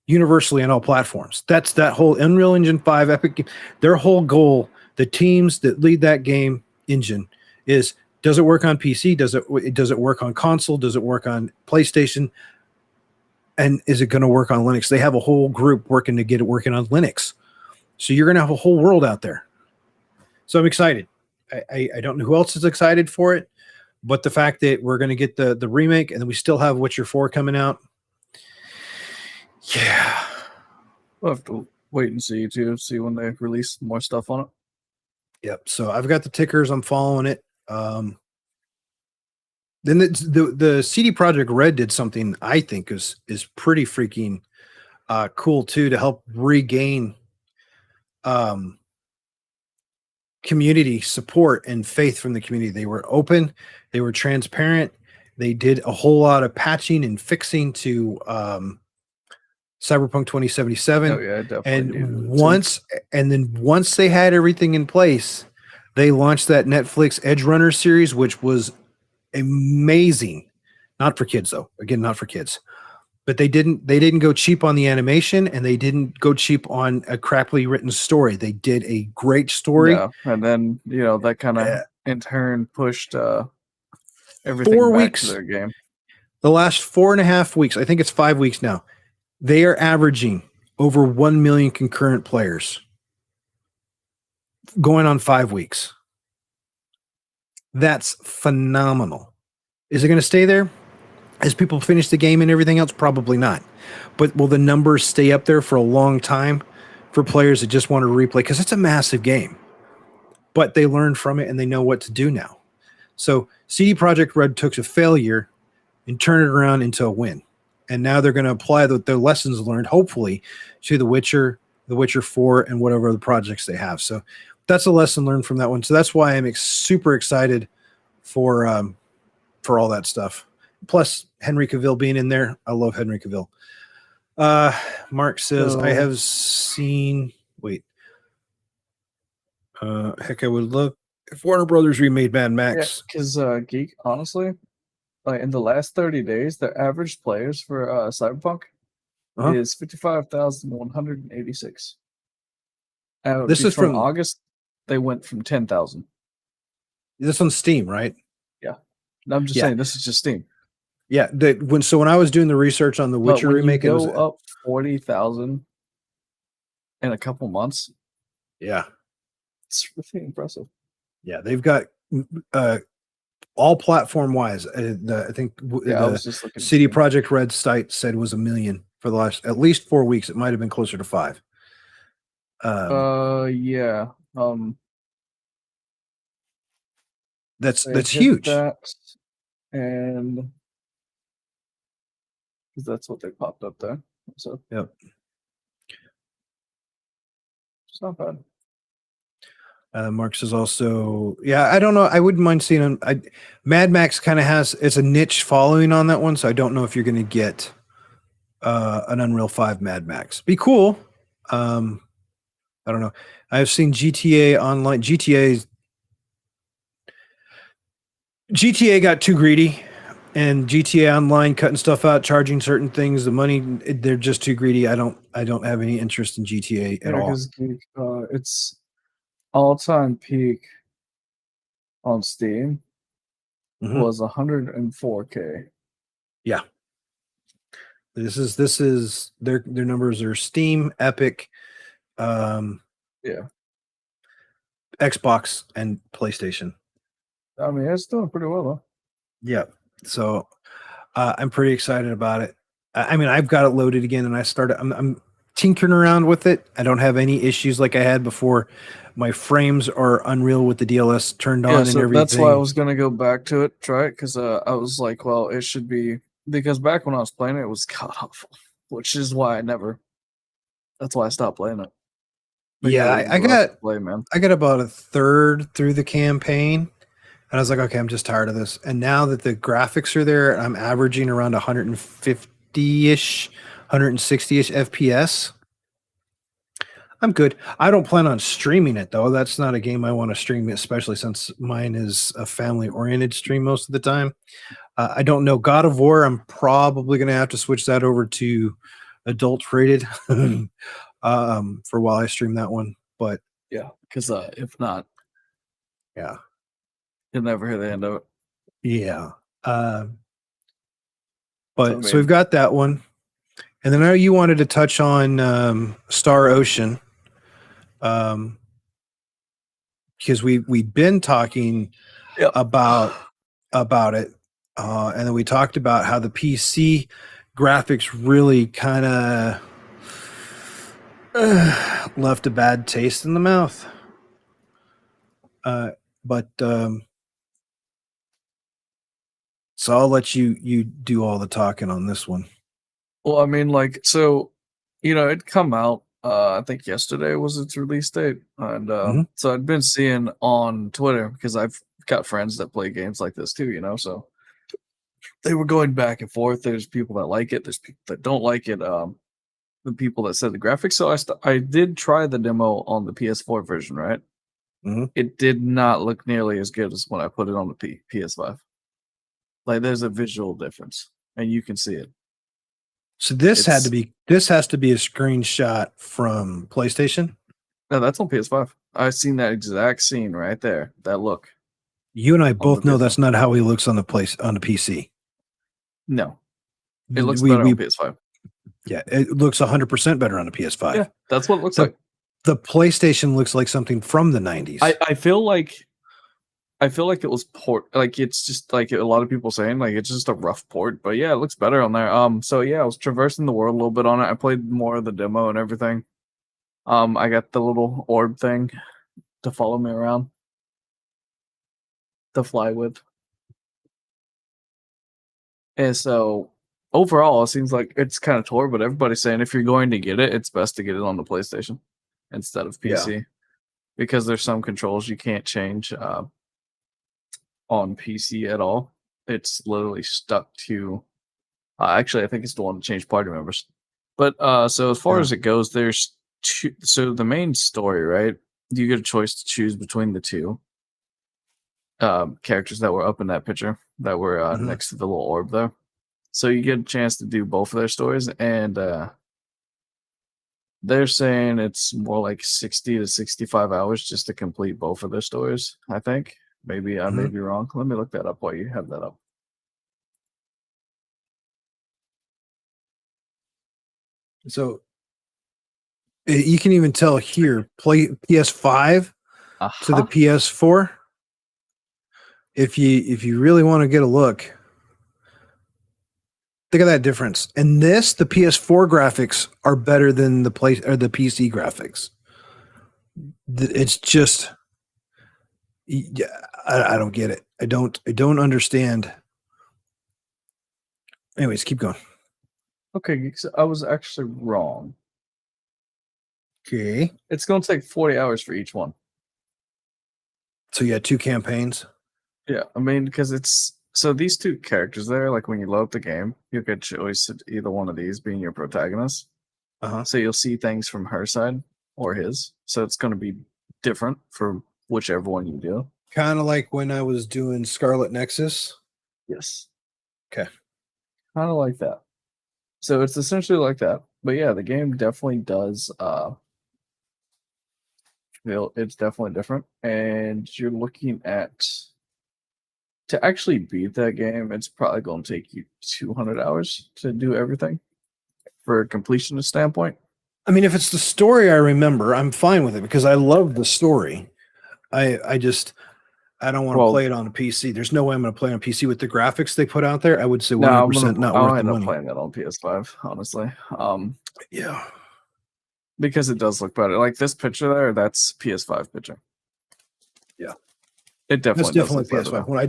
universally on all platforms. That's that whole Unreal Engine 5 Epic. Their whole goal, the teams that lead that game engine, is, does it work on PC? Does it work on console? Does it work on PlayStation? And is it going to work on Linux? They have a whole group working to get it working on Linux. So you're going to have a whole world out there. So I'm excited. I don't know who else is excited for it, but the fact that we're going to get the remake, and then we still have Witcher 4 coming out. Yeah. We'll have to wait and see too, see when they release more stuff on it. Yep. So I've got the tickers. I'm following it. Then the CD Projekt Red did something I think is pretty freaking cool too, to help regain community support and faith from the community. They were open, they were transparent, they did a whole lot of patching and fixing to Cyberpunk 2077. Oh yeah, definitely. And once they had everything in place, they launched that Netflix Edge Runner series, which was amazing. Not for kids though. Again, not for kids. But they didn't go cheap on the animation, and they didn't go cheap on a crappily written story. They did a great story. Yeah, and then that kind of in turn pushed everything 4 back weeks to their game. The last 4.5 weeks, I think it's 5 weeks now, they are averaging over 1 million concurrent players going on 5 weeks. That's phenomenal. Is it going to stay there as people finish the game and everything else? Probably not. But will the numbers stay up there for a long time for players that just want to replay? Because it's a massive game. But they learned from it, and they know what to do now. So CD Projekt Red took a failure and turned it around into a win. And now they're going to apply their lessons learned, hopefully, to The Witcher 4, and whatever other projects they have. So that's a lesson learned from that one. So that's why I'm super excited for all that stuff. Plus Henry Cavill being in there. I love Henry Cavill. Mark says, I have seen. Wait. Heck, I would love if Warner Brothers remade Mad Max. Because Geek, honestly, like in the last 30 days, their average players for Cyberpunk is 55,186. This is from August. They went from 10,000. This on Steam, right? Yeah. No, I'm just saying this is just Steam. Yeah. When I was doing the research on the Witcher remake, it was up 40,000 in a couple months. Yeah. It's really impressive. Yeah, they've got all platform wise. I think the CD Projekt Red site said was 1 million for the last at least 4 weeks. It might have been closer to 5. Yeah. That's huge. And because that's what they popped up there. So yep, it's not bad. Mark says also, I don't know. I wouldn't mind seeing him. Mad Max kind of it's a niche following on that one, so I don't know if you're going to get an Unreal 5 Mad Max. Be cool. I don't know. I've seen GTA Online. GTA got too greedy, and GTA Online cutting stuff out, charging certain things. The money, they're just too greedy. I don't have any interest in GTA at all. Because it's all-time peak on Steam was 104K. Yeah. This is their numbers are Steam, Epic, Xbox, and PlayStation. I mean, it's doing pretty well though. Yeah. So I'm pretty excited about it. I mean, I've got it loaded again, and I'm tinkering around with it. I don't have any issues like I had before. My frames are unreal with the DLS turned Yeah, on and so that's why I everything. was gonna go back to it, try it, because I was like, well, it should be because back when I was playing it, it was god awful, which is why that's why I stopped playing it. But Yeah, yeah, it was rough to play, man. I got about a third through the campaign, and I was like, okay, I'm just tired of this. And now that the graphics are there, I'm averaging around 150-ish, 160-ish FPS. I'm good. I don't plan on streaming it though. That's not a game I want to stream, especially since mine is a family-oriented stream most of the time. I don't know. God of War, I'm probably going to have to switch that over to adult rated for while I stream that one. But Yeah, because if not, yeah, you'll never hear the end of it. yeah. Uh, So I but so we've mean, got that one, and then I know you wanted to touch on Star Ocean, because we've been talking yep. about it, and then we talked about how the PC graphics really kind of left a bad taste in the mouth. But so I'll let you do all the talking on this one. Well, I mean, like, so, it come out, I think yesterday was its release date. And Mhm. so I'd been seeing on Twitter because I've got friends that play games like this too, so they were going back and forth. There's people that like it, there's people that don't like it. The people that said the graphics. So I did try the demo on the PS4 version, right? Mhm. It did not look nearly as good as when I put it on the PS5. Like, there's a visual difference, and you can see it. So this has to It's be a screenshot from PlayStation. No, that's on PS5. I've seen that exact scene right there. That look You and I on the both know PS5. that's not how he looks on the PC. No, it looks better on We PS5. yeah, it looks 100% better on the PS5. Yeah, that's what it looks The like. the PlayStation looks like something from the 90s. I feel like it was like it's just like a lot of people saying like it's just a rough port, but yeah, it looks better on there. So yeah, I was traversing the world a little bit on it. I played more of the demo and everything. I got the little orb thing to follow me around to fly with. And so overall, it seems like it's kind of tore, but everybody's saying if you're going to get it, it's best to get it on the PlayStation instead of Yeah. PC because there's some controls you can't change on PC at all. It's literally stuck to. Actually, I think it's the one to change party members. But so as far Yeah. as it goes, there's two. So the main story, right? You get a choice to choose between the two characters that were up in that picture that were Mhm. next to the little orb there. So you get a chance to do both of their stories, and they're saying it's more like 60 to 65 hours just to complete both of their stories. I think maybe I may Mhm. be wrong. Let me look that up while you have that up. So you can even tell here, play PS5 to the Aha. PS4. If you really want to get a look, think of that difference. And this, the PS4 graphics are better than the PC graphics. It's just, yeah, I don't get it. I don't understand. Anyways, keep going. Okay, so I was actually wrong. Okay. It's going to take 40 hours for each one. So you had two campaigns. Yeah, I mean, because it's so these two characters there, like when you load the game, you get choice of either one of these being your protagonist. Uh-huh. So you'll see things from her side or his. So it's going to be different for whichever one you do. Kind of like when I was doing Scarlet Nexus. Yes. Okay. Kind of like that. So it's essentially like that. But yeah, the game definitely does feel it's definitely different. And you're looking at to actually beat that game, it's probably going to take you 200 hours to do everything for a completionist standpoint. I mean, if it's the story I remember, I'm fine with it because I love the story. I just I don't want to Well, play it on a PC. There's no way I'm going to play on PC with the graphics they put out there. I would say no, 100% not I'll worth the end up money. playing that on PS5, honestly. Yeah, Because it does look better. Like this picture there, that's PS5 picture. Yeah. It that's definitely does definitely look better, PS5. though. When I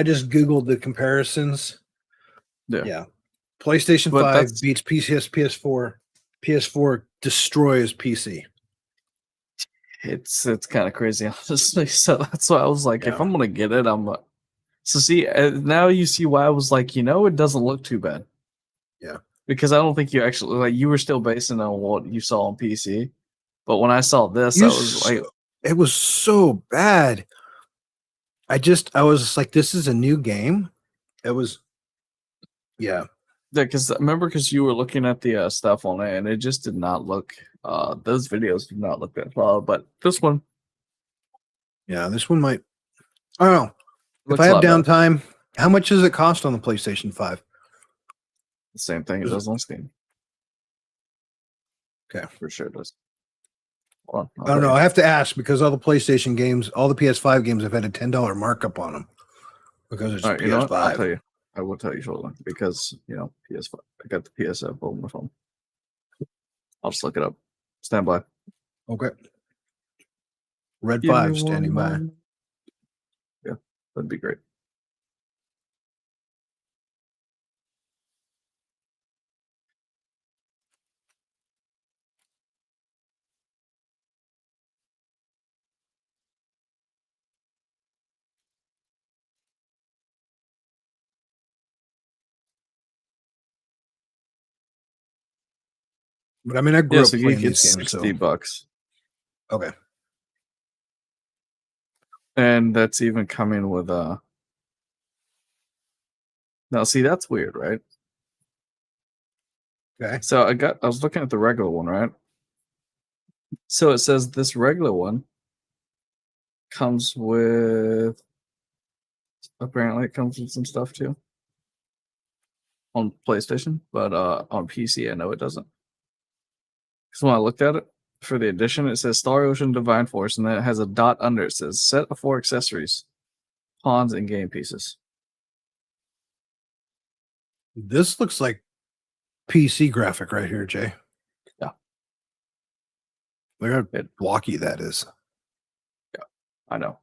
just Googled the comparisons. Yeah. PlayStation But 5 beats PS4. PS4 destroys PC. It's kind of crazy, honestly. So that's why I was like, if Yeah. I'm gonna get it, so see, now you see why I was like, it doesn't look too bad. Yeah. Because I don't think you actually like you were still basing on what you saw on PC, but when I saw this, I was like, it was so bad. I was just like, this is a new game. It was, yeah. because you were looking at the stuff on it, and it just did not look. Those videos did not look that well, but this one, Yeah, this one might. I don't know. If looks I a have lot better. downtime, how much does it cost on the PlayStation 5? The same thing it does on Steam. Okay. For sure it does. Hold on, I don't know. I have to ask because all the PlayStation games, all the PS5 games have had a $10 markup on them because it's All right, PS5. you know what? I'll tell you. I will tell you shortly because PS5. I got the PS5 on my phone. I'll just look it up. Stand by. Okay. Red Give me 5 one standing by. moment. Yeah, that'd be great. But I mean, I grew Yeah, up so you playing get these games. So $60, okay. and that's even coming with Now, see, that's weird, right? Okay. So I was looking at the regular one, right? So it says this regular one comes with apparently it comes with some stuff too on PlayStation, but on PC I know it doesn't. Because when I looked at it for the edition, it says Star Ocean Divine Force, and then it has a dot under it says set of 4 accessories, pawns, and game pieces. This looks like PC graphic right here, Jay. Yeah. Look how blocky that is. Yeah, I know.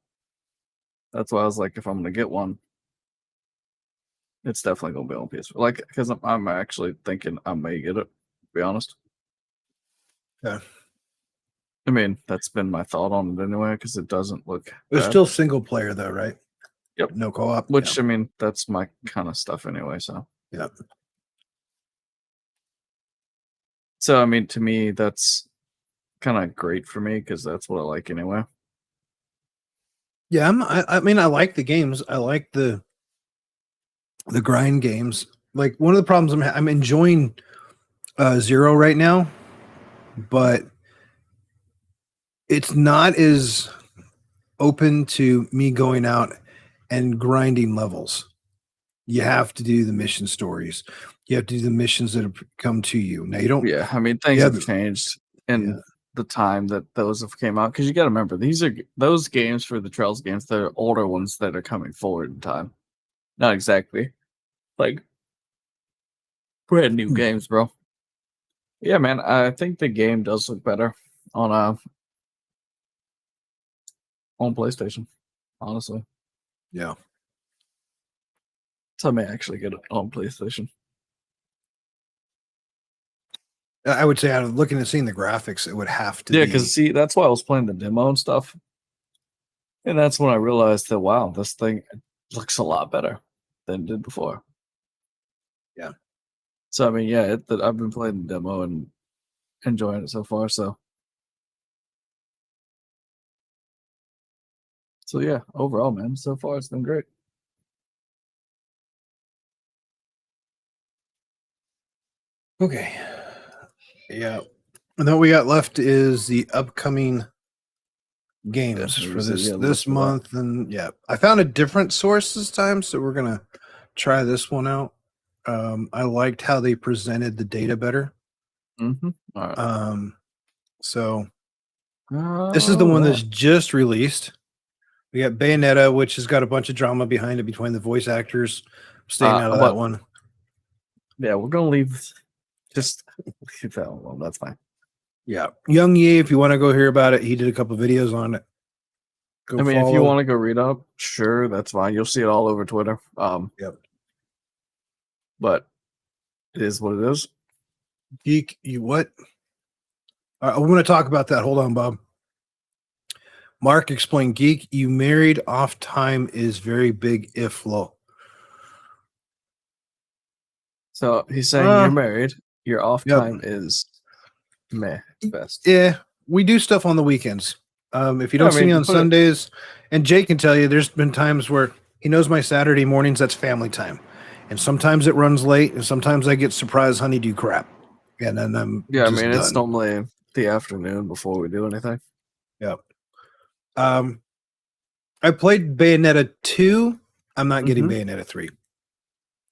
That's why I was like, if I'm gonna get one, it's definitely gonna be on PS4. Like, because I'm actually thinking I may get it. To be honest. Yeah. I mean, that's been my thought on it anyway, because it doesn't look. It's bad. still single player though, right? Yep. No co-op. Which I mean, that's my kind of stuff anyway. So yeah. So I mean, to me, that's kind of great for me because that's what I like anyway. Yeah, I mean, I like the games. I like the grind games. Like one of the problems I'm enjoying Zero right now, but it's not as open to me going out and grinding levels. You have to do the mission stories. You have to do the missions that have come to you. Now you don't. Yeah, I mean, things Yeah, have changed in the time that those have came out because you got to remember these are those games for the Trails games. They're older ones that are coming forward in time. Not exactly like brand new games, bro. Yeah, man, I think the game does look better on PlayStation. Honestly, Yeah. so I may actually get it on PlayStation. I would say out of looking and seeing the graphics, it would have to Yeah, be. because see, that's why I was playing the demo and stuff, and that's when I realized that wow, this thing looks a lot better than it did before. Yeah. So I mean, yeah, I've been playing the demo and enjoying it so far. So yeah, overall, man, so far it's been great. Okay. Yeah. And then what we got left is the upcoming games Yeah, for so, this yeah, the list of that. month. And yeah, I found a different source this time, so we're gonna try this one out. I liked how they presented the data better. Mm-hmm. All right. So this is the one that's just released. We got Bayonetta, which has got a bunch of drama behind it between the voice actors. Staying out of that but one. yeah, we're gonna leave leave that one alone. That's fine. Yeah, Young Ye. If you want to go hear about it, he did a couple videos on it. Go I mean, follow. if you want to go read up, sure, that's fine. You'll see it all over Twitter. Yep. But it is what it is. Geek, you what? I want to talk about that. Hold on, Bob. Mark explained, Geek, you married off time is very big if low. So he's saying you're married, your off time is meh best. Yeah, we do stuff on the weekends. If you Yeah, don't I see me mean, on Sundays, and Jay can tell you, there's been times where he knows my Saturday mornings, that's family time. And sometimes it runs late, and sometimes I get surprise honeydew crap. And then I'm Yeah, I just mean, it's done. normally the afternoon before we do anything. Yep. I played Bayonetta 2. I'm not getting Bayonetta 3.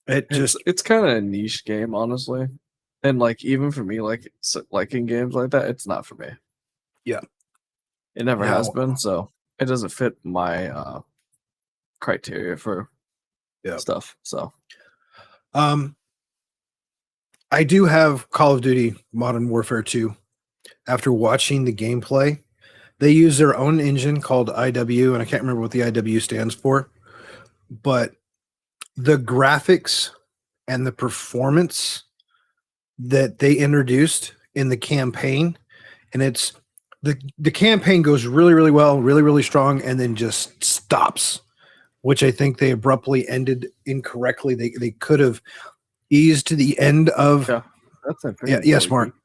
It's kind of a niche game, honestly. And like even for me, like liking games like that, it's not for me. Yeah. It never has been, so it doesn't fit my criteria for stuff. So I do have Call of Duty Modern Warfare 2. After watching the gameplay, they use their own engine called IW, and I can't remember what the IW stands for, but the graphics and the performance that they introduced in the campaign, and it's the campaign goes really, really well, really, really strong, and then just stops, which I think they abruptly ended incorrectly. They could have eased to the end of yes, Mark,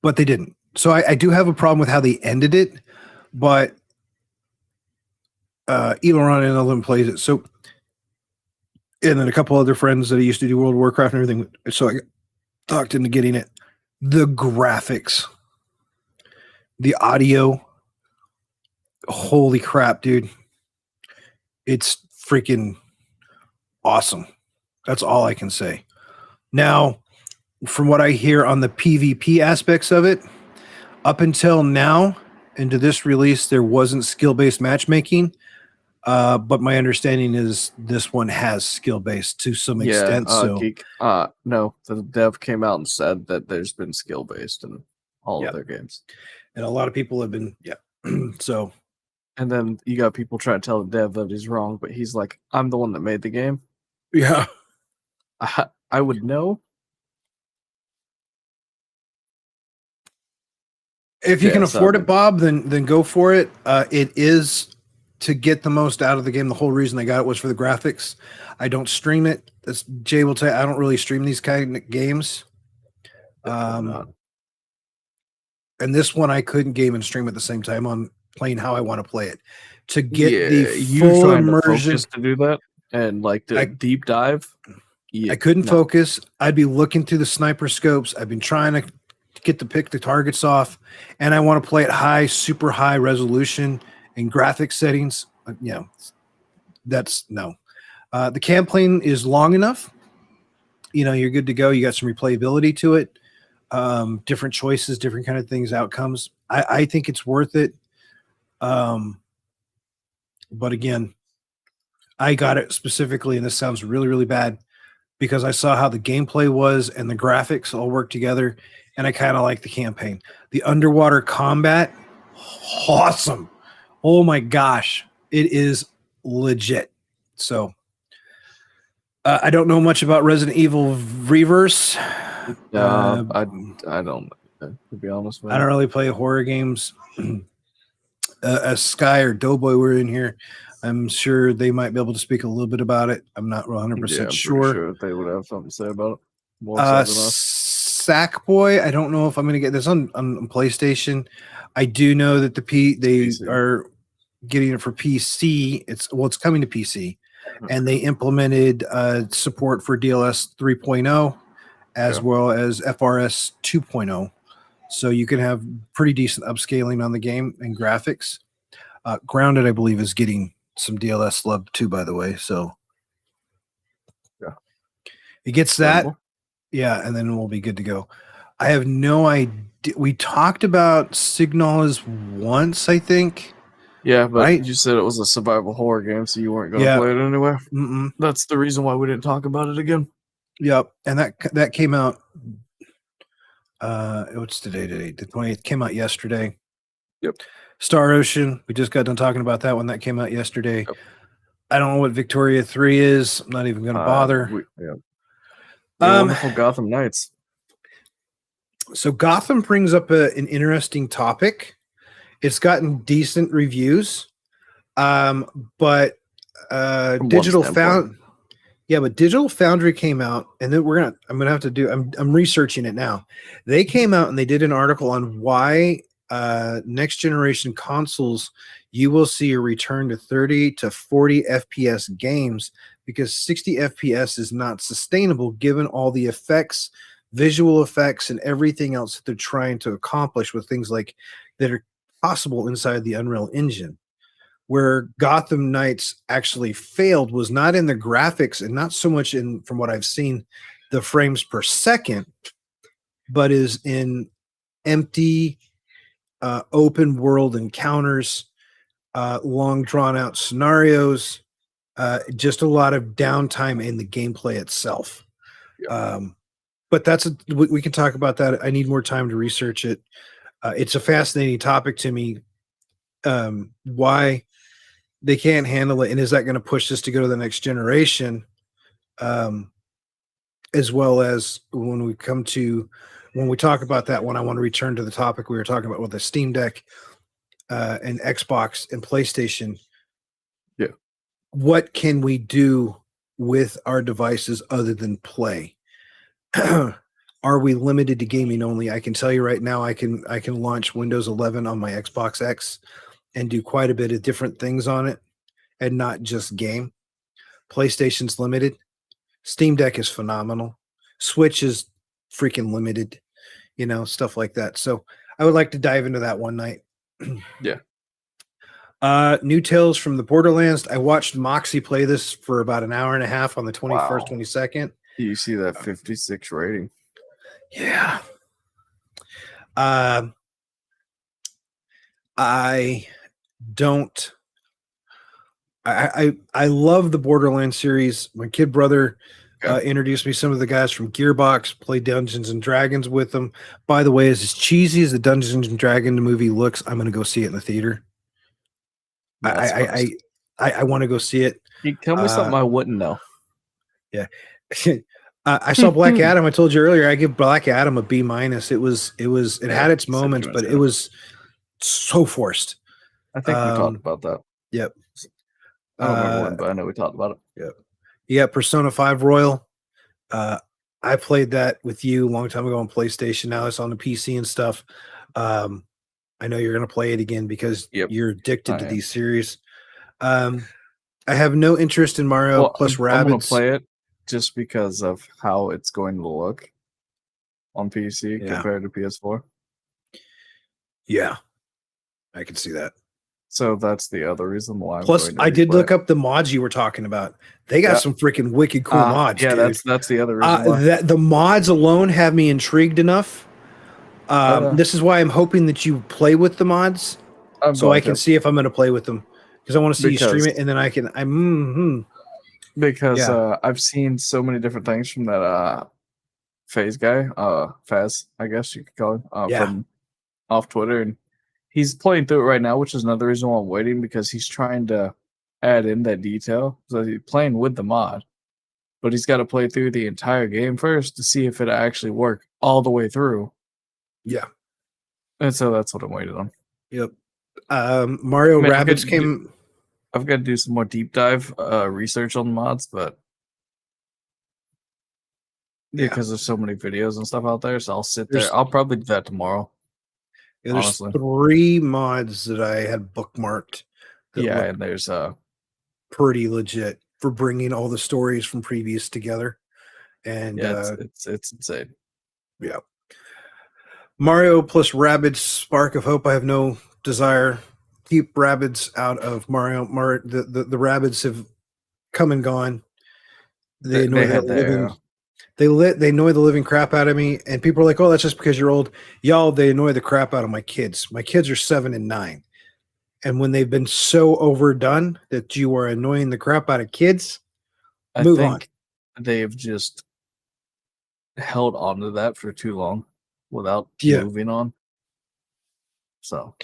but they didn't. So I do have a problem with how they ended it, but Elon and Ellen plays it. So, and then a couple other friends that I used to do World of Warcraft and everything. So I got talked into getting it. The graphics, the audio, holy crap, dude. It's freaking awesome. That's all I can say. Now, from what I hear on the PvP aspects of it, up until now, into this release, there wasn't skill-based matchmaking. But my understanding is this one has skill-based to some extent. Geek. No, the dev came out and said that there's been skill-based in all of their games. And a lot of people have been, so. And then you got people trying to tell the dev that he's wrong, but he's like, I'm the one that made the game. Yeah. I would know. If you can afford it, Bob, then go for it. It is to get the most out of the game. The whole reason I got it was for the graphics. I don't stream it. As Jay will tell you, I don't really stream these kind of games. And this one I couldn't game and stream at the same time on playing how I want to play it. To get the full immersion to do that and like the deep dive. I couldn't focus. I'd be looking through the sniper scopes. I've been trying to get to pick the targets off, and I want to play at high, super high resolution and graphic settings. That's no. The campaign is long enough. You're good to go. You got some replayability to it. Different choices, different kind of things, outcomes. I think it's worth it. But again, I got it specifically, and this sounds really, really bad, because I saw how the gameplay was and the graphics all work together, and I kind of like the campaign. The underwater combat, awesome. Oh my gosh, it is legit. So I don't know much about Resident Evil Reverse. I don't, to be honest with you. I don't really play horror games. Sky or Doughboy were in here. I'm sure they might be able to speak a little bit about it. I'm not 100% sure. They would have something to say about it. More so than us. Sackboy, I don't know if I'm going to get this on PlayStation. I do know that they are getting it for PC. It's coming to PC, and they implemented support for DLS 3.0 as well as FRS 2.0. So you can have pretty decent upscaling on the game and graphics. Grounded, I believe, is getting some DLS love too, by the way. So it gets that. And then we'll be good to go. I have no idea. We talked about Signalis once, I think. Yeah, but right? you said it was a survival horror game, so you weren't going to Yeah. play it anyway. Mm-mm. That's the reason why we didn't talk about it again. Yep. And that came out. What's today? The 20th came out yesterday. Yep. Star Ocean. We just got done talking about that one. That came out yesterday. Yep. I don't know what Victoria 3 is. I'm not even going to bother. The wonderful Gotham Knights. So Gotham brings up an interesting topic. It's gotten decent reviews, but Digital Foundry came out, and then I'm researching it now. They came out and they did an article on why next generation consoles you will see a return to 30 to 40 FPS games, because 60 FPS is not sustainable given all the effects, visual effects, and everything else that they're trying to accomplish with things like that are possible inside the Unreal Engine. Where Gotham Knights actually failed was not in the graphics and not so much in, from what I've seen, the frames per second, but is in empty open world encounters, long drawn out scenarios, just a lot of downtime in the gameplay itself. Yep. But we can talk about that. I need more time to research it. It's a fascinating topic to me. Why they can't handle it, and is that going to push this to go to the next generation? As well as when we talk about that one, I want to return to the topic we were talking about with the Steam Deck and Xbox and PlayStation. Yeah. What can we do with our devices other than play? Are we limited to gaming only? I can tell you right now, I can launch Windows 11 on my Xbox X and do quite a bit of different things on it and not just game. PlayStation's limited. Steam Deck is phenomenal. Switch is freaking limited, stuff like that. So I would like to dive into that one night. Yeah. New Tales from the Borderlands. I watched Moxie play this for about an hour and a half on the 21st, Wow. 22nd. You see that 56 rating. Yeah. I don't. I love the Borderlands series. My kid brother introduced me some of the guys from Gearbox, played Dungeons and Dragons with them. By the way, as cheesy as the Dungeons and Dragons movie looks, I'm going to go see it in the theater. I want to go see it. You tell me something I wouldn't know. Yeah. I saw Black Adam. I told you earlier, I give Black Adam a B-. It had its moments, but it was so forced. I think we talked about that. Yep. I don't remember when, but I know we talked about it. Yep. Yeah, Persona 5 Royal. I played that with you a long time ago on PlayStation. Now it's on the PC and stuff. I know you're going to play it again because you're addicted to these series. I have no interest in Mario plus Rabbids. I'm going to play it just because of how it's going to look on PC compared to PS4. Yeah, I can see that. So that's the other reason why. Plus, I did look up the mods you were talking about. They got some freaking wicked cool mods. Yeah, dude. that's the other reason. The mods alone have me intrigued enough. This is why I'm hoping that you play with the mods, so I can see if I'm going to play with them, because I want to see you stream it, and then I can. Because I've seen so many different things from that Phase guy, Faz, I guess you could call him, from off Twitter, and he's playing through it right now, which is another reason why I'm waiting, because he's trying to add in that detail. So he's playing with the mod, but he's got to play through the entire game first to see if it actually worked all the way through. Yeah. And so that's what I'm waiting on. Yep. Mario Rabbids came. I've got to do some more deep dive research on the mods, but because there's so many videos and stuff out there, so I'll sit there. I'll probably do that tomorrow. Yeah, there's 3 mods that I had bookmarked. And there's pretty legit for bringing all the stories from previous together. And it's insane. Yeah. Mario plus Rabbids Spark of Hope. I have no desire. Keep Rabbids out of Mario. The Rabbids have come and gone. They annoy the living crap out of me. And people are like, "Oh, that's just because you're old." Y'all, they annoy the crap out of my kids. My kids are 7 and 9, And when they've been so overdone that you are annoying the crap out of kids, I move think they've just held on to that for too long without Yeah. moving on. So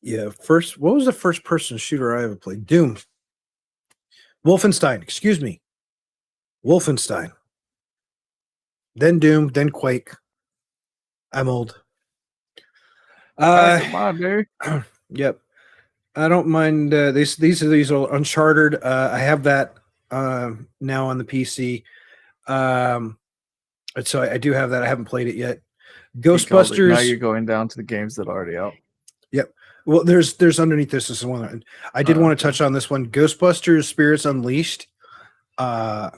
Yeah. First, what was the first person shooter I ever played? Doom. Wolfenstein. Excuse me. Wolfenstein. Then Doom. Then Quake. I'm old. back in my day, Yep. I don't mind. These are Uncharted. I have that now on the PC. So I do have that. I haven't played it yet. you called it. Now Ghostbusters. you're going down to the games that are already out. Yep. Well, there's underneath this is one. I did want to touch on this one. Ghostbusters Spirits Unleashed. Yeah,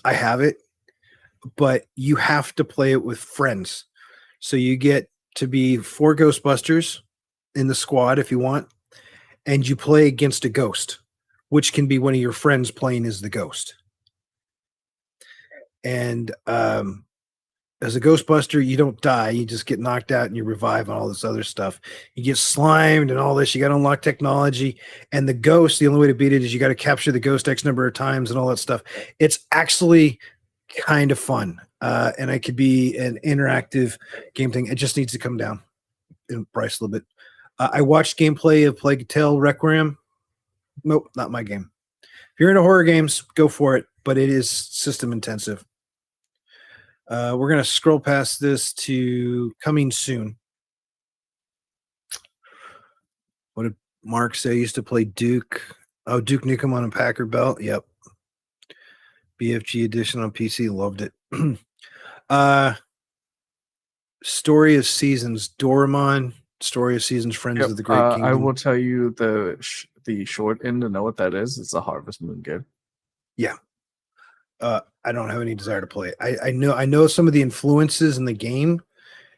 I have it, but you have to play it with friends. So you get to be 4 Ghostbusters in the squad if you want, and you play against a ghost, which can be one of your friends playing as the ghost. And as a Ghostbuster, you don't die. You just get knocked out and you revive and all this other stuff. You get slimed and all this. You got to unlock technology. And the ghost, the only way to beat it is you got to capture the ghost X number of times and all that stuff. It's actually kind of fun. And it could be an interactive game thing. It just needs to come down in price a little bit. I watched gameplay of Plague Tale Requiem. Nope, not my game. If you're into horror games, go for it, but it is system intensive. We're going to scroll past this to coming soon. What did Mark say? He used to play Duke. Oh, Duke Nukem on a Packer belt. Yep. BFG edition on PC. Loved it. Story of Seasons. Doraemon. Story of Seasons. Friends of the Great Kingdom. I will tell you the short end to know what that is. It's a Harvest Moon game. Yeah. I don't have any desire to play it. I know some of the influences in the game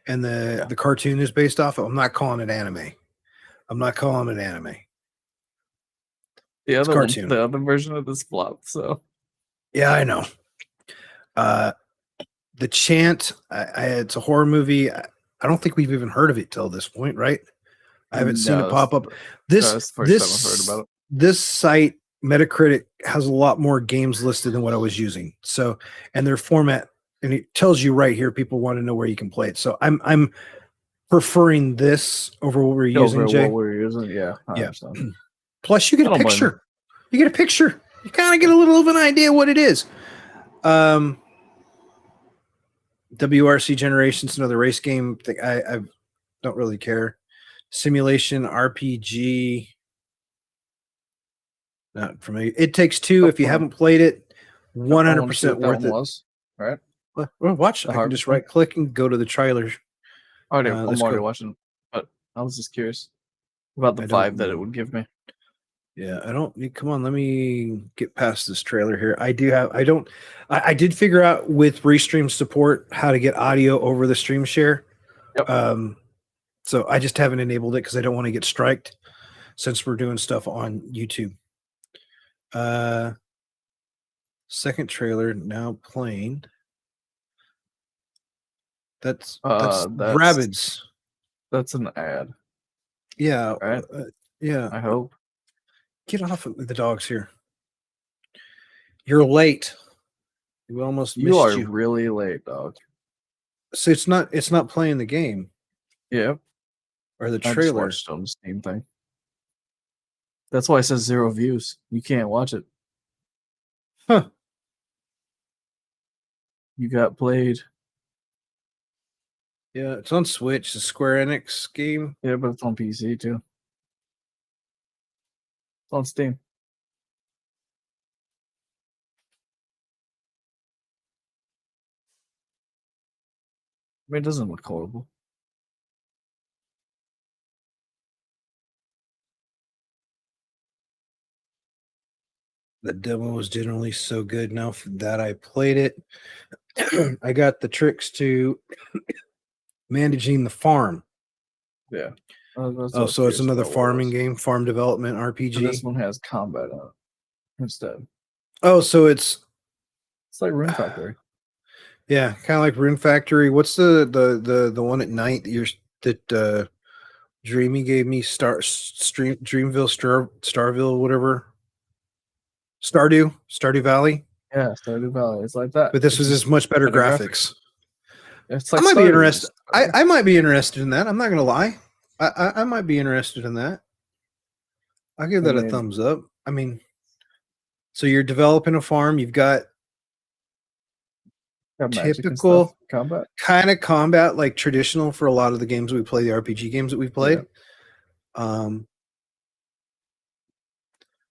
and the cartoon is based off of. I'm not calling it anime. I'm not calling it anime. The other version of this flop. So yeah, I know. The Chant. It's a horror movie. I don't think we've even heard of it till this point, right? I haven't seen it pop up. That's the first time I've heard about it. This site, Metacritic, has a lot more games listed than what I was using. So, and their format, and it tells you right here, people want to know where you can play it. So I'm preferring this over what we're using, Jay. What we're using, yeah. Plus, you get a picture. You get a picture. You kind of get a little of an idea what it is. WRC Generations, another race game thing. I don't really care. Simulation RPG. Not for me. It Takes Two. If you haven't played it, 100% worth it. Right. Well, watch. I can just right click and go to the trailer. I'm already watching, but I was just curious about the vibe that it would give me. Yeah, come on, let me get past this trailer here. I did figure out with Restream support how to get audio over the stream share. Yep. So I just haven't enabled it because I don't want to get striked since we're doing stuff on YouTube. Second trailer now playing. That's Rabbids. That's an ad. Yeah. Right? Yeah. I hope. Get off of the dogs here. You're late. We almost missed you. You are really late, dog. So it's not playing the game. Yeah. Or the I trailer. just watched on the Steam thing. That's why it says 0 views. You can't watch it. Huh. You got played. Yeah, it's on Switch, the Square Enix game. Yeah, but it's on PC too. It's on Steam. I mean, it doesn't look horrible. The demo was generally so good now that I played it. I got the tricks to managing the farm. Yeah. So it's another farming game, farm development RPG. And this one has combat on it instead. Oh, so it's like Rune Factory. Yeah, kind of like Rune Factory. What's the one at night that you're Dreamy gave me Dreamville, Starville, whatever. Stardew Valley. Yeah, Stardew Valley. It's like that. But this It's was just just much better better graphics. It's I like might be Stardew, interested. just better. I might be interested in that. I'm not gonna lie. I might be interested in that. I'll give I that a mean- thumbs up. I mean, so you're developing a farm. You've got Got magic and typical stuff, combat. kind of combat, like traditional for a lot of the games we play, the RPG games that we've played. Yeah.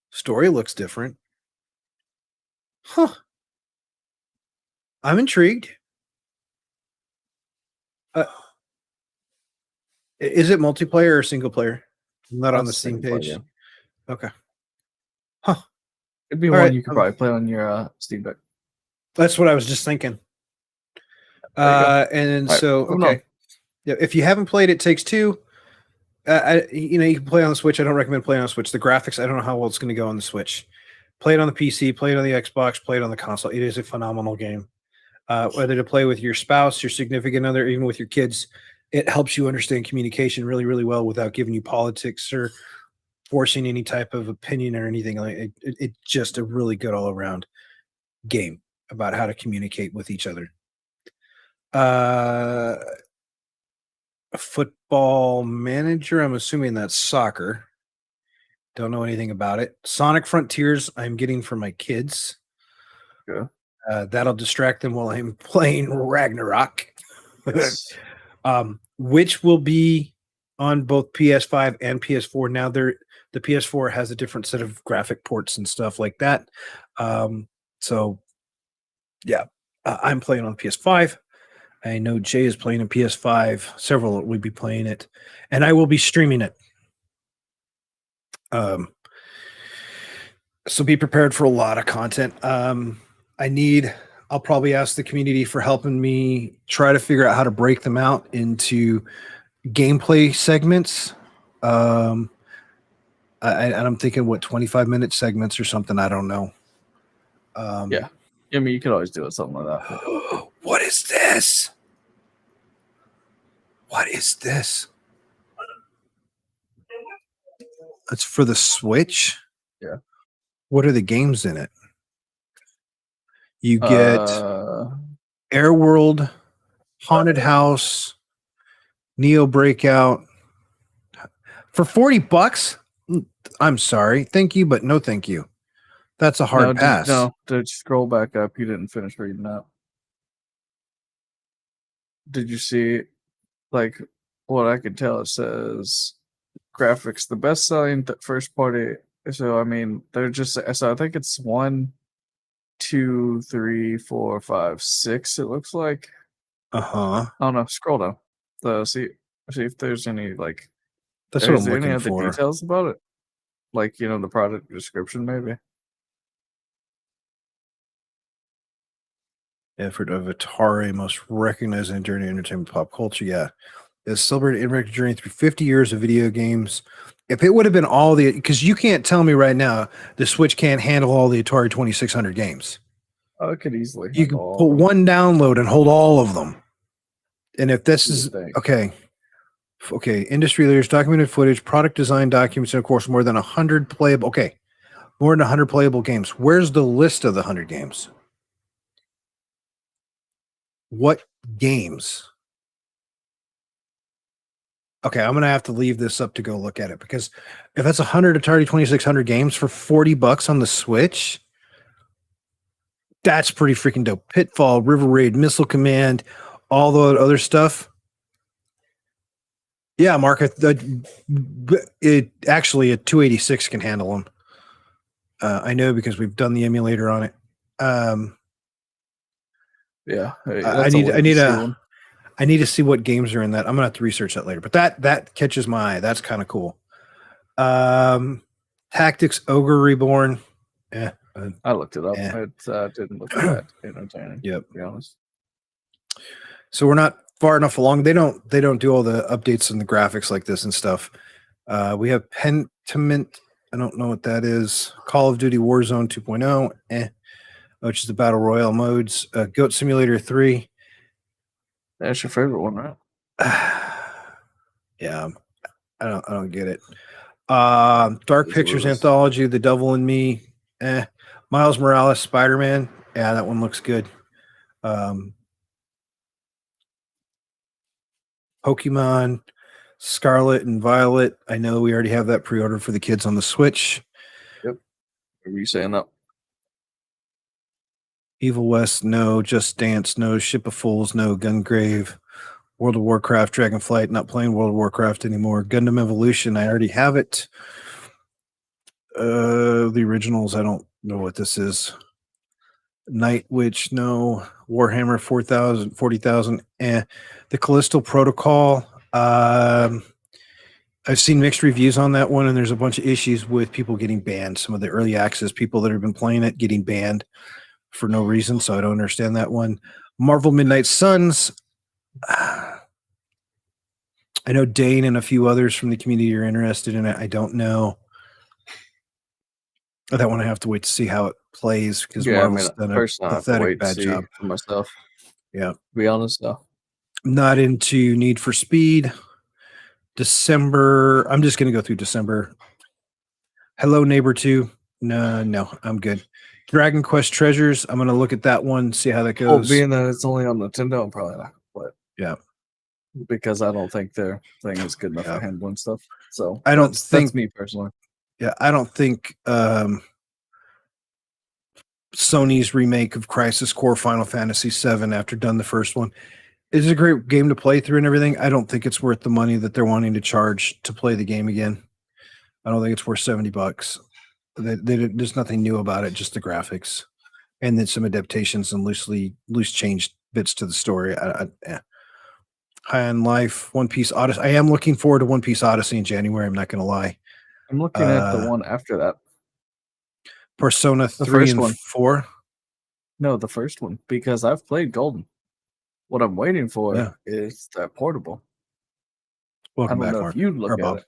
Story looks different. Huh. I'm intrigued. Is it multiplayer or single player? I'm not on the Steam Single player, page. yeah. Okay. Huh. It'd be All one right, you could probably play on your Steam Deck. That's what I was just thinking. There you go. And then, Right, so moving okay. on. Yeah, if you haven't played It Takes Two, you can play on the Switch. I don't recommend playing on the Switch. The graphics, I don't know how well it's going to go on the Switch. Play it on the PC, play it on the Xbox, play it on the console. It is a phenomenal game. Whether to play with your spouse, your significant other, even with your kids, it helps you understand communication really, really well without giving you politics or forcing any type of opinion or anything. Like it's just a really good all around game about how to communicate with each other. Football Manager, I'm assuming that's soccer. Don't know anything about it. Sonic Frontiers, I'm getting for my kids. Yeah. That'll distract them while I'm playing Ragnarok. Yes. Which will be on both PS5 and PS4. Now the PS4 has a different set of graphic ports and stuff like that. So yeah, I'm playing on PS5. I know Jay is playing on PS5. Several will be playing it, and I will be streaming it. So be prepared for a lot of content. I'll probably ask the community for helping me try to figure out how to break them out into gameplay segments. And I'm thinking 25-minute segments or something. I don't know. Yeah. I mean, you could always do it something like that. What is this? What is this? It's for the Switch. Yeah. What are the games in it? You get Airworld, Haunted House, Neo Breakout for $40. I'm sorry, thank you, but no, thank you. That's a hard pass. Just scroll back up. You didn't finish reading that. Did you see, like, what I could tell? It says graphics, the best selling first party. So I mean, they're just. So I think it's 1, 2, 3, 4, 5, 6. It looks like. Uh-huh. Oh no, scroll down. See if there's any like. That's what I'm Is there any looking other for. details about it? Like, the product description, maybe. Effort of Atari, most recognized in journey entertainment pop culture. Yeah. It's celebrated interactive journey through 50 years of video games. If it would have been all because you can't tell me right now the Switch can't handle all the Atari 2600 games. Oh, it could easily. You can put one download and hold all of them. And if this is okay, industry leaders, documented footage, product design documents, and of course more than 100 playable. Okay, more than 100 playable games. Where's the list of the 100 games? What games? Okay, I'm gonna have to leave this up to go look at it because if that's 100 Atari 2600 games for $40 on the Switch, that's pretty freaking dope. Pitfall, River Raid, Missile Command, all the other stuff. Yeah, Mark, it actually a 286 can handle them. I know because we've done the emulator on it. Yeah, I need to see what games are in that. I'm gonna have to research that later. But that catches my eye. That's kind of cool. Tactics Ogre Reborn. Yeah, I looked it up. Yeah. It didn't look that entertaining. Yep. To be honest. So we're not far enough along. They don't do all the updates and the graphics like this and stuff. We have Pentiment. I don't know what that is. Call of Duty Warzone 2.0, which is the battle royale modes. Goat Simulator 3. That's your favorite one, right? Yeah, I don't get it. Dark Is Pictures Lewis. anthology, The Devil in Me. Miles Morales, Spider-Man. Yeah, that one looks good. Pokemon, Scarlet and Violet. I know we already have that pre-ordered for the kids on the Switch. Yep. What were you saying that? Evil West, no. Just Dance, no. Ship of Fools, no. Gungrave, World of Warcraft, Dragonflight, not playing World of Warcraft anymore. Gundam Evolution, I already have it. The originals, I don't know what this is. Night Witch, no. Warhammer 40,000, 40,000. The Callisto Protocol. I've seen mixed reviews on that one, and there's a bunch of issues with people getting banned. Some of the early access people that have been playing it getting banned for no reason, so I don't understand that one. Marvel Midnight Suns. I know Dane and a few others from the community are interested in it. I don't know. That one I have to wait to see how it plays because Marvel's done a pathetic bad job for myself. Yeah, To be honest, though. Not into Need for Speed. December. I'm just going to go through December. Hello Neighbor 2. No, I'm good. Dragon Quest Treasures. I'm going to look at that one, see how that goes. Being that it's only on Nintendo, I'm probably not going to play it. Yeah. Because I don't think their thing is good enough for handling stuff. So I don't think that's me personally. Yeah, I don't think Sony's remake of Crisis Core Final Fantasy VII, after done the first one, is a great game to play through and everything. I don't think it's worth the money that they're wanting to charge to play the game again. I don't think it's worth $70. There's nothing new about it, just the graphics, and then some adaptations and loose changed bits to the story. High on Life, One Piece Odyssey. I am looking forward to One Piece Odyssey in January. I'm not going to lie. I'm looking at the one after that. Persona 3 and 4. No, the first one, because I've played Golden. What I'm waiting for is that portable. Welcome back, know Mark. if you'd look at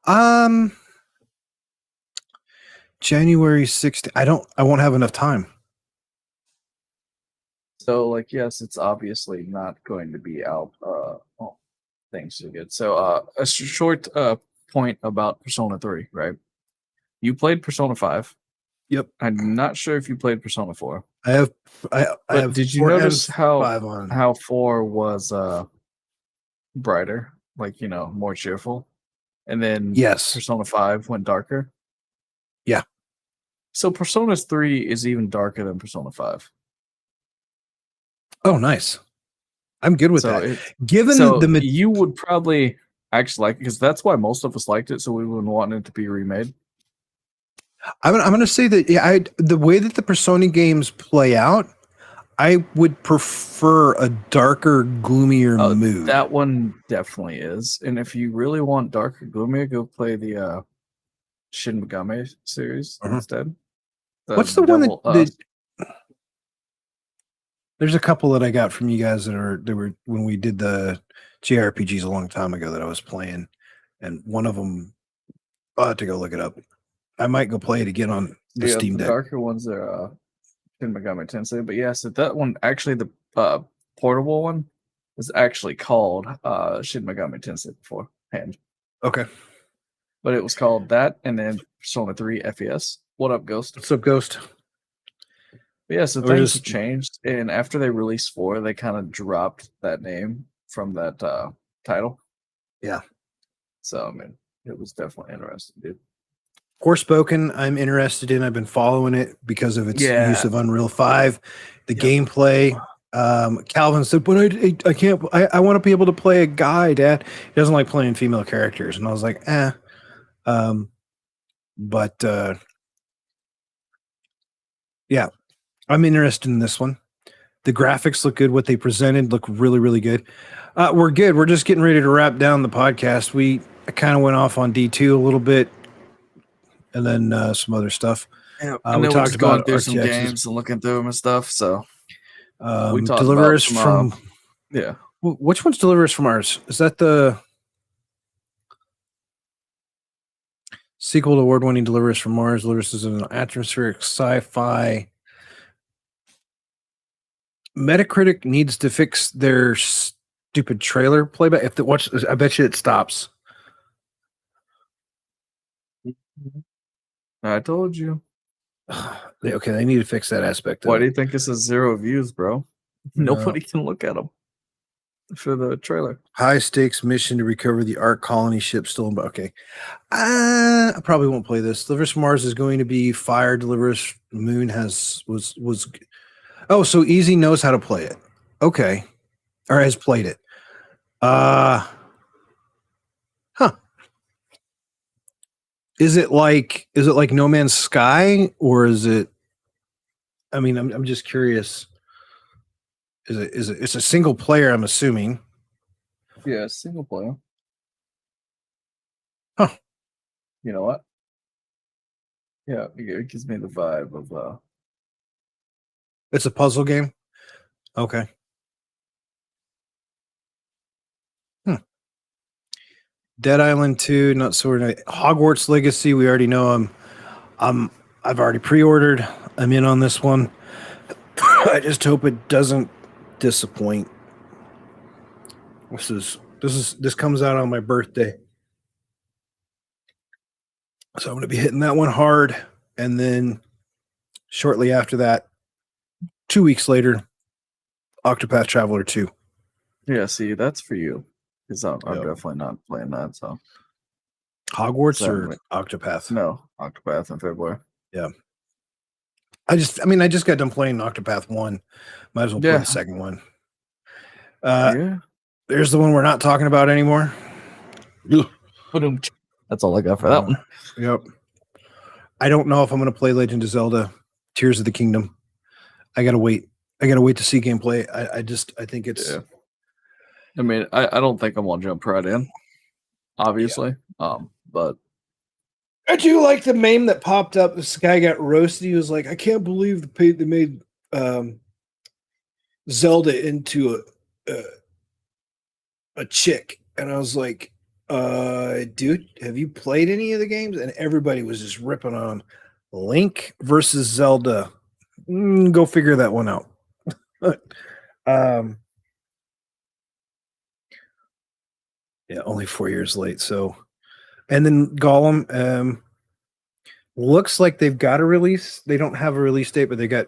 it. January 16th. I won't have enough time. So, like, yes, it's obviously not going to be out. Things are good. So, a short point about Persona 3, right? You played Persona 5. Yep. I'm not sure if you played Persona 4. I have. Did you notice how 4 was brighter, like, more cheerful, and then Persona 5 went darker? Yeah. So Persona 3 is even darker than Persona 5. Oh, nice. I'm good with that. Given you would probably actually like it, because that's why most of us liked it. So we wouldn't want it to be remade. I'm going to say that the way that the Persona games play out, I would prefer a darker, gloomier mood. That one definitely is. And if you really want darker, gloomier, go play the Shin Megami series instead. What's the one that there's a couple that I got from you guys that were when we did the JRPGs a long time ago that I was playing, and one of them, I'll have to go look it up. I might go play it again on the Steam Deck. The darker ones are Shin Megami Tensei, but so that one, actually, the portable one is actually called Shin Megami Tensei beforehand. Okay. But it was called that, and then Persona 3 FES. What up, Ghost? What's up, Ghost? But yeah, so things have changed, and after they released 4, they kind of dropped that name from that title. Yeah. So, I mean, it was definitely interesting, dude. Forspoken, I'm interested in. I've been following it because of its use of Unreal 5, the gameplay. Calvin said, but I can't. I want to be able to play a guy, Dad. He doesn't like playing female characters, and I was like, but yeah, I'm interested in this one. The graphics look good. What they presented look really, really good. We're good. We're just getting ready to wrap down the podcast. I kind of went off on D2 a little bit, and then some other stuff. Yeah, we talked about through some games and looking through them and stuff. So we talked about some, Which one's Deliver Us from Mars? Is that the sequel to award-winning Deliver Us from Mars? Deliver Us is an atmospheric sci-fi. Metacritic needs to fix their stupid trailer playback. I bet you it stops. I told you. Okay, they need to fix that aspect of Why do it. you think this is 0 views, bro? No. Nobody can look at them for the trailer. High stakes mission to recover the Ark colony ship stolen by. Okay. I probably won't play this. Deliverance from Mars is going to be fire. Deliverance Moon was. Oh, so Easy knows how to play it. Okay. Or has played it. Huh. Is it like No Man's Sky, or is it? I mean, I'm just curious. Is it? It's a single player, I'm assuming. Yeah, single player. Huh. You know what? Yeah, it gives me the vibe of It's a puzzle game. Okay. Dead Island 2, not sort of Hogwarts Legacy. We already know I've already pre-ordered. I'm in on this one. I just hope it doesn't disappoint. This comes out on my birthday. So I'm going to be hitting that one hard, and then shortly after that, 2 weeks later, Octopath Traveler 2. yeah. See, that's for you because I'm Yep. definitely not playing that. So Hogwarts So, or Octopath? no, Octopath in February. Yeah. I just got done playing Octopath 1. Might as well play Yeah. the second one. Yeah. There's the one we're not talking about anymore. That's all I got for that one. Yep. I don't know if I'm going to play Legend of Zelda Tears of the Kingdom. I got to wait. I got to wait to see gameplay. I think it's. Yeah. I mean, I don't think I'm gonna jump right in, obviously. But I do like the meme that popped up. This guy got roasted. He was like, I can't believe they made Zelda into a chick. And I was like, dude, have you played any of the games? And everybody was just ripping on Link versus Zelda. Go figure that one out. Yeah, only 4 years late. So, and then Gollum looks like they've got a release. They don't have a release date, but they got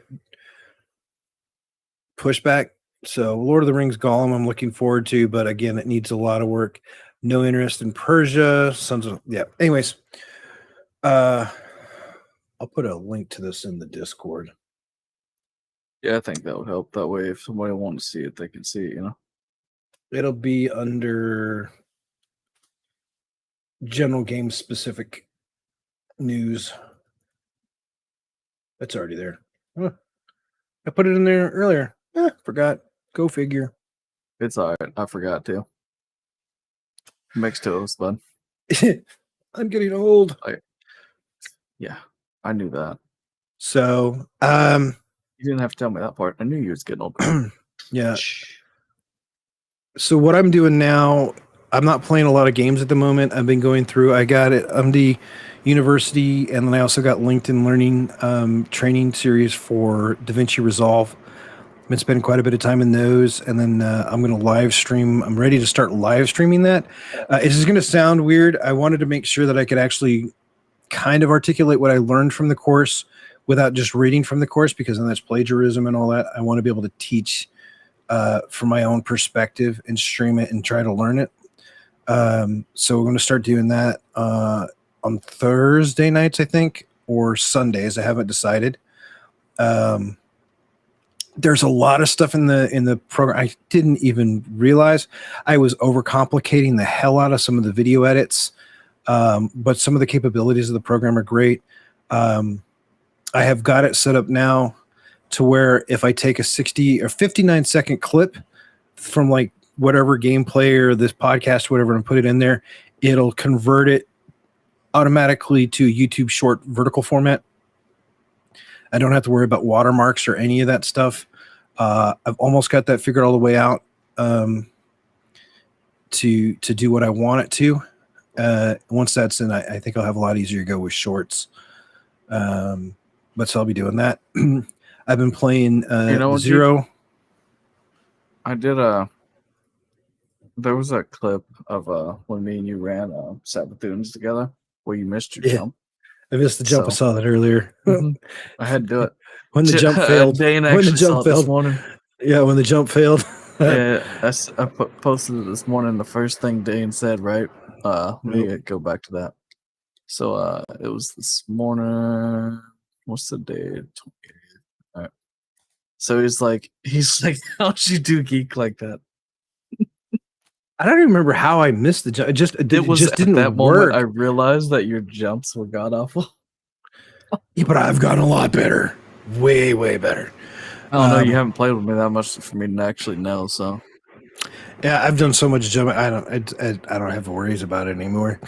pushback. So, Lord of the Rings Gollum, I'm looking forward to, but again, it needs a lot of work. No interest in Persia. Sons of yeah. Anyways, I'll put a link to this in the Discord. yeah, I think that would help. That way, if somebody wants to see it, they can see it. You know. It'll be under general game specific news. That's already there. Huh. I put it in there earlier. Forgot. Go figure. It's all right. I forgot to. Mixed toast, bud. I'm getting old. Yeah, I knew that. So, You didn't have to tell me that part. I knew you was getting old. yeah. So what I'm doing now, I'm not playing a lot of games at the moment. I've been going through. I got it. I'm the university, and then I also got LinkedIn Learning training series for DaVinci Resolve. I've been spending quite a bit of time in those, and then I'm going to live stream. I'm ready to start live streaming that. This is going to sound weird. I wanted to make sure that I could actually kind of articulate what I learned from the course without just reading from the course, because then that's plagiarism and all that. I want to be able to teach from my own perspective and stream it and try to learn it. So we're going to start doing that on Thursday nights, I think, or Sundays. I haven't decided. There's a lot of stuff in the program I didn't even realize. I was overcomplicating the hell out of some of the video edits, but some of the capabilities of the program are great. I have got it set up now to where if I take a 60 or 59-second clip from like whatever gameplay or this podcast, whatever, and put it in there, it'll convert it automatically to YouTube short vertical format. I don't have to worry about watermarks or any of that stuff. I've almost got that figured all the way out to do what I want it to. Once that's in, I think I'll have a lot easier to go with shorts. But so I'll be doing that. I've been playing Zero. I did there was a clip of when me and you ran Sabbathoons together where you missed your jump. I missed the jump. I So saw that earlier. I had to do it. When the jump failed. Dane When the actually saw jump it this failed. morning. Yeah, when the jump failed. Yeah, I posted it this morning. The first thing Dane said, right? Let me go back to that. So it was this morning. What's the day? 28th. All right. So he's like, how'd you do geek like that? I don't even remember how I missed the jump. It just It was just at didn't that work. moment I realized that your jumps were god awful. Yeah, but I've gotten a lot better. Way, way better. I don't know. You haven't played with me that much for me to actually know. So yeah, I've done so much jumping. I don't have worries about it anymore.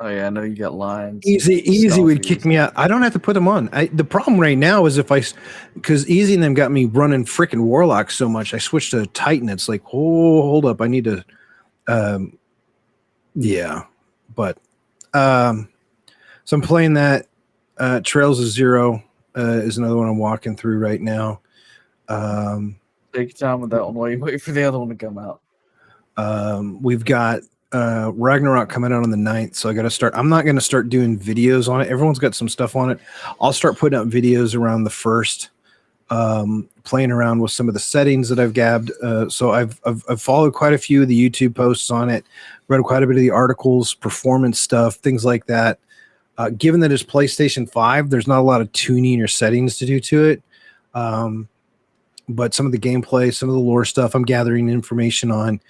oh yeah, I know you got lines. Easy would kick me out. I don't have to put them on. The problem right now is because Easy and them got me running freaking Warlock so much. I switched to Titan. It's like, oh, hold up, I need to. Yeah, but so I'm playing that. Trails of Zero is another one I'm walking through right now. Take your time with that one while you wait for the other one to come out. We've got Ragnarok coming out on the 9th, so I got to start. I'm not going to start doing videos on it. Everyone's got some stuff on it. I'll start putting out videos around the 1st, playing around with some of the settings that I've gabbed. So I've followed quite a few of the YouTube posts on it, read quite a bit of the articles, performance stuff, things like that. Given that it's PlayStation 5, there's not a lot of tuning or settings to do to it. But some of the gameplay, some of the lore stuff, I'm gathering information on.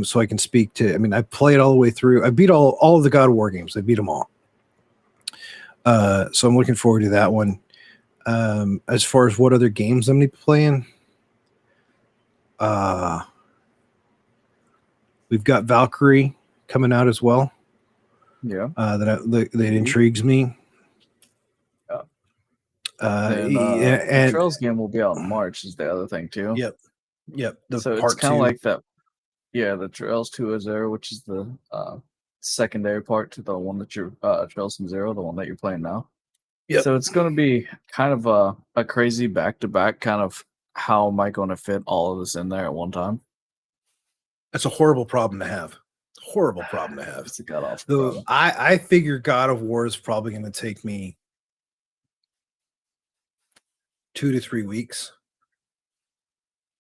So I can speak to. I mean, I played all the way through. I beat all of the God of War games. I beat them all. So I'm looking forward to that one. As far as what other games I'm going to be playing, we've got Valkyrie coming out as well. Yeah, that intrigues me. The Trails game will be out in March. Is the other thing too. Yep. So it's kind of like that. Yeah, the Trails 2 is there, which is the secondary part to the one that you're Trails from Zero, the one that you're playing now. Yep. So it's going to be kind of a crazy back-to-back kind of how am I going to fit all of this in there at one time? That's a horrible problem to have. Horrible problem to have. It's a god-awful problem. I figure God of War is probably going to take me 2 to 3 weeks.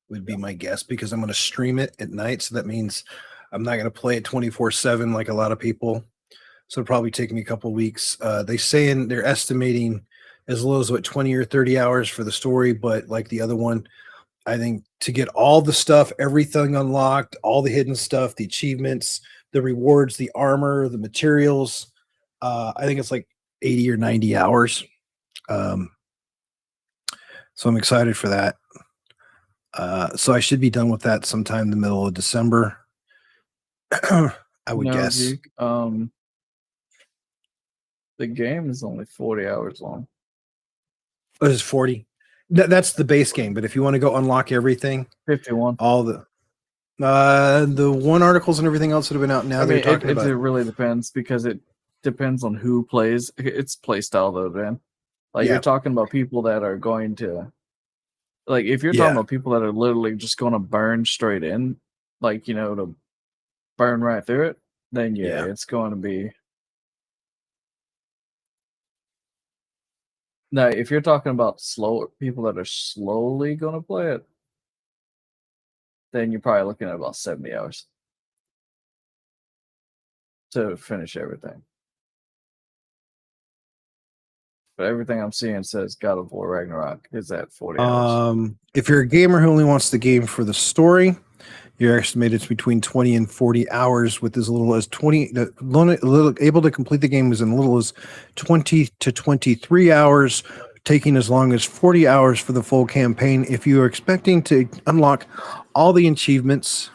Would be my guess, because I'm going to stream it at night. So that means I'm not going to play it 24/7 like a lot of people. So it'll probably take me a couple of weeks. They're estimating as low as 20 or 30 hours for the story. But like the other one, I think to get all the stuff, everything unlocked, all the hidden stuff, the achievements, the rewards, the armor, the materials, I think it's like 80 or 90 hours. So I'm excited for that. So I should be done with that sometime in the middle of December. I would guess. Zeke, the game is only 40 hours long. What is 40? That's the base game, but if you want to go unlock everything, 51. all the one articles and everything else that have been out now, they're talking about. It really depends, because it depends on who plays. It's play style though, Dan. Like you're talking about people that are going to, like if you're talking about people that are literally just going to burn straight in, like to burn right through it, then it's going to be. Now, if you're talking about people that are slowly going to play it, then you're probably looking at about 70 hours to finish everything. But everything I'm seeing says God of War Ragnarok is at 40 hours. If you're a gamer who only wants the game for the story, you're estimated between 20 and 40 hours, with as little as 20. Able to complete the game is in little as 20 to 23 hours, taking as long as 40 hours for the full campaign. If you are expecting to unlock all the achievements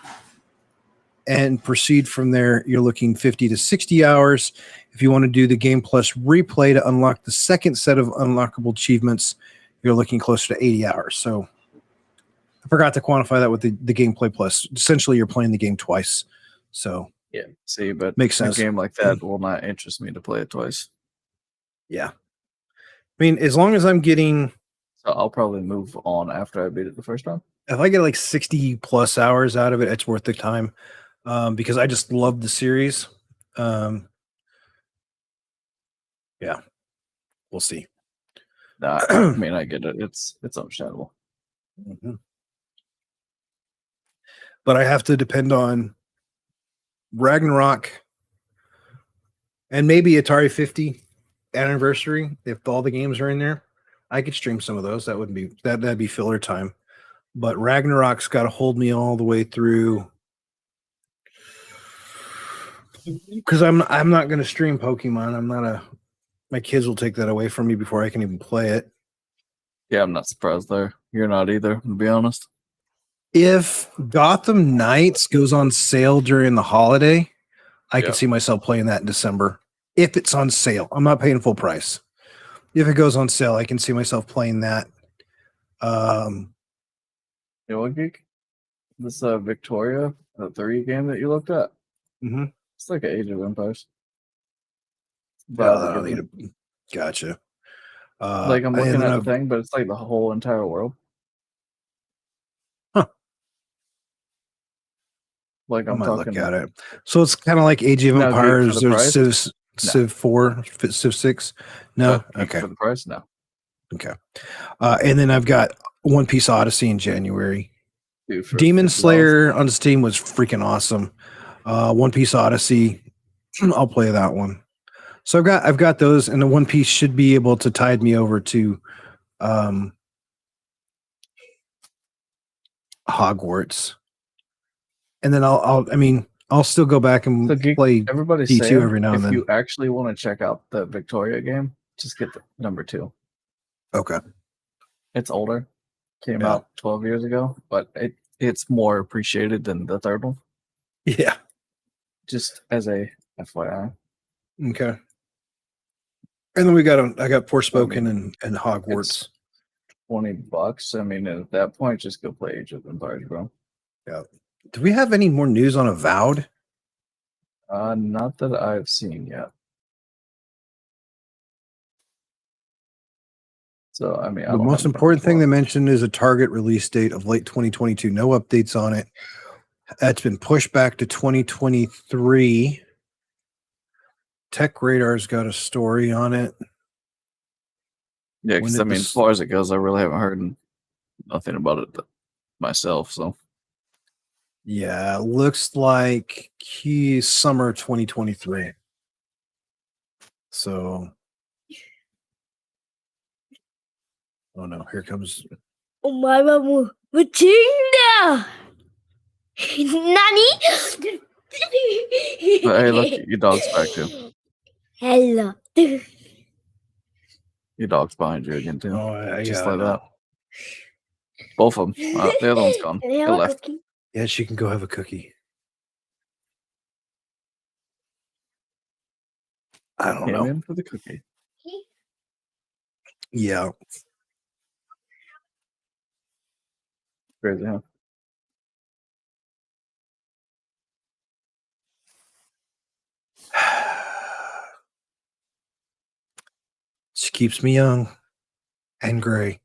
and proceed from there, you're looking 50 to 60 hours. If you want to do the Game Plus replay to unlock the second set of unlockable achievements, you're looking closer to 80 hours. So I forgot to quantify that with the Gameplay Plus. Essentially, you're playing the game twice. So yeah, see, but makes sense. A game like that will not interest me to play it twice. Yeah. I mean, as long as I'm getting... So I'll probably move on after I beat it the first time. If I get like 60 plus hours out of it, it's worth the time. Because I just love the series. We'll see. Nah, I mean, I get it. It's understandable. Mm-hmm. But I have to depend on Ragnarok and maybe Atari 50 anniversary. If all the games are in there, I could stream some of those. That wouldn't be that'd be filler time. But Ragnarok's got to hold me all the way through because I'm not going to stream Pokemon. I'm not a. My kids will take that away from me before I can even play it. Yeah, I'm not surprised there. You're not either, to be honest. If Gotham Knights goes on sale during the holiday, I can see myself playing that in December. If it's on sale, I'm not paying full price. If it goes on sale, I can see myself playing that. You know what, Geek? This Victoria, the 3 game that you looked at, it's like an Age of Empires. Gotcha. Like I'm looking at the thing, but it's like the whole entire world. Huh. Like I'm talking. Look at it. So it's kind of like Age of Empires or Civ 4, Civ 6. No, okay. For the price, no. Okay. And then I've got One Piece Odyssey in January. Dude, Demon Slayer on Steam was freaking awesome. One Piece Odyssey, I'll play that one. So I've got those, and the One Piece should be able to tide me over to Hogwarts. And then I'll still go back and play D2 every now and then. If you actually want to check out the Victoria game, just get the number 2. Okay. It's older. Came out 12 years ago, but it's more appreciated than the third one. Yeah. Just as a FYI. Okay. And then I got Forspoken and Hogwarts. $20. I mean, at that point, just go play Age of Empires, bro. Yeah. Do we have any more news on Avowed? Not that I've seen yet. So, I mean, the most important thing they mentioned is a target release date of late 2022. No updates on it. That's been pushed back to 2023. Tech Radar's got a story on it. Yeah, because I mean, as far as it goes, I really haven't heard nothing about it myself. So, yeah, looks like summer 2023. So, oh no, here comes. Oh my God, Nani? But hey, look, your dog's back too. Hello. Your dog's behind you again too. Oh, just like that. Both of them. The other one's gone. They left. Cookie? Yeah, she can go have a cookie. I don't know. In for the cookie. Yeah. Crazy, huh? She keeps me young and gray.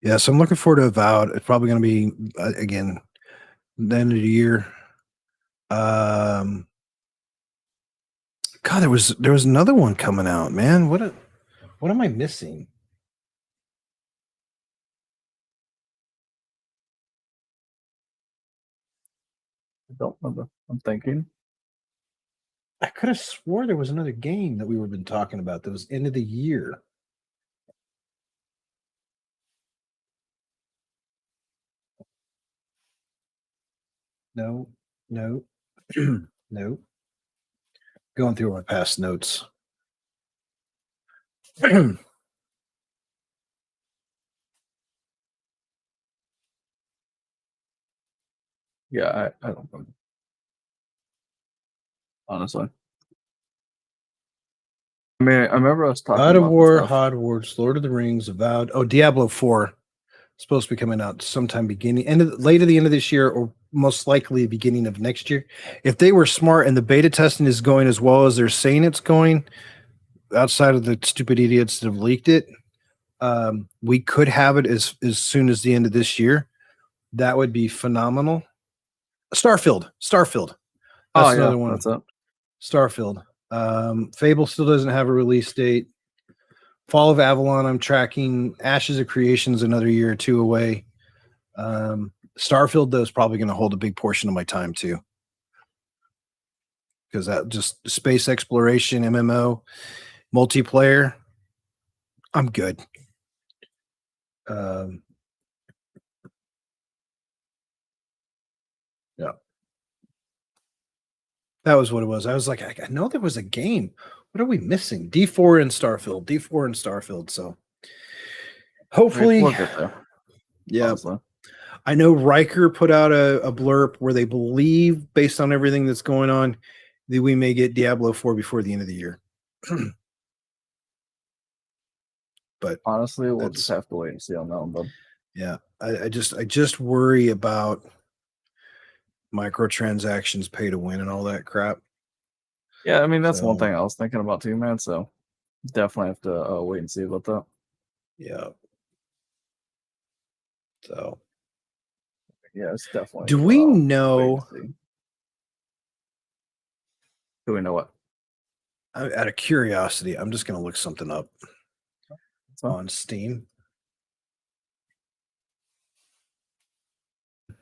Yeah, so I'm looking forward to Avowed. It's probably going to be again the end of the year. God, there was another one coming out, man. What am I missing? I don't remember. I'm thinking. I could have swore there was another game that we were been talking about that was end of the year. No. No. Going through my past notes. Yeah, I don't know. Honestly. I mean, I remember us talking God of about War, Hogwarts, Lord of the Rings, Avowed. Oh, Diablo 4. Supposed to be coming out sometime late at the end of this year, or most likely beginning of next year. If they were smart and the beta testing is going as well as they're saying it's going, outside of the stupid idiots that have leaked it, we could have it as soon as the end of this year. That would be phenomenal. Starfield. That's another one. That's it. Starfield. Fable still doesn't have a release date. Fall of Avalon, I'm tracking. Ashes of Creation's another year or two away. Starfield, though, is probably going to hold a big portion of my time too, because that just space exploration, MMO, multiplayer. I'm good. Yeah. That was what it was. I was like, I know there was a game. What are we missing? D4 and Starfield. D4 and Starfield. So hopefully, We'll get there. yeah. Honestly. I know Riker put out a blurb where they believe, based on everything that's going on, that we may get Diablo 4 before the end of the year. But honestly, we'll that's- just have to wait and see on that one. But yeah, I just worry about microtransactions, pay to win, and all that crap. yeah, I mean that's one So- thing I was thinking about too, man. So definitely have to wait and see about that. Yeah. So Yeah, it's definitely. do we wait and know? see. Do we know what? Out of curiosity, I'm just going to look something up That's fine. on Steam.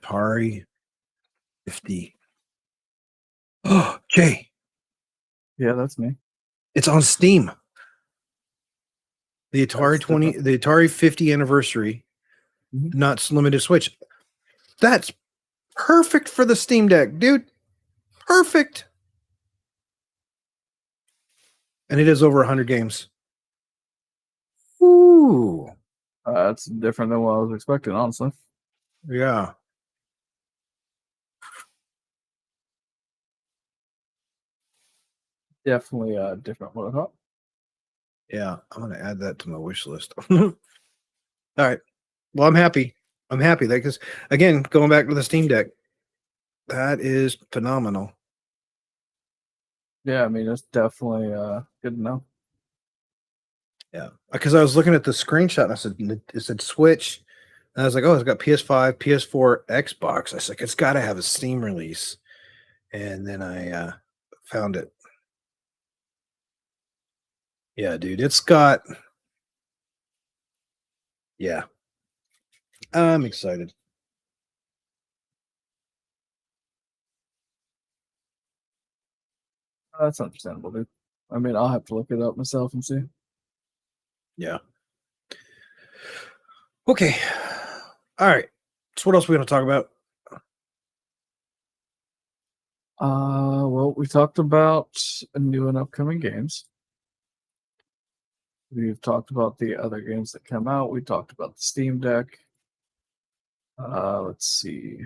Atari 50. Oh, Jay, Yeah, that's me. it's on Steam. The Atari That's 20, different. the Atari 50 anniversary, Mhm. not limited Switch. That's perfect for the Steam Deck, dude. Perfect. And it is over 100 games. Ooh, That's different than what I was expecting, honestly. yeah. Definitely different what I thought. Yeah, I'm going to add that to my wish list. All right. Well, I'm happy. I'm happy that because again, going back to the Steam Deck, that is phenomenal. Yeah, I mean it's definitely good to know. Yeah, because I was looking at the screenshot and I said it said Switch, and I was like, oh, it's got PS5, PS4, Xbox. I was like, it's got to have a Steam release, and then I found it. Yeah, dude, it's got. Yeah, I'm excited. That's understandable, dude. I mean, I'll have to look it up myself and see. Yeah. Okay. All right. So what else are we going to talk about? Well, we talked about new and upcoming games. We've talked about the other games that come out. We talked about the Steam Deck. Let's see.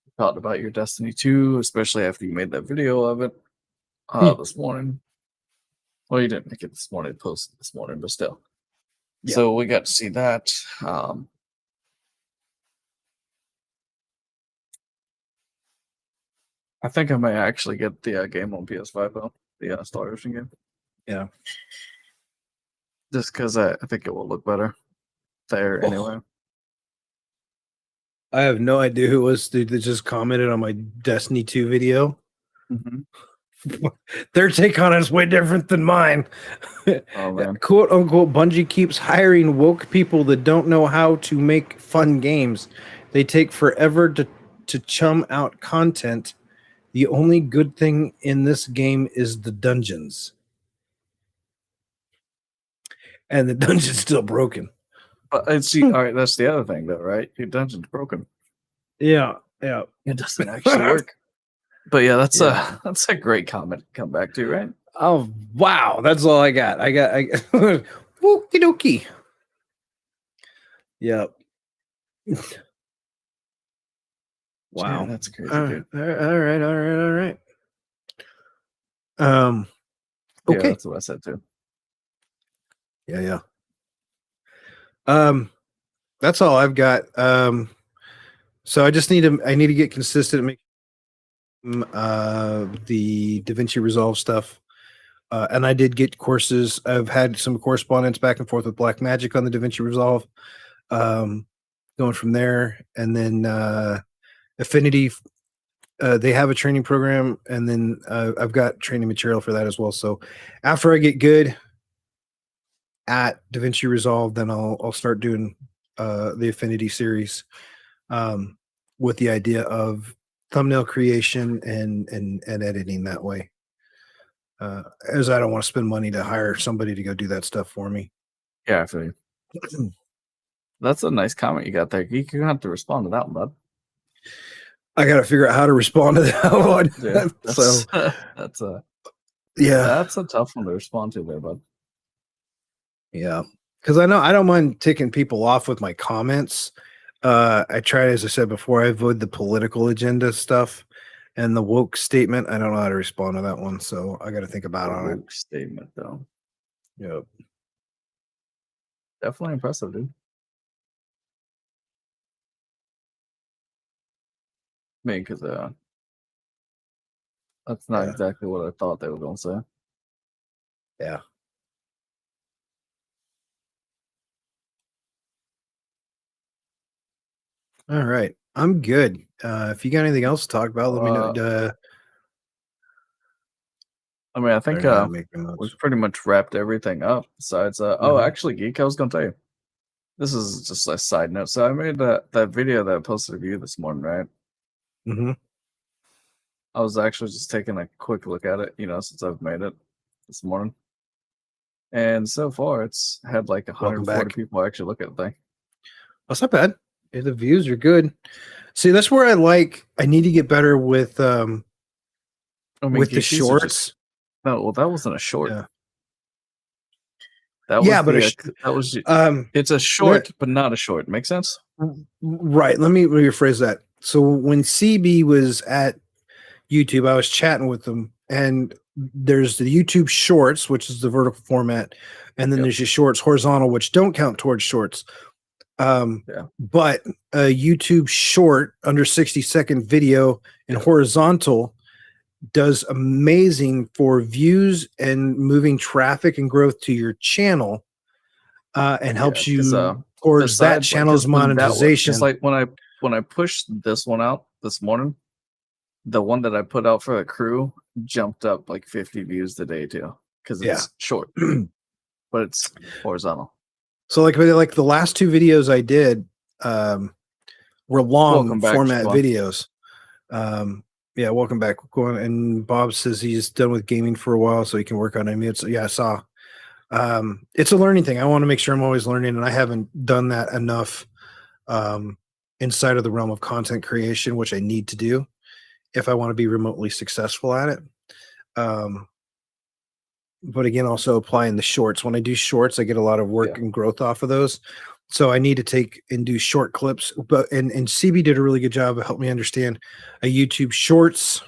We talked about your Destiny 2, especially after you made that video of it this morning. Well, you didn't make it this morning, post this morning, but still. Yeah. So we got to see that. I think I may actually get the game on PS5 though, the Star Ocean game. Yeah. Just because I think it will look better there Oh. anyway. I have no idea who it was that just commented on my Destiny 2 video. Mm-hmm. Their take on it's way different than mine. Oh man, Quote unquote, Bungie keeps hiring woke people that don't know how to make fun games. They take forever to chum out content. The only good thing in this game is the dungeons. And the dungeon's still broken. but see, all right, that's the other thing though, right? Your dungeon's broken. Yeah, yeah. It doesn't actually work. But yeah, that's Yeah. a great comment to come back to, right? Oh wow, that's all I got. I okie dokie. Yep. Wow, Yeah, that's crazy, all dude. right. Yeah, Okay. that's what I said too. Yeah. That's all I've got. So I just need to get consistent. Make the DaVinci Resolve stuff. And I did get courses. I've had some correspondence back and forth with Black Magic on the DaVinci Resolve. Going from there, and then Affinity they have a training program, and then I've got training material for that as well. So after I get good at DaVinci Resolve, then I'll start doing the Affinity series with the idea of thumbnail creation and editing that way. As I don't want to spend money to hire somebody to go do that stuff for me. Yeah, I feel you. That's a nice comment you got there. You're gonna have to respond to that one, bud. I got to figure out how to respond to that one. Yeah, So that's a yeah, that's a tough one to respond to there, bud. yeah, because I know I don't mind ticking people off with my comments. I try, as I said before, I avoid the political agenda stuff and the woke statement. I don't know how to respond to that one, so I got to think about on it. Woke statement though. Yep. Definitely impressive, dude. I mean, because that's not Yeah. exactly what I thought they were going to say. Yeah. All right. I'm good. If you got anything else to talk about, let me know. I mean, I think I make the notes. we've pretty much wrapped everything up. Besides, oh, actually, Geek, I was going to tell you. This is just a side note. So I made that video that I posted of you this morning, right? Mm-hmm. I was actually just taking a quick look at it, since I've made it this morning. And so far, it's had like Welcome 140 back. people actually look at the thing. That's not bad. Yeah, the views are good. See, that's where I need to get better with I mean, with the Geek, these are shorts. just- no, well, that wasn't a short. Yeah. That was Yeah, but that was um it's a short, but not a short. Make sense? right. Let me rephrase that. So when CB was at YouTube, I was chatting with them, and there's the YouTube Shorts, which is the vertical format, and then Yep. there's your Shorts horizontal, which don't count towards Shorts. Yeah. But a YouTube Short under 60-second video and horizontal does amazing for views and moving traffic and growth to your channel, and helps you towards that besides, channel's monetization. Because like when I pushed this one out this morning, the one that I put out for the crew jumped up like 50 views today too, because it's short, but it's horizontal. So like the last two videos I did were long Welcome back, format Siobhan. videos. Yeah, welcome back. And Bob says he's done with gaming for a while, so he can work on it. So yeah, I saw. It's a learning thing. I want to make sure I'm always learning, and I haven't done that enough inside of the realm of content creation, which I need to do if I want to be remotely successful at it. But again, also applying the shorts. When I do shorts, I get a lot of work and growth off of those. So I need to take and do short clips. But and CB did a really good job of helping me understand a YouTube shorts,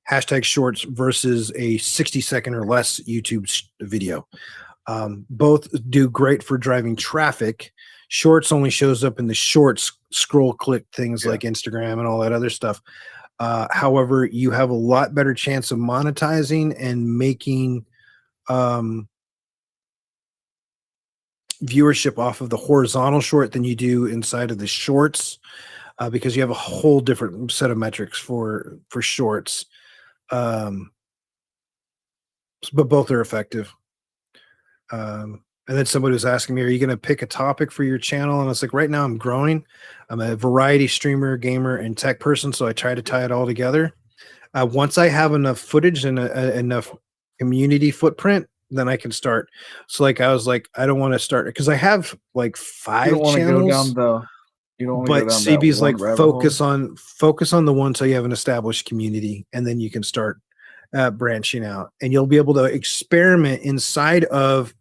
hashtag shorts versus a 60-second or less YouTube video. Both do great for driving traffic. Shorts only shows up in the shorts scroll click things like Instagram and all that other stuff. However, you have a lot better chance of monetizing and making viewership off of the horizontal short than you do inside of the shorts, because you have a whole different set of metrics for shorts. But both are effective. And then somebody was asking me, are you going to pick a topic for your channel? And I was like, right now I'm growing. I'm a variety streamer, gamer, and tech person, so I try to tie it all together. Once I have enough footage and enough community footprint, then I can start. So like I was like, I don't want to start because I have like 5 channels. You don't want to go down But CB's like focus hole. on the one so you have an established community, and then you can start branching out, and you'll be able to experiment inside of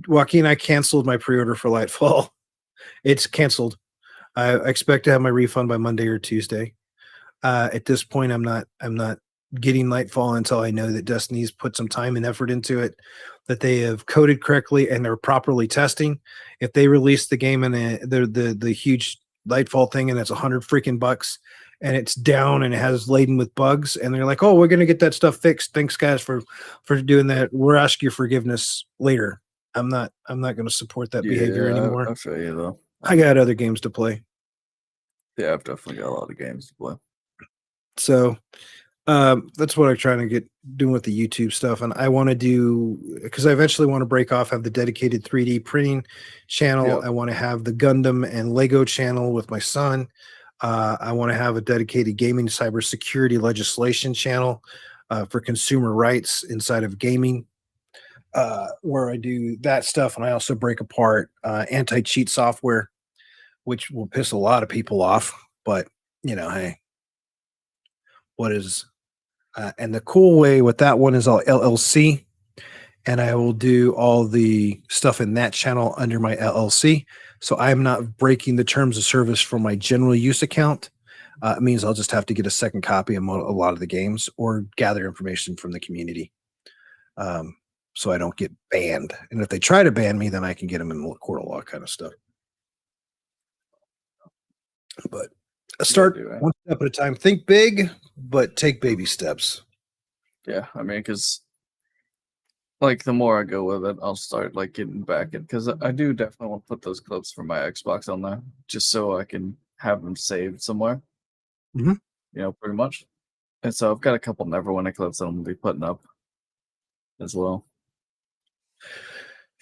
Joaquin. I canceled my pre-order for Lightfall. It's canceled. I expect to have my refund by Monday or Tuesday. At this point, I'm not getting Lightfall until I know that Destiny's put some time and effort into it, that they have coded correctly and they're properly testing. If they release the game and the huge Lightfall thing and it's $100 freaking bucks and it's down and it has laden with bugs and they're like, oh, we're gonna get that stuff fixed. Thanks guys for doing that. We're asking your forgiveness later. I'm not gonna support that behavior anymore. I feel you though. I got other games to play. Yeah, I've definitely got a lot of games to play. So that's what I'm trying to get doing with the YouTube stuff. And I want to do, because I eventually want to break off, have the dedicated 3D printing channel. Yep. I want to have the Gundam and Lego channel with my son. I want to have a dedicated gaming cybersecurity legislation channel for consumer rights inside of gaming, where I do that stuff. And I also break apart anti-cheat software, which will piss a lot of people off. But, hey, what is and the cool way with that one is I'll LLC, and I will do all the stuff in that channel under my LLC. So I'm not breaking the terms of service for my general use account. It means I'll just have to get a second copy of a lot of the games or gather information from the community, so I don't get banned. And if they try to ban me, then I can get them in the court of law kind of stuff. But start one step at a time. Think big, but take baby steps. Yeah, I mean, because like the more I go with it, I'll start like getting back in, because I do definitely want to put those clips from my Xbox on there just so I can have them saved somewhere. Mhm. Pretty much. And so I've got a couple Neverwinter clips that I'm gonna be putting up as well.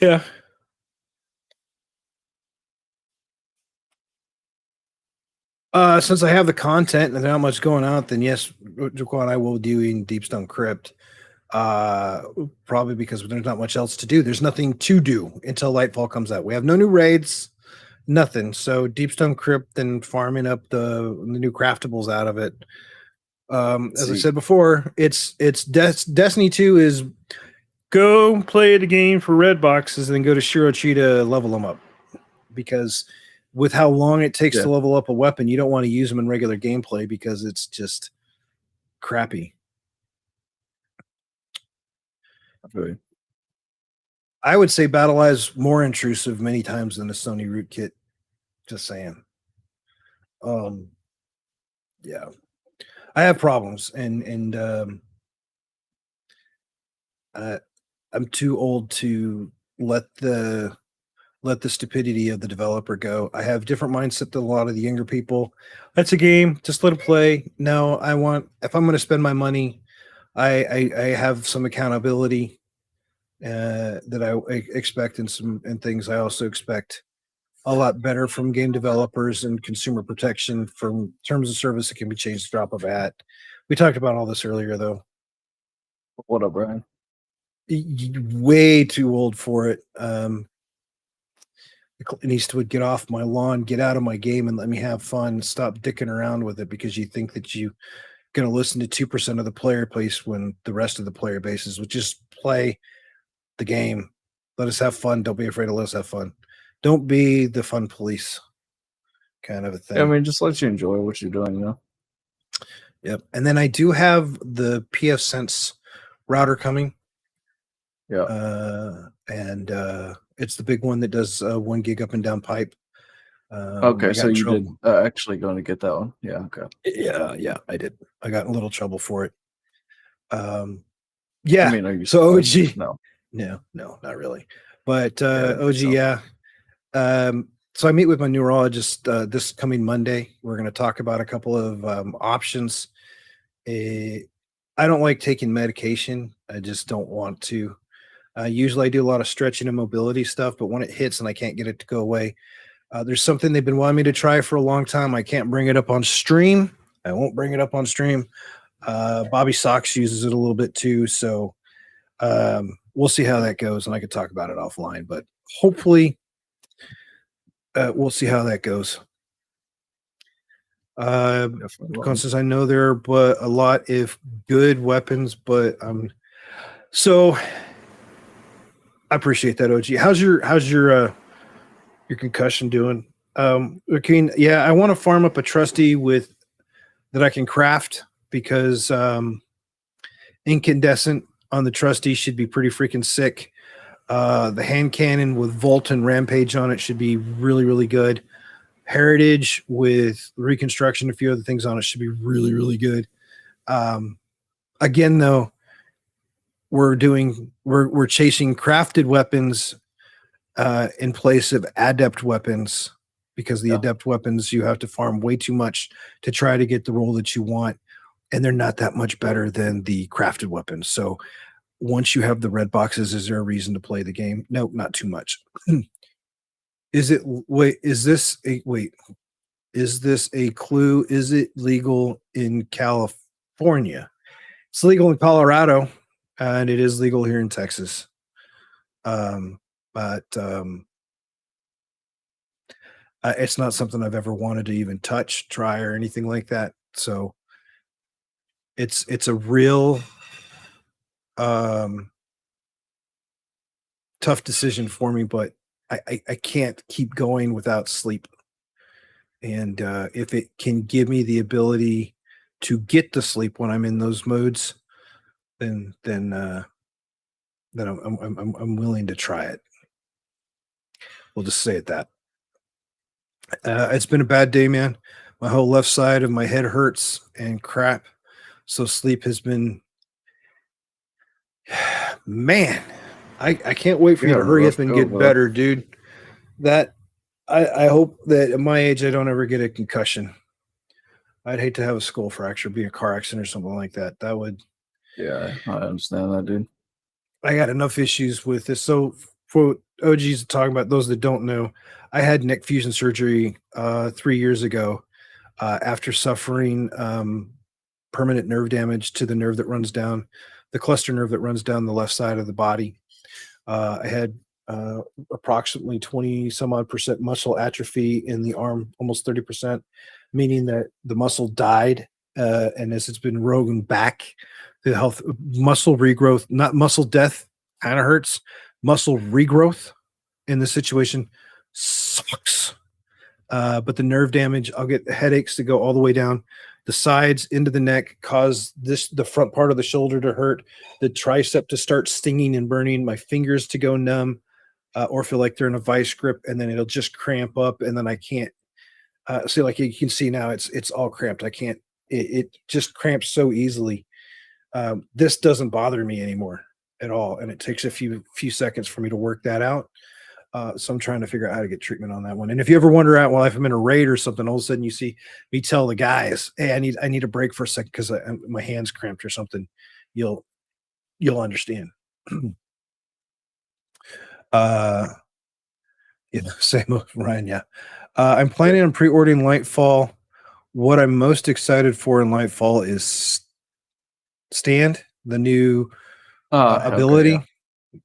Yeah. Since I have the content and there's not much going on, then yes, Jaquan, I will do in Deep Stone Crypt. Probably because there's not much else to do. There's nothing to do until Lightfall comes out. We have no new raids, nothing. So Deep Stone Crypt and farming up the new craftables out of it. As I said before, it's Destiny 2 is go play the game for red boxes and then go to Shirochi to level them up, because with how long it takes to level up a weapon, you don't want to use them in regular gameplay because it's just crappy. Really? I would say Battle Eye is more intrusive many times than the Sony rootkit. Just saying. Yeah, I have problems, and I'm too old to let the stupidity of the developer go. I have different mindset than a lot of the younger people. That's a game, just let it play. No, if I'm going to spend my money, I have some accountability that I expect in things. I also expect a lot better from game developers and consumer protection from terms of service that can be changed drop of a hat. We talked about all this earlier, though. What up, Brian? Way too old for it. Clint Eastwood, get off my lawn, get out of my game, and let me have fun. Stop dicking around with it because you think that you're going to listen to 2% of the player base when the rest of the player bases would just play the game. Let us have fun. Don't be afraid to let us have fun. Don't be the fun police kind of a thing. Yeah, I mean, just let you enjoy what you're doing, Yep. And then I do have the PF Sense router coming. Yeah. And it's the big one that does 1 gig up and down pipe. Okay, so you did actually going to get that one. Yeah, okay. Yeah, I did. I got in a little trouble for it. Yeah. I mean, are you so OG? No, not really. But OG, yeah. So I meet with my neurologist this coming Monday. We're going to talk about a couple of options. I don't like taking medication. I just don't want to. Usually I do a lot of stretching and mobility stuff, but when it hits and I can't get it to go away, there's something they've been wanting me to try for a long time. I can't bring it up on stream. I won't bring it up on stream. Bobby Sox uses it a little bit too. So we'll see how that goes. And I could talk about it offline, but hopefully we'll see how that goes. Because I know there are a lot of good weapons, but so I appreciate that, OG. How's your concussion doing? Joaquin, yeah, I want to farm up a trusty that I can craft, because incandescent on the trusty should be pretty freaking sick. The hand cannon with Volt and Rampage on it should be really, really good. Heritage with Reconstruction, a few other things on it should be really, really good. Again, though, we're chasing crafted weapons in place of adept weapons, because the Yeah. adept weapons, you have to farm way too much to try to get the roll that you want, and they're not that much better than the crafted weapons. So once you have the red boxes, is there a reason to play the game? No, not too much. Is it wait? Is this a wait? Is this a clue? Is it legal in California? It's legal in Colorado, and it is legal here in Texas. But it's not something I've ever wanted to even touch, try, or anything like that. So it's a real tough decision for me, but I can't keep going without sleep. And if it can give me the ability to get to sleep when I'm in those modes, then I'm willing to try it. We'll just say it that. It's been a bad day, man. My whole left side of my head hurts and crap. So sleep has been, man. I can't wait for you Yeah, to hurry rough up and go, get bro. better, dude. That I hope that at my age I don't ever get a concussion. I'd hate to have a skull fracture, be a car accident or something like that. That would. Yeah, I understand that, dude. I got enough issues with this. So for OGs to talk about, those that don't know, I had neck fusion surgery 3 years ago after suffering permanent nerve damage to the nerve that runs down, the cluster nerve that runs down the left side of the body. I had approximately 20 some odd percent muscle atrophy in the arm, almost 30%, meaning that the muscle died. And as it's been rolling back, the health muscle regrowth, not muscle death, kind of hurts. Muscle regrowth in this situation sucks. But the nerve damage, I'll get headaches to go all the way down the sides into the neck, cause the front part of the shoulder to hurt, the tricep to start stinging and burning, my fingers to go numb, or feel like they're in a vice grip, and then it'll just cramp up, and then I can't. See, like you can see now, it's all cramped. I can't. It just cramps so easily. This doesn't bother me anymore at all, and it takes a few seconds for me to work that out. So I'm trying to figure out how to get treatment on that one. And if you ever wonder out, well, if I'm in a raid or something, all of a sudden you see me tell the guys, "Hey, I need a break for a second because my hands cramped or something," you'll understand. Same with Ryan. Yeah, I'm planning on pre-ordering Lightfall. What I'm most excited for in Lightfall is Stand, the new ability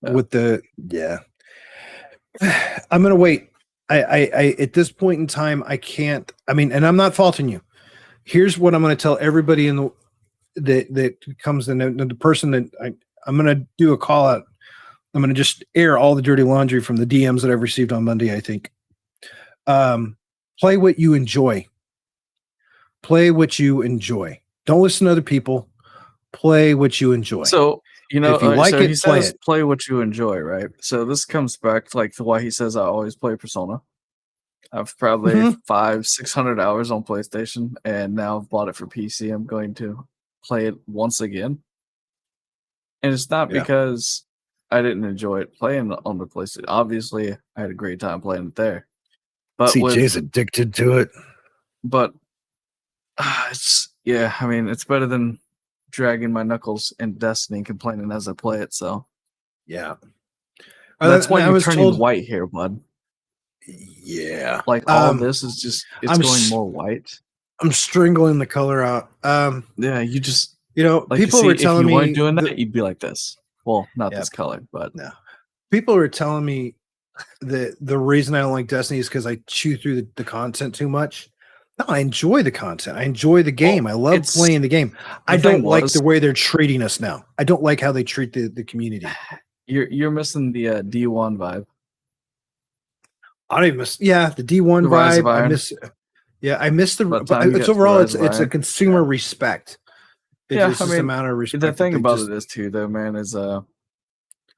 with the I'm gonna wait. I at this point in time, I can't. I mean, and I'm not faulting you. Here's what I'm gonna tell everybody in that comes in. The person that I'm gonna do a call out. I'm gonna just air all the dirty laundry from the DMs that I've received on Monday. I think. Play what you enjoy. Play what you enjoy. Don't listen to other people. Play what you enjoy. So, you know, if you like so it, he play says it. play what you enjoy, right? So this comes back to like why he says I always play Persona. I've probably 500-600 hours on PlayStation, and now I've bought it for PC. I'm going to play it once again, and it's not because I didn't enjoy it playing on the PlayStation. Obviously, I had a great time playing it there, but CJ's addicted to it. But it's I mean, it's better than dragging my knuckles in Destiny and complaining as I play it. So yeah, that's why you're turning told, white here, bud. Yeah, like all this is just going more white. I'm strangling the color out. Yeah, you just like people were telling me if you weren't doing that, you'd be like this. Well, not this color, but no. People were telling me that the reason I don't like Destiny is because I chew through the content too much. No, I enjoy the content. I enjoy the game. I love playing the game. I don't like the way they're treating us now. I don't like how they treat the community. You're missing the D1 vibe. I don't even miss. Yeah, the D1 vibe. I miss. Yeah, I miss the. But it's overall, it's a consumer respect. It's just amount of respect. The thing about it is too, though, man, is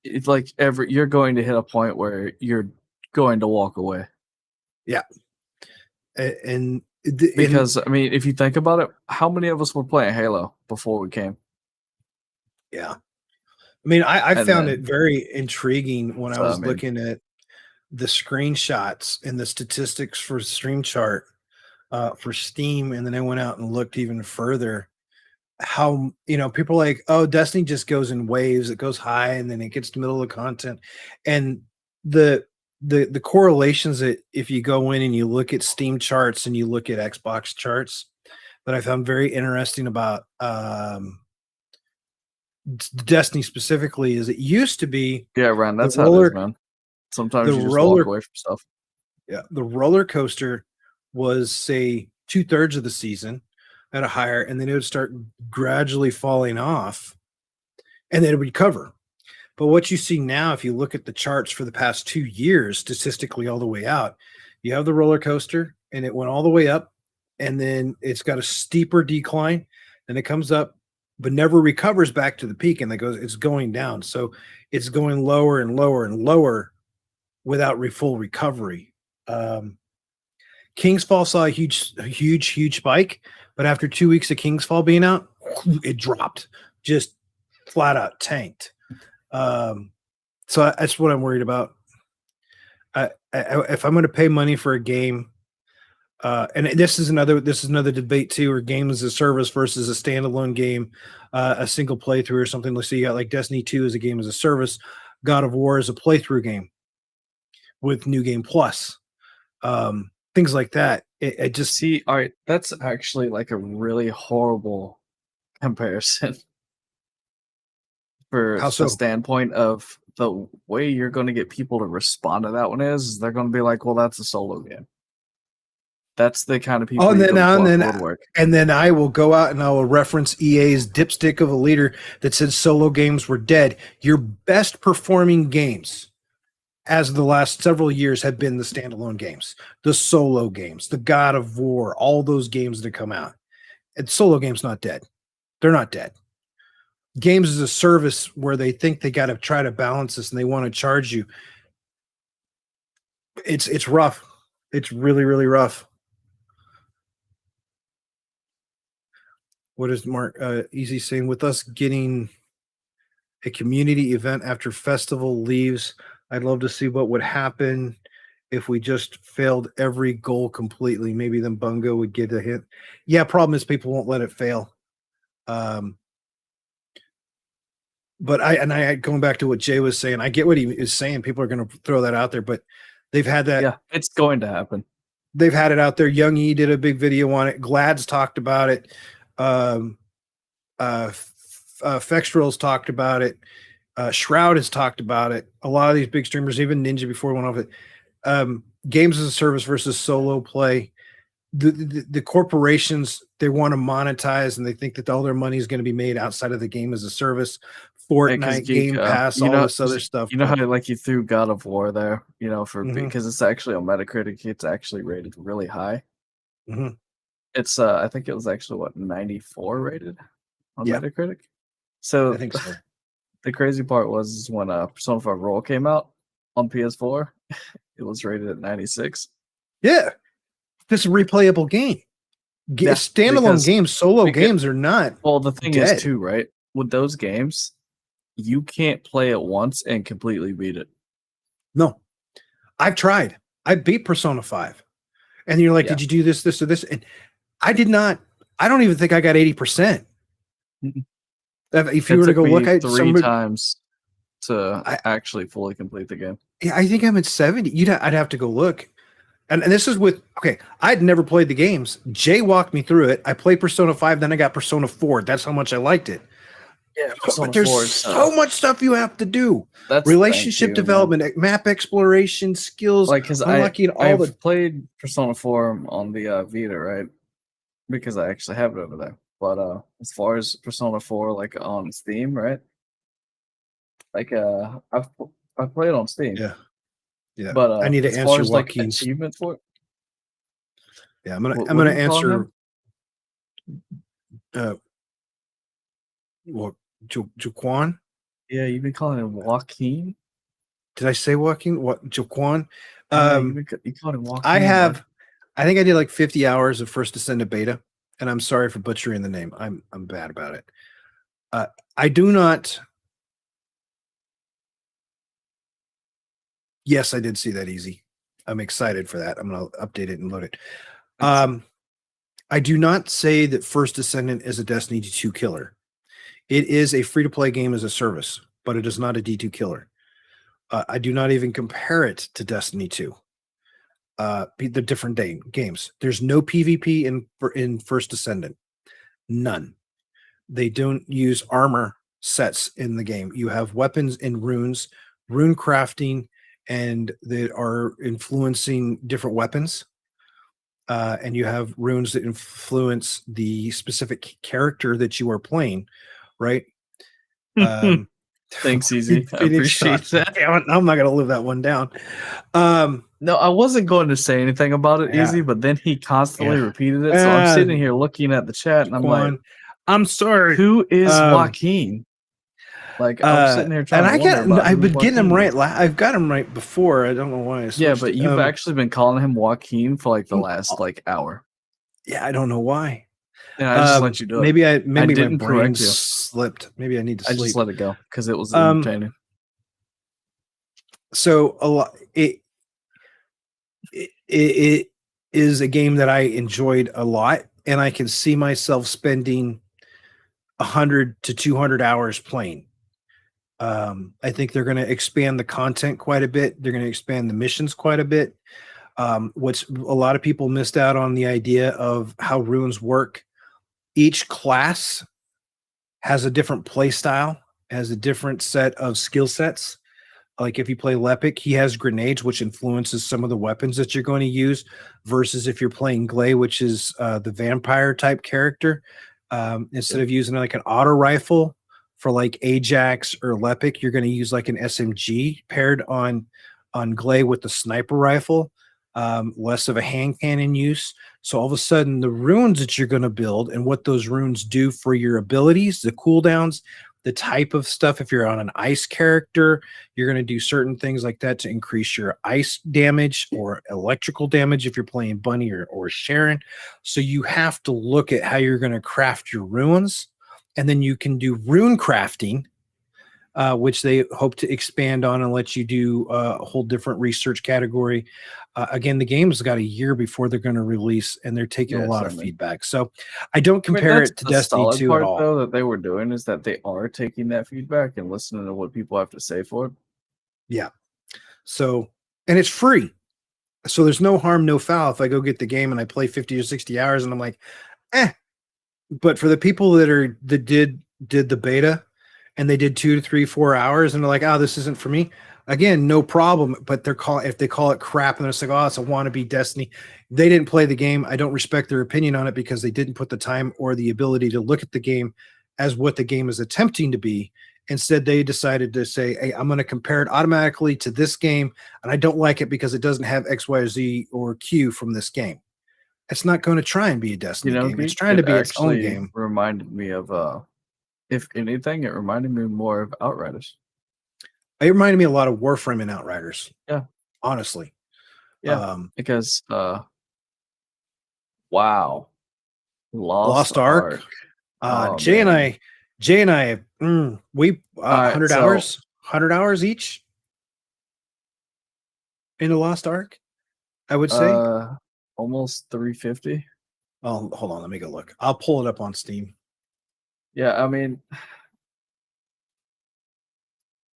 it's like you're going to hit a point where you're going to walk away. Yeah, because I mean, if you think about it, how many of us were playing Halo before we came? Yeah, I mean, I found it very intriguing when I was looking at the screenshots and the statistics for Stream Chart for Steam, and then I went out and looked even further. How people are like, oh, Destiny just goes in waves. It goes high and then it gets to the middle of the content, and the correlations that if you go in and you look at Steam charts and you look at Xbox charts that I found very interesting about Destiny specifically is it used to be Yeah, Ryan, that's the how it roller is, man. Sometimes the you just roller walk away from stuff. the roller coaster was say 2/3 of the season at a higher, and then it would start gradually falling off, and then it would recover. But what you see now, if you look at the charts for the past 2 years, statistically all the way out, you have the roller coaster, and it went all the way up, and then it's got a steeper decline, and it comes up, but never recovers back to the peak, and it's going down. So it's going lower and lower and lower without full recovery. Kingsfall saw a huge spike, but after 2 weeks of Kingsfall being out, it dropped, just flat out tanked. So that's what I'm worried about. If I'm going to pay money for a game, and this is another debate too, or game as a service versus a standalone game, a single playthrough or something. Let's say you got like Destiny 2 as a game as a service, God of War is a playthrough game with New Game Plus. Things like that. It just See, all right, that's actually like a really horrible comparison for How the so? standpoint of the way you're going to get people to respond to that one is they're going to be like, well, that's a solo game. That's the kind of people and you're then going to and pull then out woodwork. and then I will go out and I will reference EA's dipstick of a leader that said solo games were dead. Your best performing games as of the last several years have been the standalone games, the solo games, the God of War, all those games that come out. And solo games not dead. They're not dead. Games as a service where they think they got to try to balance this and they want to charge you. It's rough. It's really, really rough. What is Mark Easy saying? With us getting a community event after festival leaves, I'd love to see what would happen if we just failed every goal completely. Maybe then Bungo would get a hit. Yeah, problem is people won't let it fail. But I going back to what Jay was saying, I get what he is saying. People are going to throw that out there, but they've had that. Yeah, it's going to happen. They've had it out there. Young E did a big video on it. Glad's talked about it. Fextral's talked about it. Shroud has talked about it. A lot of these big streamers, even Ninja before went off it. Games as a service versus solo play. The corporations, they want to monetize and they think that all their money is going to be made outside of the game as a service. Fortnite, Game Pass, all this other stuff. You know how like you threw God of War there, for Mhm. because it's actually on Metacritic, it's actually rated really high. Mhm. It's I think it was actually 94 rated on Yeah. Metacritic. So I think so. the crazy part was when Persona 5 Roll came out on PS4, it was rated at 96. Yeah. This is a replayable game. Yeah, Standalone games, solo games are not. Well, the thing dead. is too, right? With those games, you can't play it once and completely beat it. No. I've tried. I beat Persona 5. And you're like, Yeah. did you do this, or this? And I did not. I don't even think I got 80%. Mhm. If you were to go look at three times to actually fully complete the game. Yeah, I think I'm at 70. I'd have to go look. And this is with, okay, I'd never played the games. Jay walked me through it. I played Persona 5, then I got Persona 4. That's how much I liked it. Yeah, But there's so much stuff you have to do. Relationship development, map exploration, skills, like because I've played Persona 4 on the Vita, right? Because I actually have it over there. But as far as Persona 4, like on Steam, right? Like I've played on Steam. Yeah. Yeah. But I need to as answer far as like Joaquin's. achievements for it. Yeah, I'm gonna What do you call answer him? Jaquan. Yeah, you've been calling him Joaquin. Did I say Joaquin? What Jaquan? You called him Joaquin. I think I did like 50 hours of First Descendant beta, and I'm sorry for butchering the name. I'm bad about it. I do not Yes, I did see that easy. I'm excited for that. I'm going to update it and load it. I do not say that First Descendant is a Destiny 2 killer. It is a free-to-play game as a service, but it is not a D2 killer. I do not even compare it to Destiny 2. The different games. There's no PvP in First Descendant. None. They don't use armor sets in the game. You have weapons and runes, rune crafting, and that are influencing different weapons. And you have runes that influence the specific character that you are playing, right? Thanks, Easy. I appreciate that. I'm not going to live that one down. No, I wasn't going to say anything about it, Yeah. Easy, but then he constantly Yeah. repeated it. So I'm sitting here looking at the chat, and I'm like, I'm sorry. who is Joaquin? Like, I'm sitting here trying to I've been getting him right. I've got him right before. I don't know why. Yeah, but you've actually been calling him Joaquin for like the last hour. Yeah, I don't know why. Yeah, I just let you do it. Maybe didn't my brain correct you. slipped. Maybe I need to sleep. I just let it go because it was entertaining. So a lot. It is a game that I enjoyed a lot, and I can see myself spending 100 to 200 hours playing. I think they're going to expand the content quite a bit. They're going to expand the missions quite a bit. What's a lot of people missed out on the idea of how runes work. Each class has a different play style, has a different set of skill sets. Like if you play Lepic, he has grenades, which influences some of the weapons that you're going to use, versus if you're playing Glay, which is the vampire type character. Instead of using like an auto rifle for like Ajax or Lepic, you're going to use like an SMG paired on Glay with the sniper rifle, less of a hand cannon use. So all of a sudden, the runes that you're going to build and what those runes do for your abilities, the cooldowns, the type of stuff. If you're on an ice character, you're going to do certain things like that to increase your ice damage or electrical damage if you're playing Bunny or Sharon. So you have to look at how you're going to craft your runes, and then you can do rune crafting, which they hope to expand on and let you do a whole different research category. Again, the game's got a year before they're going to release, and they're taking a lot of feedback. So I don't compare it to Destiny 2 at all. Though, that they were doing is that they are taking that feedback and listening to what people have to say for it. Yeah. So, and it's free. So there's no harm, no foul if I go get the game and I play 50 or 60 hours and I'm like, But for the people that did the beta, and they did 2 to 3, 4 hours, and they're like, "Oh, this isn't for me." Again, no problem. But if they call it crap, and they're just like, "Oh, it's a wannabe Destiny," they didn't play the game. I don't respect their opinion on it because they didn't put the time or the ability to look at the game as what the game is attempting to be. Instead, they decided to say, "Hey, I'm going to compare it automatically to this game, and I don't like it because it doesn't have X, Y, or Z or Q from this game." It's not going to try and be a Destiny game. It's trying to be its own game. Reminded me of if anything, it reminded me more of Outriders. It reminded me a lot of Warframe and Outriders. Yeah. Honestly. Yeah. Because wow. Lost Ark. Jay and I, we 100 hours, 100 hours each in the Lost Ark, I would say. Almost 350. Oh, hold on, let me go look. I'll pull it up on Steam. Yeah, I mean,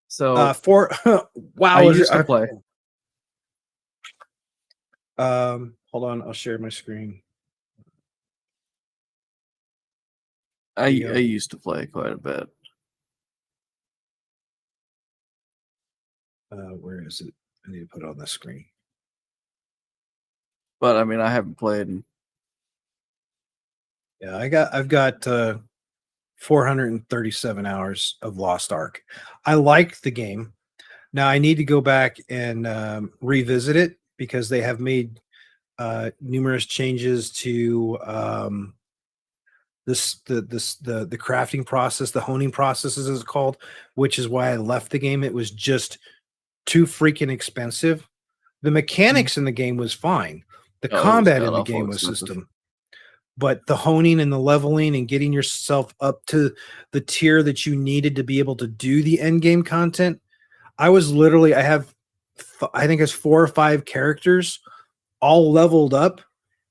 so wow, I used to play. Hold on, I'll share my screen. I used to play quite a bit. Where is it? I need to put it on the screen. But I mean, I haven't played. Yeah, I've got 437 hours of Lost Ark. I like the game. Now I need to go back and revisit it because they have made numerous changes to the crafting process, the honing process as it's called, which is why I left the game. It was just too freaking expensive. The mechanics in the game was fine. The combat in the game was system. But the honing and the leveling and getting yourself up to the tier that you needed to be able to do the end game content, I have I think it's 4 or 5 characters, all leveled up.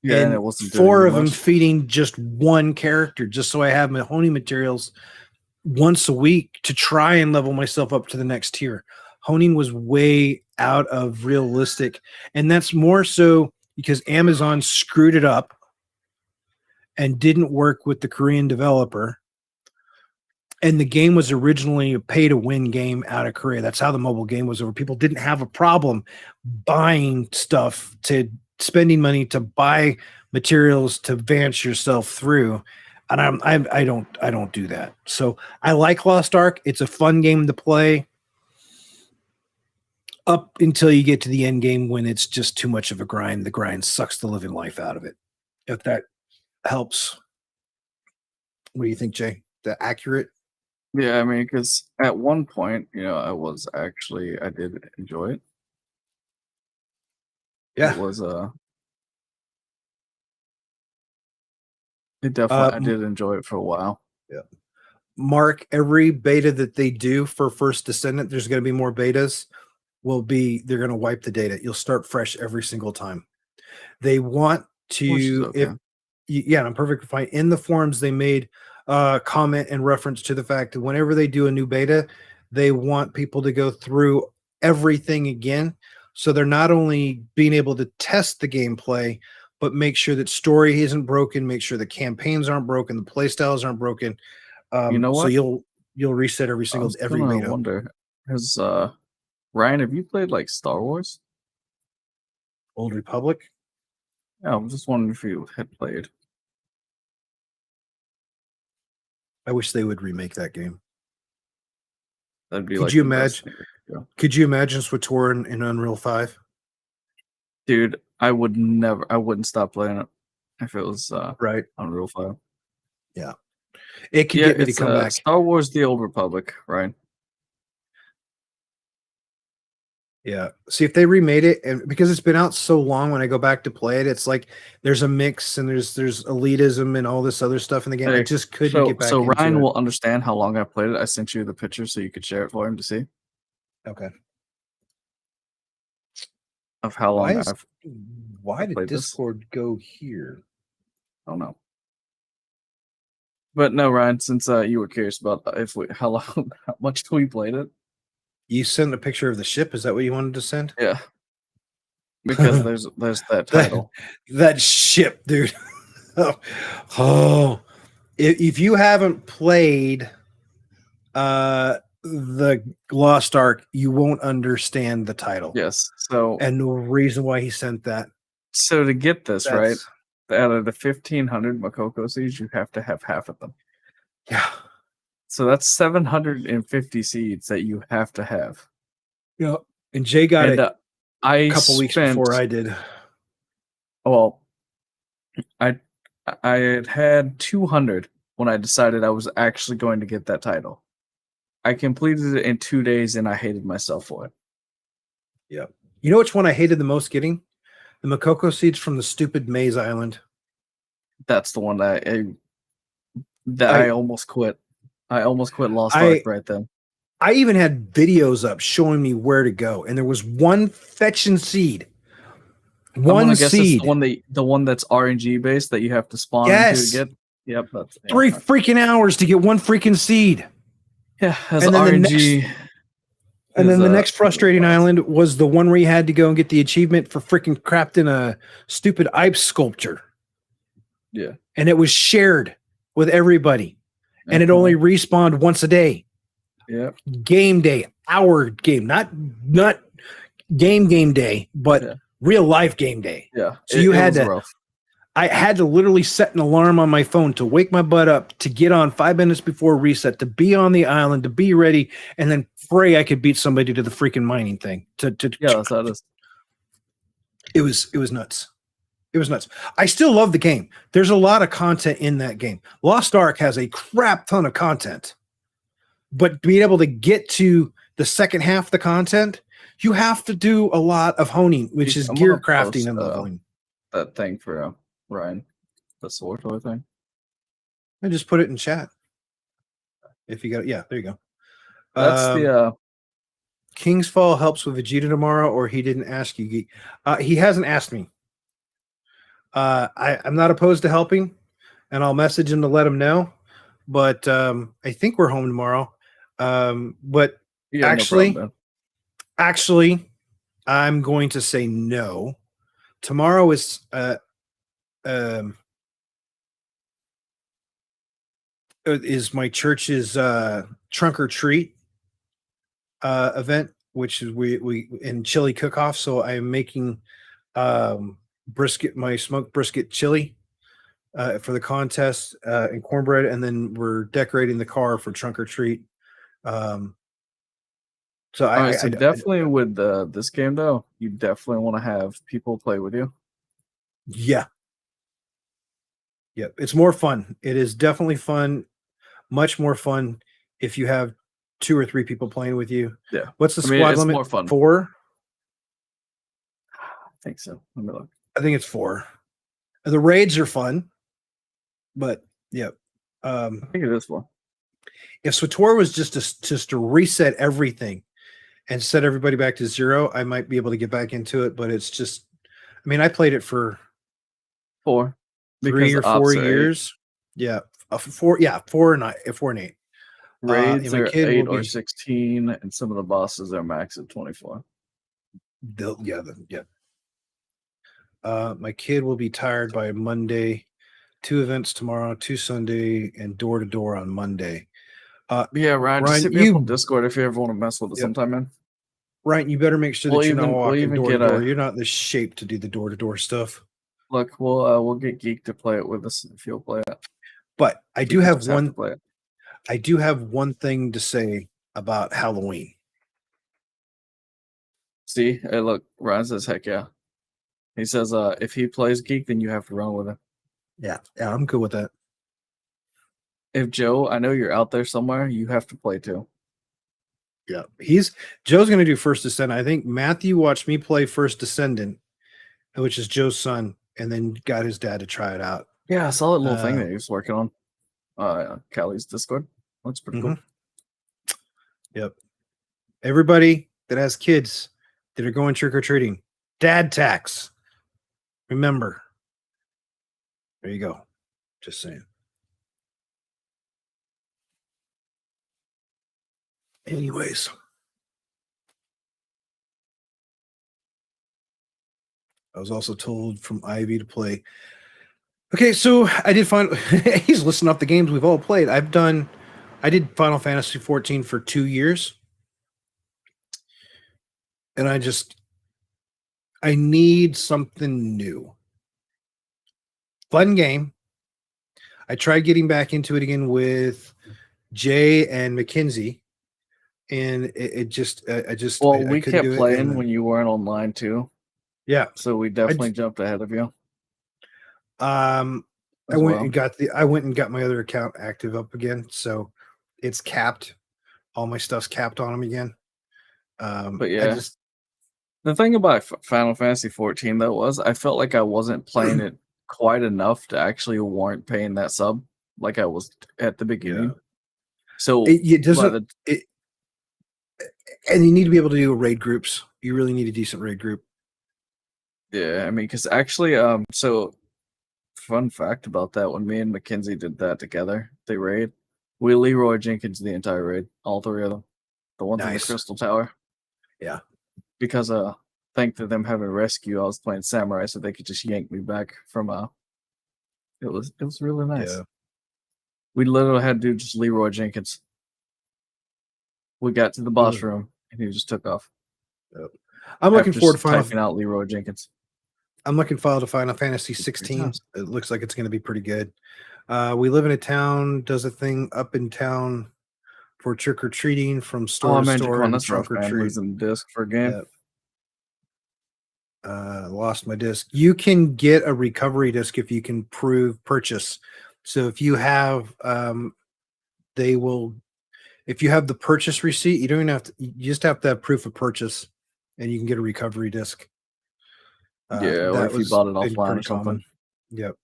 Yeah, and and it wasn't doing 4 you of them much. feeding just one character, just so I have my honing materials once a week to try and level myself up to the next tier. Honing was way out of realistic, and that's more so because Amazon screwed it up and didn't work with the Korean developer. And the game was originally a pay to win game out of Korea. That's how the mobile game was over. People didn't have a problem buying stuff, to spending money to buy materials to advance yourself through. And I don't do that. So I like Lost Ark. It's a fun game to play up until you get to the end game, when it's just too much of a grind. The grind sucks the living life out of it. If that helps. What do you think, Jay? That accurate? Yeah, I mean, because at one point, I did enjoy it. Yeah. It was it definitely I did enjoy it for a while. Yeah. Mark, every beta that they do for First Descendant, there's going to be more betas. They're going to wipe the data. You'll start fresh every single time. They want Which is to, okay. I'm perfectly fine. In the forums, they made comment in reference to the fact that whenever they do a new beta, they want people to go through everything again. So they're not only being able to test the gameplay, but make sure that story isn't broken, make sure the campaigns aren't broken, the play styles aren't broken. You know So what? you'll reset every beta. Wonder, has Ryan, have you played like Star Wars? Old Republic. Yeah, I was just wondering if you had played. I wish they would remake that game. That'd be Could like you the best imagine? thing they could do. Could you imagine SWTOR in Unreal 5? Dude, I wouldn't stop playing it if it was Right. Unreal 5. Yeah. It could get me to it's come back. Star Wars: The Old Republic, right? Yeah. See, if they remade it, and because it's been out so long, when I go back to play it, it's like there's a mix, and there's elitism and all this other stuff in the game. I Hey, just couldn't get back So into Ryan it. will understand how long I played it. I sent you the picture so you could share it for him to see Okay. of how long Why did played this. Discord go here? I don't know. But no, Ryan, since you were curious about how much we played it. You sent a picture of the ship. Is that what you wanted to send? Yeah. Because there's that title. That ship, dude. Oh. If you haven't played the Lost Ark, you won't understand the title. Yes. So and the reason why he sent that. So to get this right, out of the 1,500 Makoko seeds, you have to have half of them. Yeah. So that's 750 seeds that you have to have. Yeah. And Jay got it a couple weeks before I did. Well, I had 200 when I decided I was actually going to get that title. I completed it in 2 days, and I hated myself for it. Yeah. You know which one I hated the most getting? The Makoko seeds from the stupid Maze Island. That's the one that I almost quit. I almost quit Lost Ark right then. I even had videos up showing me where to go, and there was one fetching seed. One seed. It's the one that's RNG based that you have to spawn into to get. Yep, that's 3 freaking hours to get one freaking seed. Yeah, and then RNG. And then the next frustrating island was the one where you had to go and get the achievement for freaking crafting a stupid ice sculpture. Yeah. And it was shared with everybody. And it only respawned once a day. Yeah. Game day, our game, not game day, but real life game day. Yeah. So you had to rough. I had to literally set an alarm on my phone to wake my butt up, to get on 5 minutes before reset, to be on the island, to be ready, and then pray I could beat somebody to the freaking mining thing. That's how it is. It was nuts. It was nuts. I still love the game. There's a lot of content in that game. Lost Ark has a crap ton of content. But being able to get to the second half of the content, you have to do a lot of honing, which is gear crafting and leveling. That thing for Ryan, the sword toy thing. And just put it in chat. If you got it, yeah, there you go. That's King's Fall helps with Vegeta tomorrow, or he didn't ask you. Geek. He hasn't asked me. I'm not opposed to helping, and I'll message him to let him know. But I think we're home tomorrow. But Yeah, actually, no problem, actually, I'm going to say no. Tomorrow is my church's trunk or treat event, which is we in chili cook off. So I'm making brisket, my smoked brisket chili for the contest and cornbread, and then we're decorating the car for trunk or treat. So All right, so definitely with this game though, you definitely want to have people play with you. Yeah. It's more fun. It is definitely fun, much more fun if you have 2 or 3 people playing with you. Yeah. What's the I mean, squad it's limit? more fun. 4? I think so. Let me look. I think it's 4. The raids are fun, but yeah. I think it is 4. If SWTOR was just to reset everything and set everybody back to 0, I might be able to get back into it, but it's just, I mean, I played it for 4. 3 or 4 years. 8. 4 and 8. Raids my are kid 8 will or be 16, and some of the bosses are max at 24. My kid will be tired by Monday. 2 events tomorrow, 2 Sunday, and door to door on Monday. Yeah, Ryan, just hit me up on Discord if you ever want to mess with us sometime, man. Ryan, you better make sure that you're not walking door to door. You're not in the shape to do the door to door stuff. Look, we'll get Geek to play it with us if you'll play it. But I do have one. Play it. I do have one thing to say about Halloween. See, hey, look, Ryan says, "Heck yeah." He says, "If he plays Geek, then you have to run with him." Yeah, I'm good with that. If Joe, I know you're out there somewhere, you have to play too. Yeah, Joe's going to do First Descendant. I think Matthew watched me play First Descendant, which is Joe's son, and then got his dad to try it out. Yeah, I saw that little thing that he was working on. Callie's Discord. That's pretty cool. Yep. Everybody that has kids that are going trick or treating, dad tax. Remember. There you go. Just saying. Anyways. I was also told from Ivy to play. Okay, so I did find he's listing off the games we've all played. I did Final Fantasy 14 for 2 years. And I need something new. Fun game. I tried getting back into it again with Jay and Mackenzie, and we kept playing when you weren't online too. Yeah, so we definitely jumped ahead of you. I went and got my other account active up again, so it's capped. All my stuff's capped on them again. But yeah, the thing about Final Fantasy 14 though was I felt like I wasn't playing it quite enough to actually warrant paying that sub like I was at the beginning. Yeah. So it doesn't. And you need to be able to do raid groups. You really need a decent raid group. Yeah, I mean, because actually, so fun fact about that: when me and Mackenzie did that together, they raid. We Leroy Jenkins the entire raid, all 3 of them, the ones in the Crystal Tower. Yeah, because thanks to them having rescue, I was playing Samurai, so they could just yank me back from It was really nice. Yeah. We literally had to do just Leroy Jenkins. We got to the boss room and he just took off. Yep. I'm looking forward to typing out Leroy Jenkins. I'm looking forward to Final Fantasy 16. It looks like it's going to be pretty good. We live in a town, does a thing up in town for trick or treating from store to store. And trunk or treat. Losing disc for a game. Yep. Lost my disc. You can get a recovery disc if you can prove purchase. So if you have, they will. If you have the purchase receipt, you don't even have to. You just have to have proof of purchase, and you can get a recovery disc. Or if you bought it offline or something. Yep.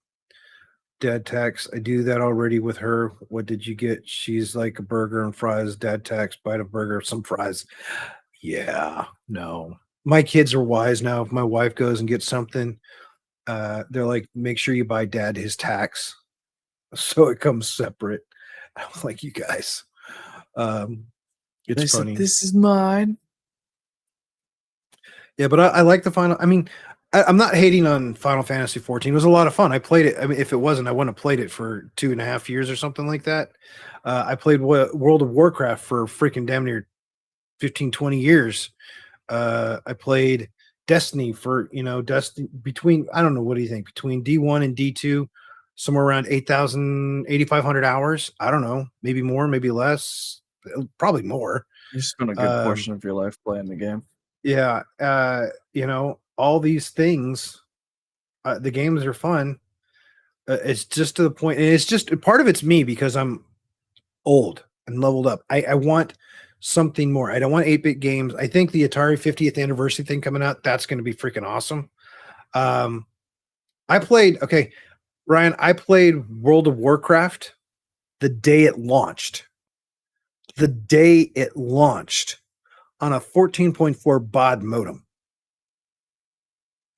Dad tax. I do that already with her. What did you get? She's like a burger and fries. Dad tax. Bite of burger, some fries. Yeah, no. My kids are wise now. If my wife goes and gets something, they're like, make sure you buy dad his tax so it comes separate. I was like, you guys. It's They said, funny. "This is mine." Yeah, but I like the final. I mean, I'm not hating on Final Fantasy 14. It was a lot of fun. I played it. I mean, if it wasn't, I wouldn't have played it for 2.5 years or something like that. I played World of Warcraft for freaking damn near 15, 20 years. I played Destiny for, Destiny between, I don't know, what do you think? Between D1 and D2, somewhere around 8,000, 8,500 hours. I don't know, maybe more, maybe less, probably more. You spent a good portion of your life playing the game. Yeah. All these things, the games are fun. It's just to the point, and it's just part of it's me because I'm old and leveled up. I want something more. I don't want 8-bit games. I think the Atari 50th anniversary thing coming out, that's going to be freaking awesome. Ryan, I played World of Warcraft the day it launched. The day it launched on a 14.4 baud modem.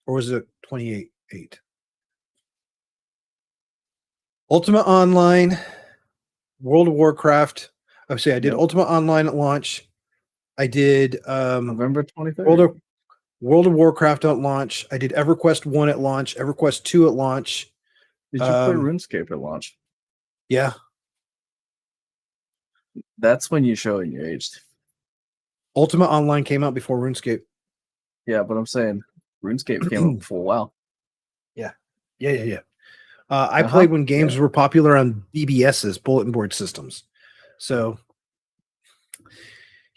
Or was it 28.8? Ultimate Online, World of Warcraft. I did Yep. Ultimate Online at launch. I did November 23rd. World of Warcraft at launch. I did EverQuest 1 at launch, EverQuest 2 at launch. Did you play RuneScape at launch? Yeah. That's when you show your age. Ultimate Online came out before RuneScape. Yeah, but I'm saying RuneScape came out for a while. Yeah. I played when games were popular on BBSs, bulletin board systems. So,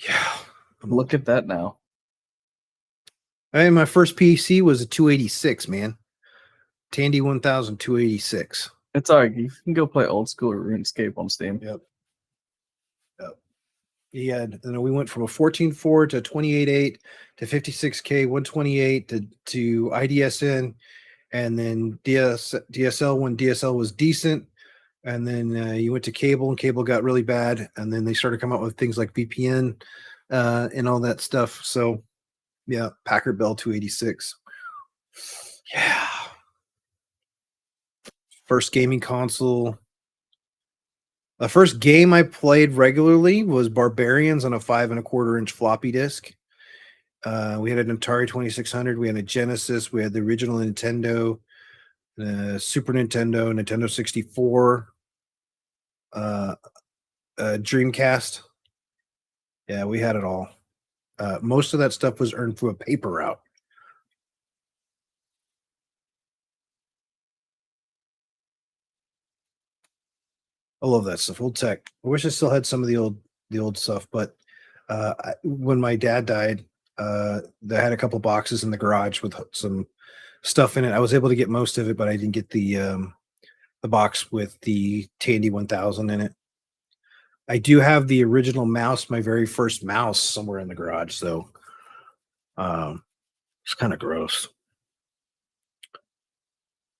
yeah. Look at that now. My first PC was a 286, man. Tandy 1000 286. It's all right. You can go play old school RuneScape on Steam. Yep. Yeah, we went from a 14.4 to 28.8 to 56K 128 to IDSN, and then DSL when DSL was decent, and then you went to cable, and cable got really bad, and then they started coming out with things like VPN and all that stuff. So yeah, Packard Bell 286. Yeah. First gaming console. The first game I played regularly was Barbarians on a 5.25-inch floppy disk. We had an Atari 2600. We had a Genesis. We had the original Nintendo, Super Nintendo, Nintendo 64, Dreamcast. Yeah, we had it all. Most of that stuff was earned through a paper route. I love that stuff. Old tech. I wish I still had some of the old stuff, but when my dad died, they had a couple boxes in the garage with some stuff in it. I was able to get most of it, but I didn't get the box with the Tandy 1000 in it. I do have the original mouse, my very first mouse, somewhere in the garage, so it's kind of gross.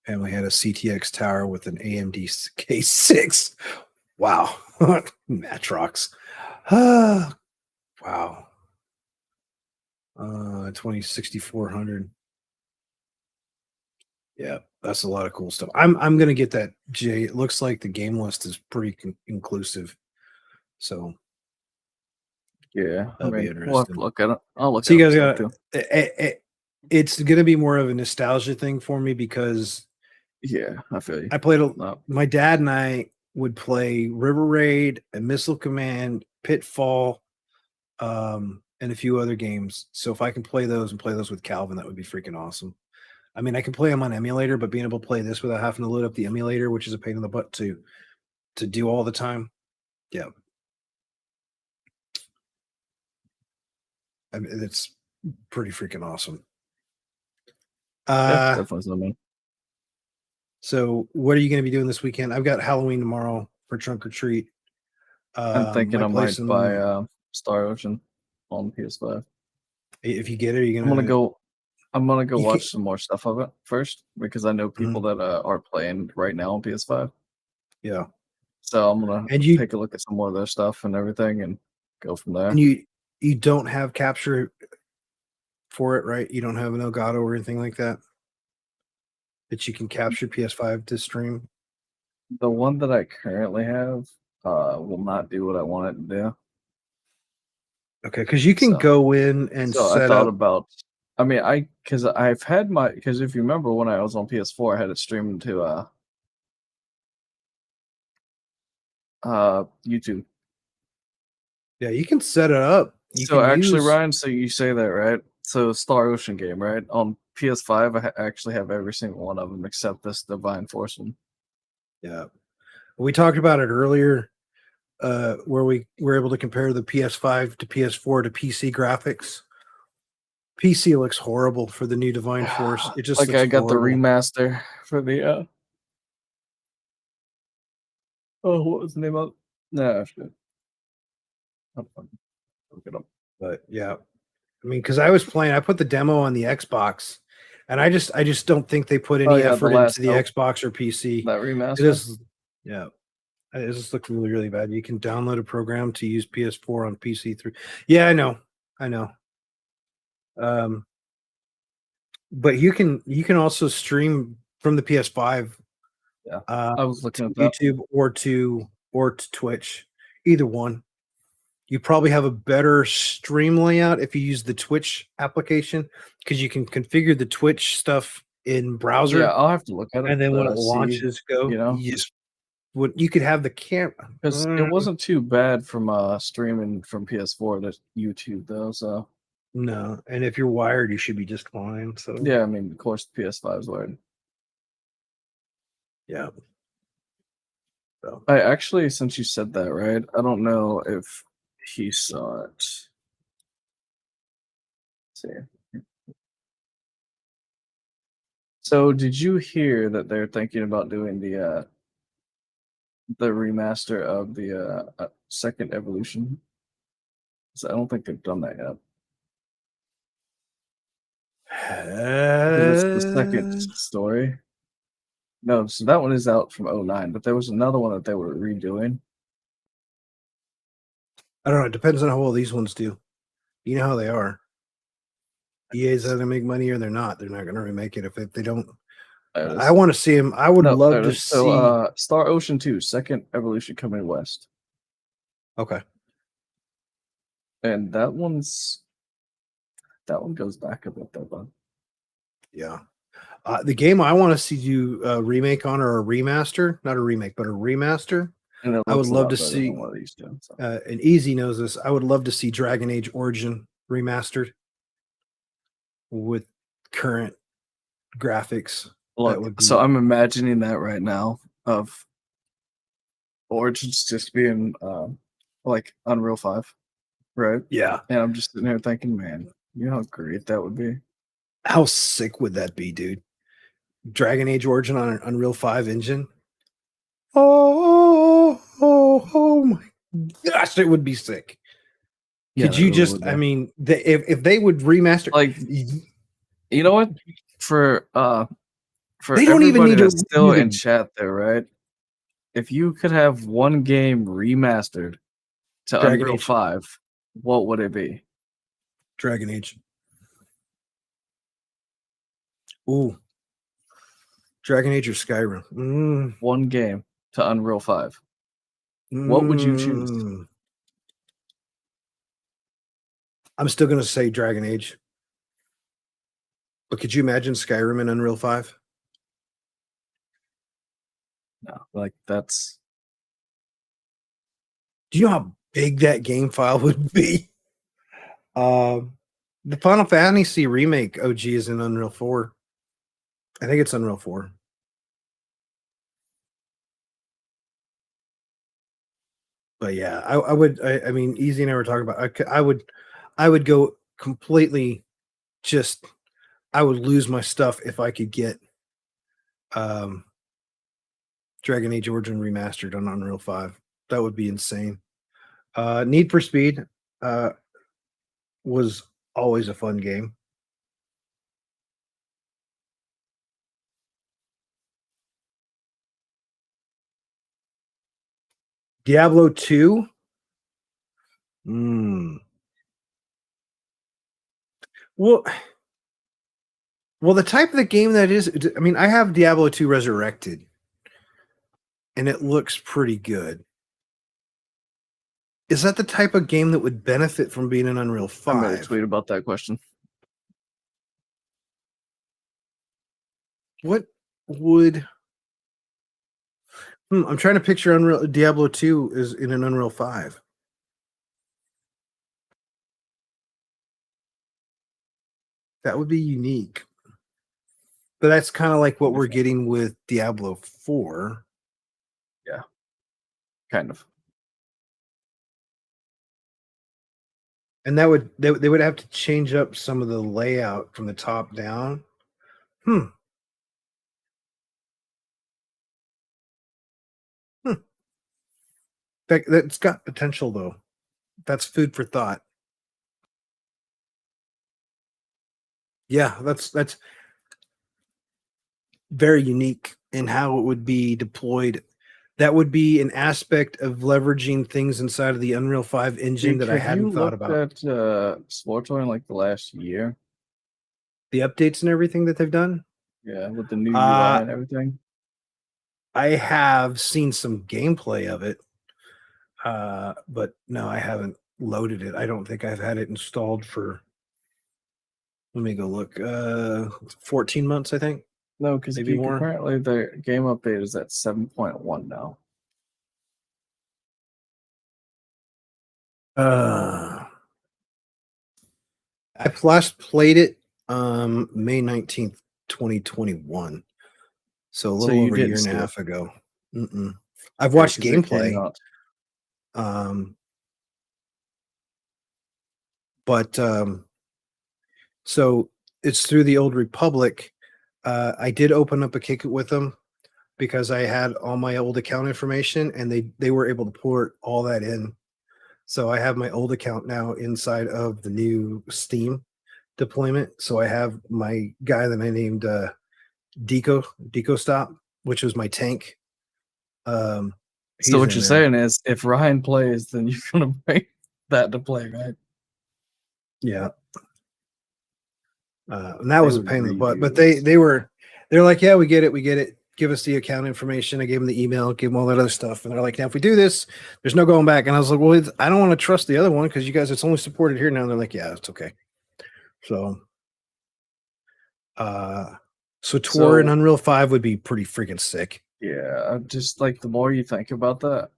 And we had a CTX tower with an AMD K6. Wow. Matrox. Wow. 6400. Yeah, that's a lot of cool stuff. I'm gonna get that, Jay. It looks like the game list is pretty inclusive. So yeah, that'll be we'll have to interesting. look at it. I'll look So at you guys it got it's gonna be more of a nostalgia thing for me because yeah, I feel you. I played my dad and I would play River Raid and Missile Command, Pitfall, and a few other games. So if I can play those and play those with Calvin, that would be freaking awesome. I mean, I can play them on emulator, but being able to play this without having to load up the emulator, which is a pain in the butt to do all the time. Yeah. I mean, it's pretty freaking awesome. Yeah, definitely something. So what are you going to be doing this weekend? I've got Halloween tomorrow for trunk or treat. I'm thinking I might buy Star Ocean on PS5. If you get it, you're I'm gonna go watch some more stuff of it first because I know people that are playing right now on PS5. Yeah. So I'm gonna take a look at some more of their stuff and everything and go from there. And You don't have capture for it, right? You don't have an Elgato or anything like that that you can capture PS5 to stream. The one that I currently have will not do what I want it to do. Okay, because you can So- go in and So I set thought up. about. I mean, because I've had because if you remember when I was on PS4, I had it streamed to YouTube. Yeah, you can set it up. You So can actually, use. Ryan, so you say that, right? So Star Ocean game, right? On PS5, I actually have every single one of them except this Divine Force one. Yeah, we talked about it earlier, where we were able to compare the PS5 to PS4 to PC graphics. PC looks horrible for the new Divine Force. It just Like looks I got the horrible. remaster for the oh, what was the name of it? No, shit. Look it up. But yeah, I mean, because I was playing, I put the demo on the Xbox, and I just don't think they put Oh any yeah, The effort Last into the Hope, Xbox or PC. that It remaster. is, yeah, it just looks really, really bad. You can download a program to use PS4 on PC through. Yeah, I know. But you can also stream from the PS5. Yeah, Uh, I was looking to at that. YouTube or to Twitch, either one. You probably have a better stream layout if you use the Twitch application because you can configure the Twitch stuff in browser, Yeah, I'll have to look at it. and then when it See, launches, go. you know, You just what you could have the camera because it wasn't too bad from streaming from PS4 to YouTube though. So no, and if you're wired, you should be just fine. So yeah, I mean, of course, the PS5 is wired. yeah. So I actually, since you said that, right? I don't know if he saw it. Let's see. So, did you hear that they're thinking about doing the remaster of the second Evolution? So I don't think they've done that yet. 'Cause it's the second story. No, so that one is out from 09, but there was another one that they were redoing. I don't know. It depends on how well these ones do. You know how they are. EA's either make money or they're not. They're not going to remake it if they don't. There it is. I want to see them. I would No, love there it to is. see. So, Star Ocean 2, second Evolution coming west. Okay. And that one goes back a bit though, bud. Yeah. The game I want to see you remake on or a remaster, not a remake, but a remaster. And it I would looks a love lot to better see. than what it used to. So. And Easy knows this. I would love to see Dragon Age Origin remastered with current graphics. Look, would be- so I'm imagining that right now of Origins just being like Unreal 5, right? Yeah. And I'm just sitting here thinking, man, you know how great that would be? How sick would that be, dude? Dragon Age Origin on an Unreal 5 engine. Oh my gosh, it would be sick. Yeah, Could you it really just, would I be. mean, if they would remaster, Like, you know what? For They don't even everybody need to that's still review in the- chat there, right? If you could have one game remastered to Dragon Unreal Age. 5, what would it be? Dragon Age. Ooh. Dragon Age or Skyrim. One game to Unreal 5. What would you choose? I'm still going to say Dragon Age. But could you imagine Skyrim in Unreal 5? No, like that's Do you know how big that game file would be? The Final Fantasy remake OG is in Unreal 4. I think it's Unreal 4. But yeah, I would. I mean, Easy and I were talking about. I would go completely. Just, I would lose my stuff if I could get Dragon Age Origin remastered on Unreal 5. That would be insane. Need for Speed was always a fun game. Diablo 2. Well, the type of the game that is, I mean, I have Diablo 2 Resurrected, and it looks pretty good. Is that the type of game that would benefit from being an Unreal I made a 5? tweet about that question. What would... I'm trying to picture Diablo 2 is in an Unreal 5. That would be unique. But that's kind of like what we're getting with Diablo 4. Yeah. Kind of. And that would they would have to change up some of the layout from the top down. That's got potential, though. That's food for thought. Yeah, that's very unique in how it would be deployed. That would be an aspect of leveraging things inside of the Unreal 5 engine that I hadn't thought about. Have you looked at SportsOil in like the last year? The updates and everything that they've done? Yeah, with the new UI and everything. I have seen some gameplay of it, but no, I haven't loaded it. I don't think I've had it installed for, let me go look, 14 months, I think. No, because maybe more. Currently the game update is at 7.1 now. I last played it May 19th, 2021. So a little over a year and a half ago. I've watched gameplay. But so it's through the Old Republic. I did open up a kick it with them because I had all my old account information, and they were able to port all that in. So I have my old account now inside of the new Steam deployment. So I have my guy that I named Deco Stop, which was my tank. So what you're saying is, if Ryan plays, then you're gonna bring that to play, right? Yeah. And that was a pain in the butt. But they're like, yeah, we get it. Give us the account information. I gave them the email, give them all that other stuff. And they're like, now if we do this, there's no going back. And I was like, well, I don't want to trust the other one because you guys, it's only supported here now. And they're like, yeah, it's okay. So Tour in Unreal 5 would be pretty freaking sick. Yeah, just like the more you think about that.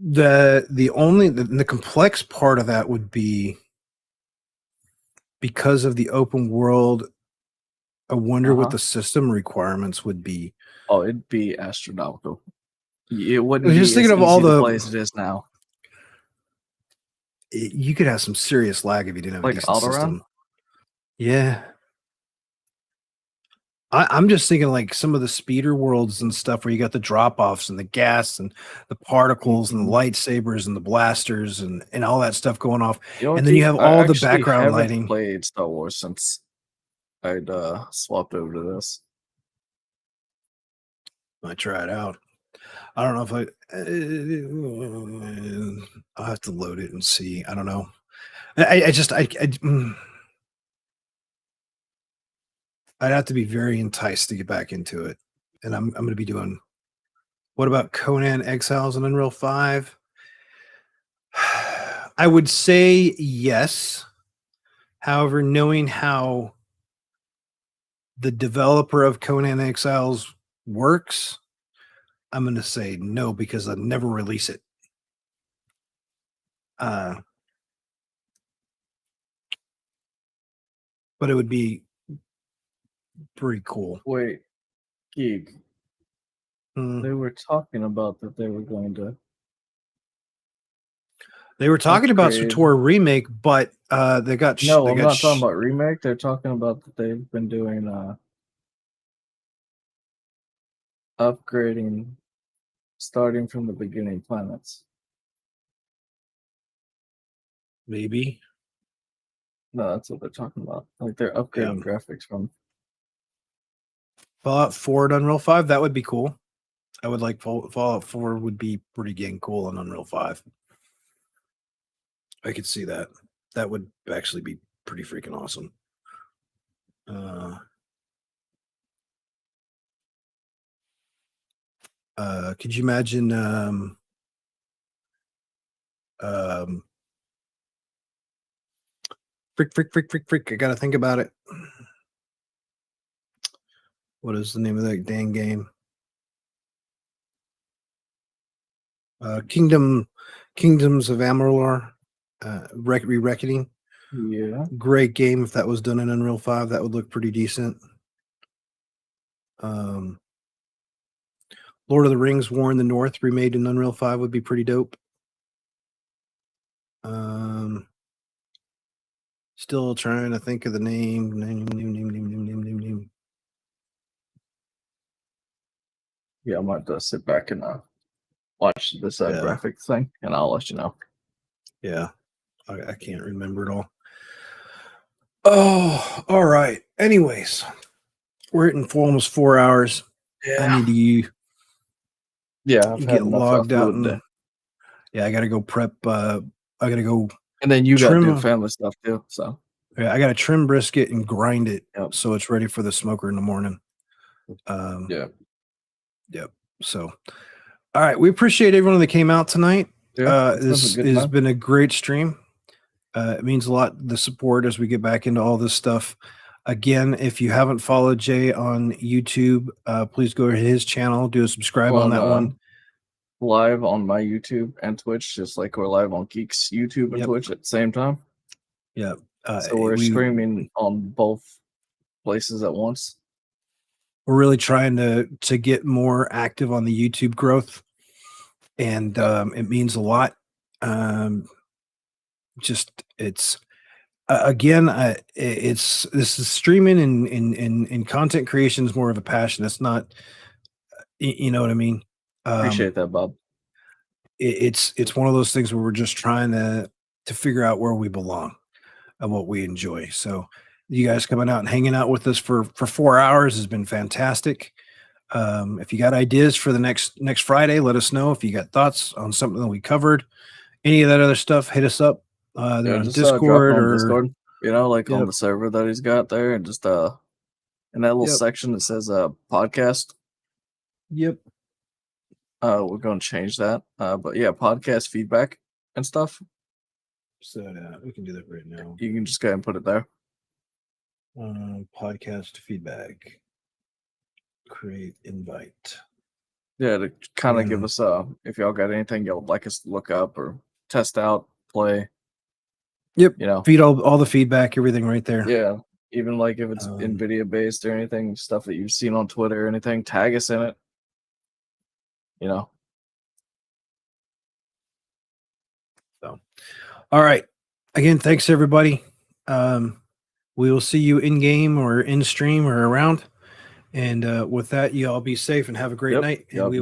The complex part of that would be because of the open world. I wonder what the system requirements would be. Oh, it'd be astronomical. It wouldn't be just thinking of all the plays it is now. You could have some serious lag if you didn't have like a decent system. Run? Yeah. I'm just thinking like some of the speeder worlds and stuff where you got the drop-offs and the gas and the particles and the lightsabers and the blasters and all that stuff going off. And then you have all the background lighting. I haven't played Star Wars since I'd swapped over to this. I try it out. I don't know if I'll have to load it and see. I don't know. I'd have to be very enticed to get back into it. And I'm going to be doing, what about Conan Exiles and Unreal 5? I would say yes. However, knowing how the developer of Conan Exiles works, I'm going to say no because I'd never release it. But it would be pretty cool. Wait, Geek. They were talking about that they were going to. They were talking about Sator Remake, but they got. No, I'm not talking about Remake. They're talking about that they've been doing upgrading, starting from the beginning planets. Maybe. No, that's what they're talking about. Like they're upgrading graphics from Fallout 4 and Unreal 5. That would be cool. I would like Fallout 4 would be pretty dang cool on Unreal 5. I could see that. That would actually be pretty freaking awesome. Could you imagine frick. I gotta think about it. What is the name of that dang game? Kingdoms of Amalur, Reckoning. Yeah. Great game. If that was done in Unreal 5, that would look pretty decent. Lord of the Rings, War in the North, remade in Unreal 5 would be pretty dope. Still trying to think of the name. Yeah, I might just sit back and watch this graphic thing, and I'll let you know. Yeah, I can't remember it all. Oh, all right. Anyways, we're hitting for almost 4 hours. I need to I've get logged out. And, I got to go prep. I got to go. And then you got to trim do family stuff too. So yeah, I got to trim brisket and grind it so it's ready for the smoker in the morning. Yep. So, all right. We appreciate everyone that came out tonight. Yeah, this has been a great stream. It means a lot, the support, as we get back into all this stuff. Again, if you haven't followed Jay on YouTube, please go to his channel, do a subscribe on that one. Live on my YouTube and Twitch, just like we're live on Geeks YouTube and Twitch at the same time. Yeah. So we're streaming on both places at once. We're really trying to get more active on the YouTube growth, and it means a lot. It's this is streaming and content creation is more of a passion. It's not, you know what I mean? Appreciate that, Bob. It's one of those things where we're just trying to figure out where we belong and what we enjoy. So you guys coming out and hanging out with us for 4 hours has been fantastic. If you got ideas for the next Friday, let us know. If you got thoughts on something that we covered, any of that other stuff, hit us up. On Discord or Discord, on the server that he's got there, and just in that little section that says podcast. Yep. We're going to change that. But yeah, podcast feedback and stuff. So we can do that right now. You can just go ahead and put it there. Podcast feedback. Create invite. Yeah, to kind of give us if y'all got anything y'all would like us to look up or test out, play. Yep. Feed all the feedback, everything right there. Yeah. Even like if it's NVIDIA based or anything, stuff that you've seen on Twitter or anything, tag us in it. So, all right. Again, thanks everybody. We will see you in game or in stream or around. And with that, you all be safe and have a great night. And we